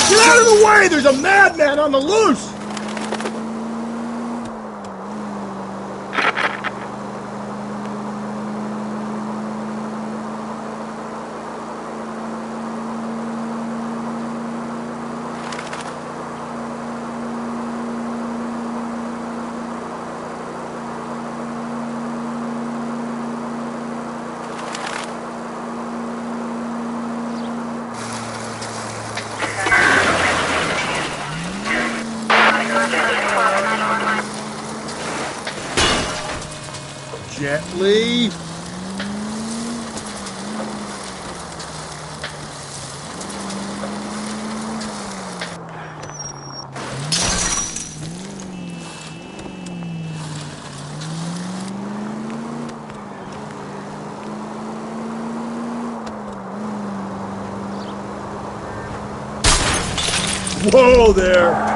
Get out of the way! There's a madman on the loose! Gently. Whoa there!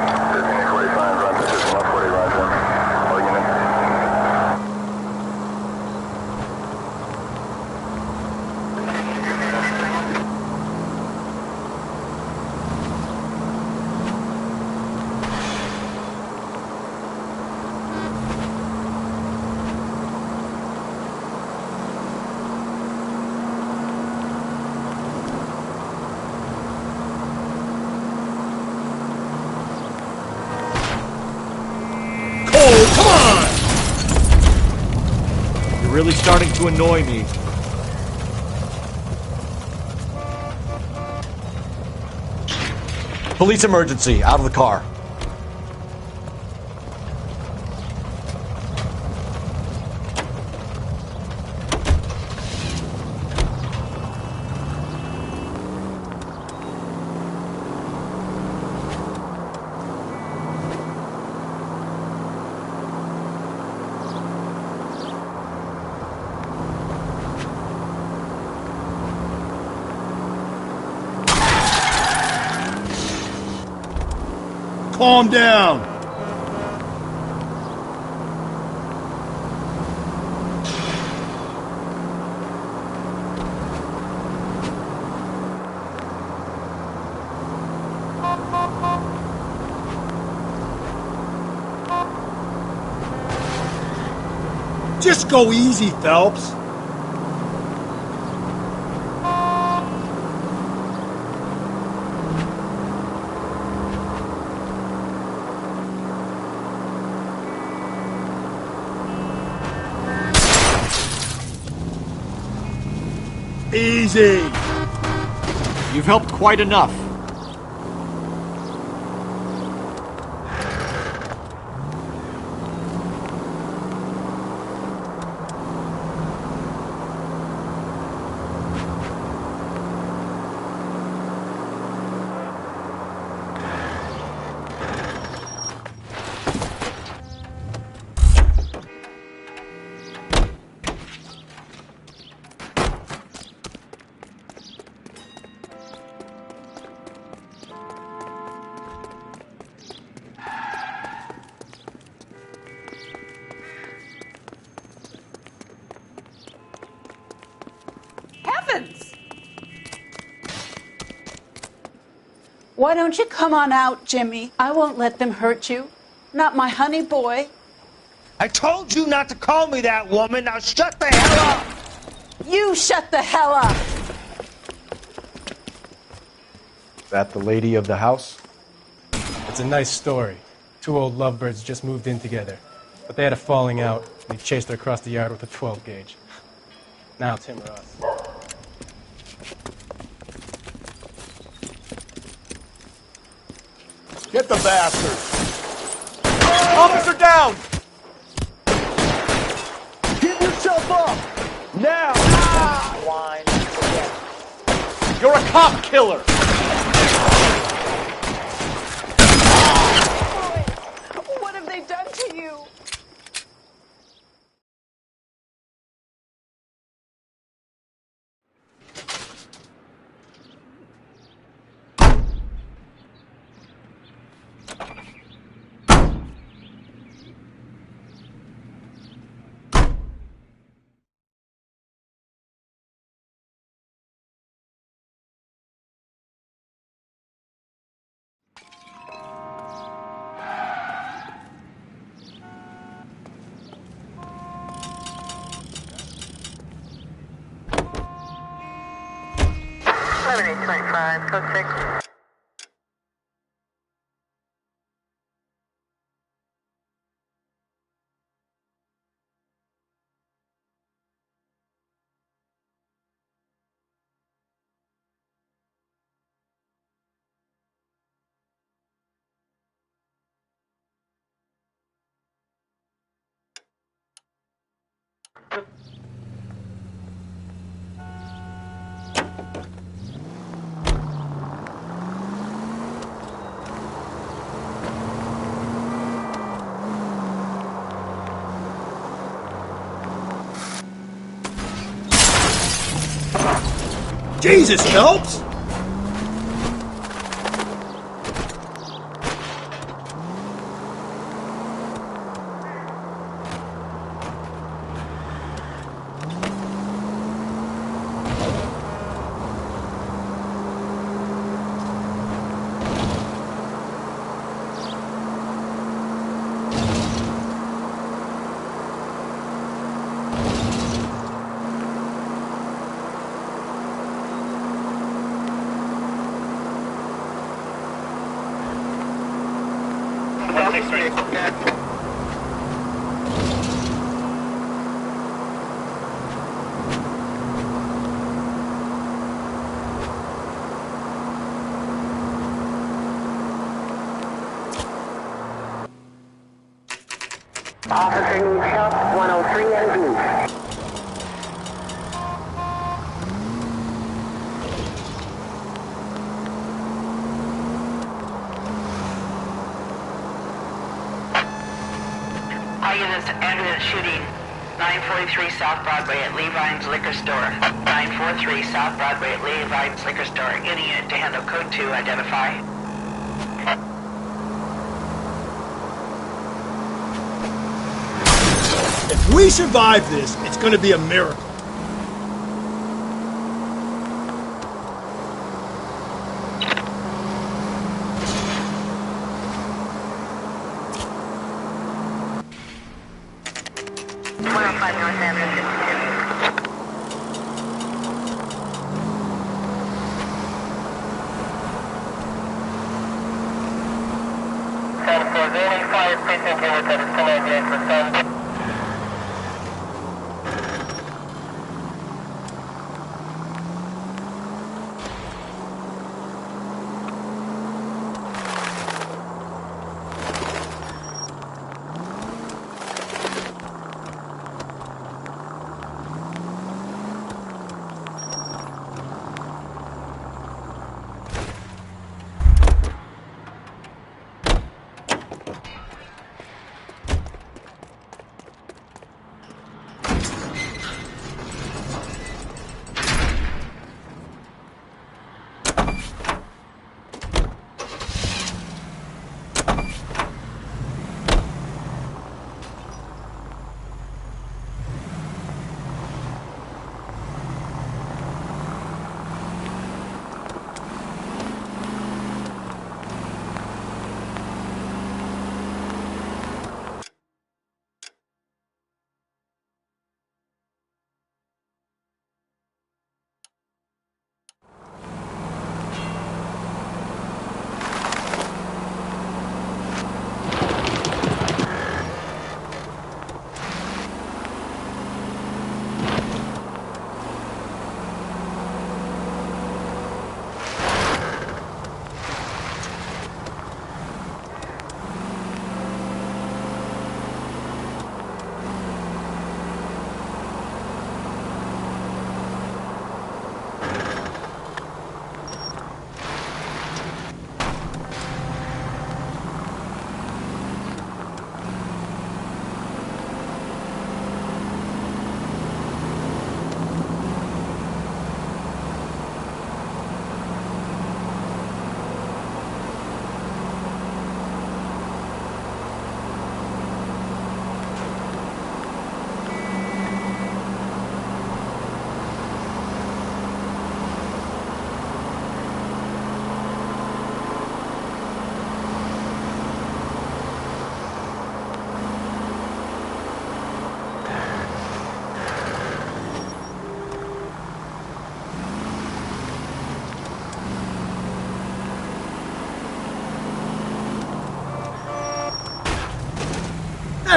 You're really starting to annoy me. Police emergency, out of the car. Calm down. Just go easy, Phelps. Easy. You've helped quite enough. Why don't you come on out, Jimmy? I won't let them hurt you. Not my honey boy. I told you not to call me that, woman. Now shut the hell up! You shut the hell up! Is that the lady of the house? It's a nice story. Two old lovebirds just moved in together. But they had a falling out, and he chased her across the yard with a 12 gauge. Now it's him or us. Get the bastard! Officer down! Give yourself up! Now! You're a cop killer! you. Code 6. Jesus, Phelps! Officer needs help, 103 and B. All units, ambulance shooting, 943 South Broadway at Levine's Liquor Store. 943 South Broadway at Levine's Liquor Store. Any unit to handle code 2, identify. If we survive this, it's going to be a miracle.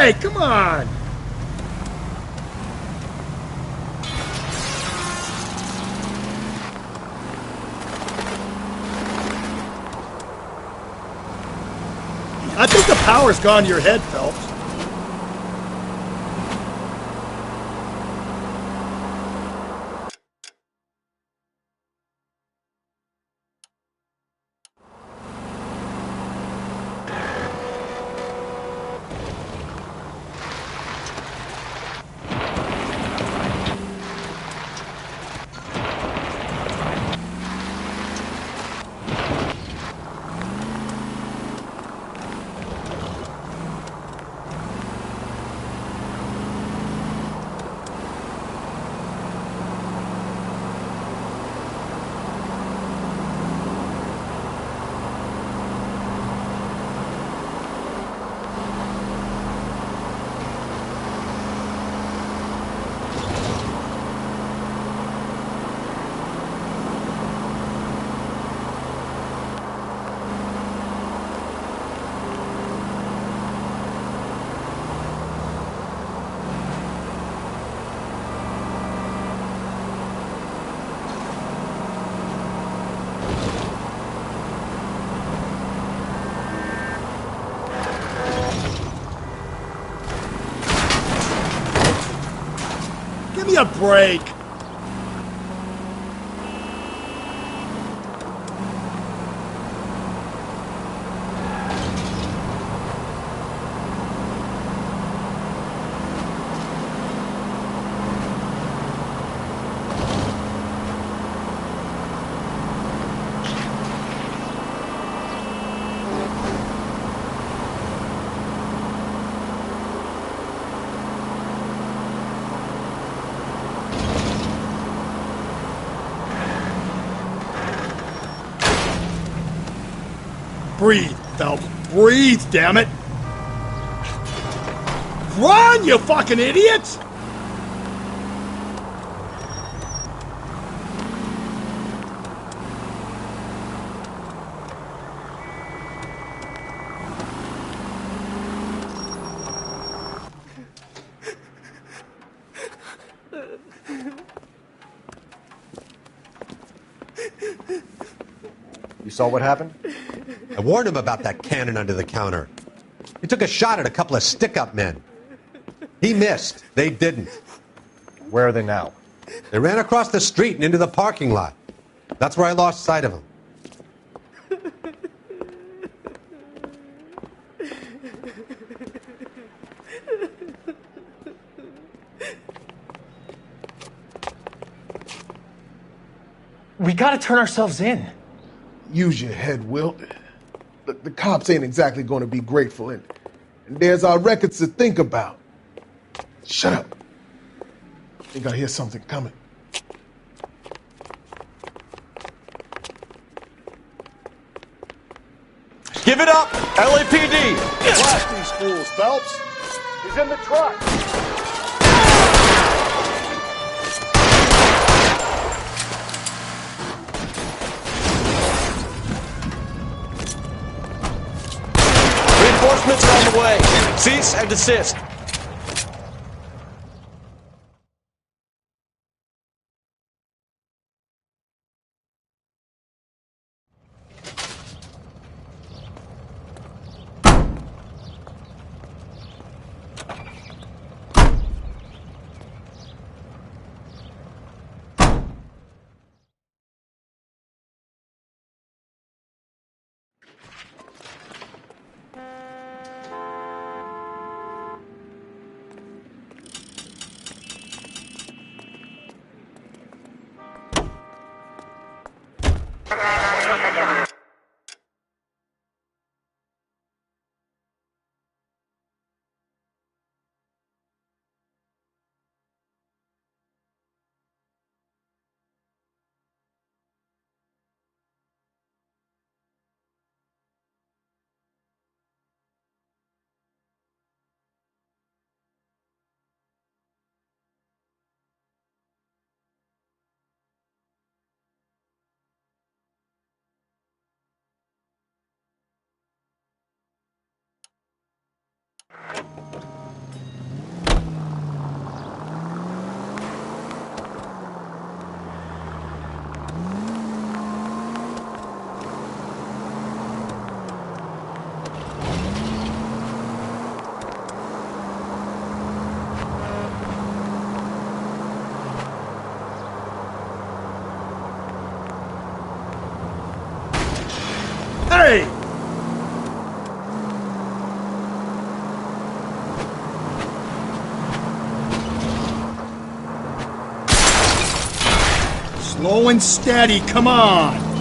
Hey, come on! I think the power's gone to your head, Phelps. Give me a break! Breathe, Phelps. Breathe, damn it! Run, you fucking idiots! You saw what happened? I warned him about that cannon under the counter. He took a shot at a couple of stick-up men. He missed. They didn't. Where are they now? They ran across the street and into the parking lot. That's where I lost sight of them. We gotta turn ourselves in. Use your head, Wilt. The cops ain't exactly going to be grateful, and there's our records to think about. Shut up. I think I hear something coming. Give it up, LAPD! Blast these fools, Phelps. He's in the truck. Reinforcements are on the way. Cease and desist. Hey! Slow and steady, come on!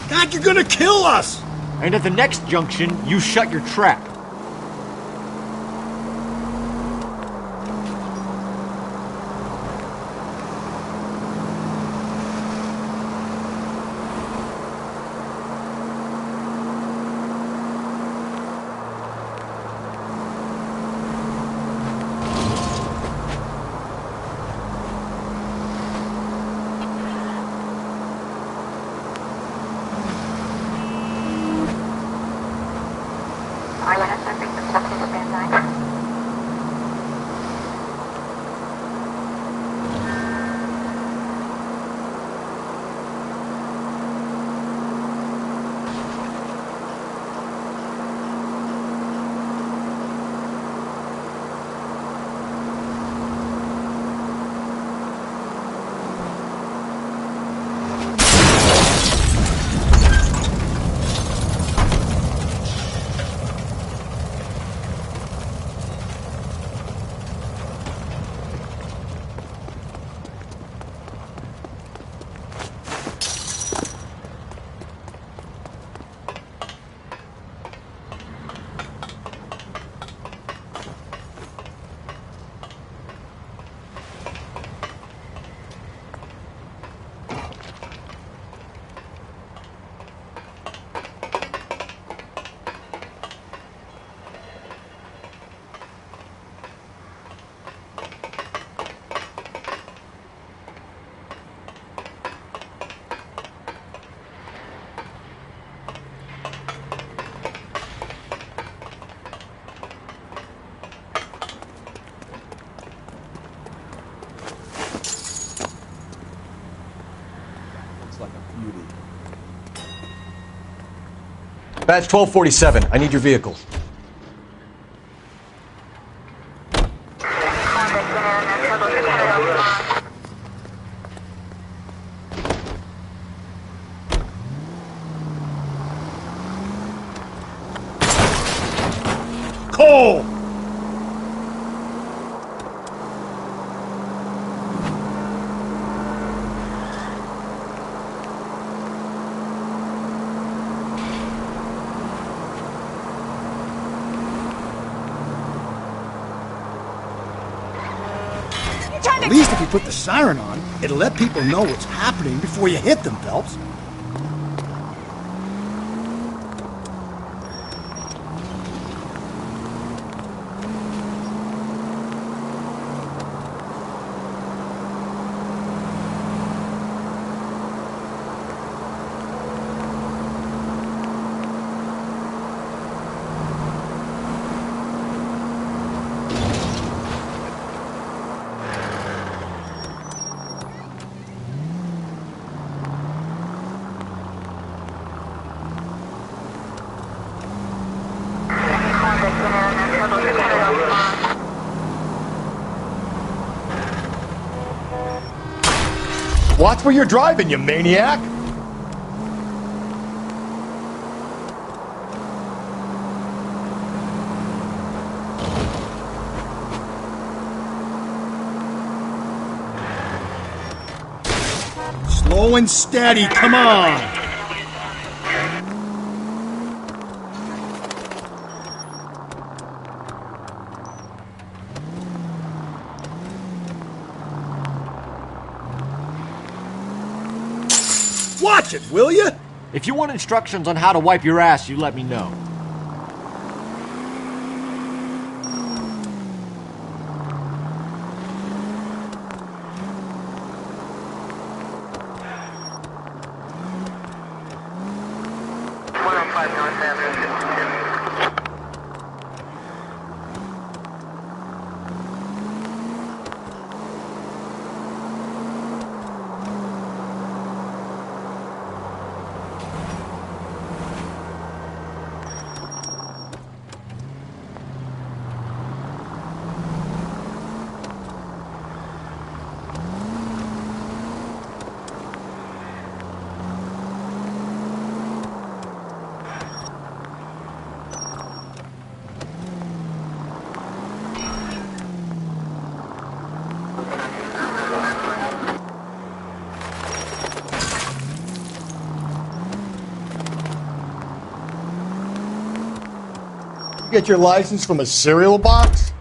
God, you're gonna kill us! And at the next junction, you shut your trap. Badge 1247, I need your vehicle. Cole! At least if you put the siren on, it'll let people know what's happening before you hit them, Phelps. Watch where you're driving, you maniac! Slow and steady, come on! Watch it, will you? If you want instructions on how to wipe your ass, you let me know. Get your license from a cereal box?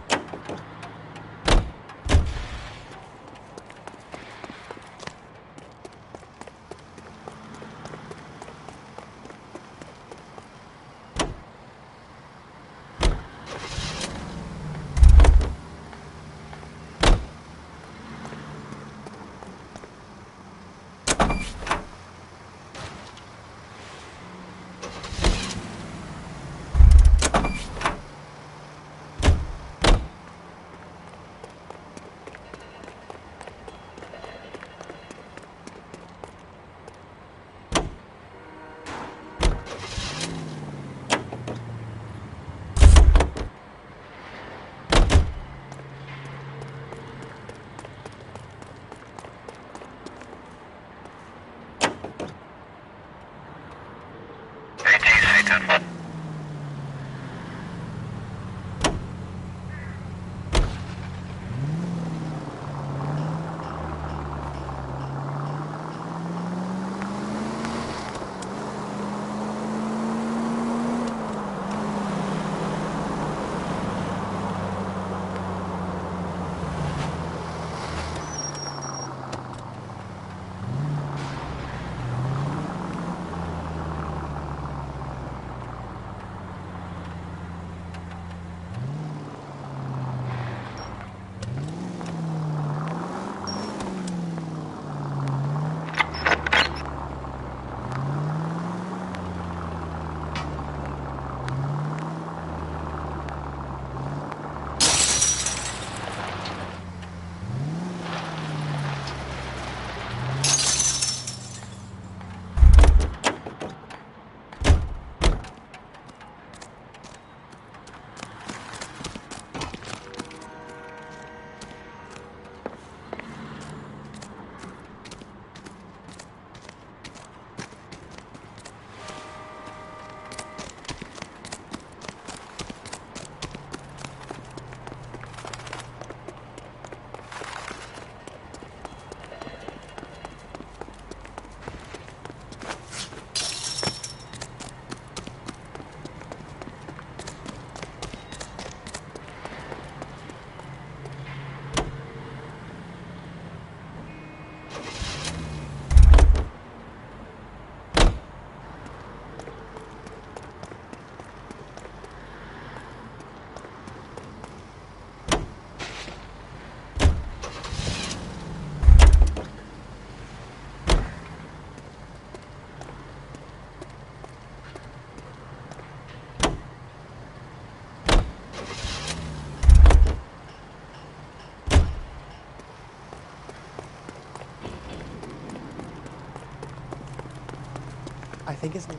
I think his name.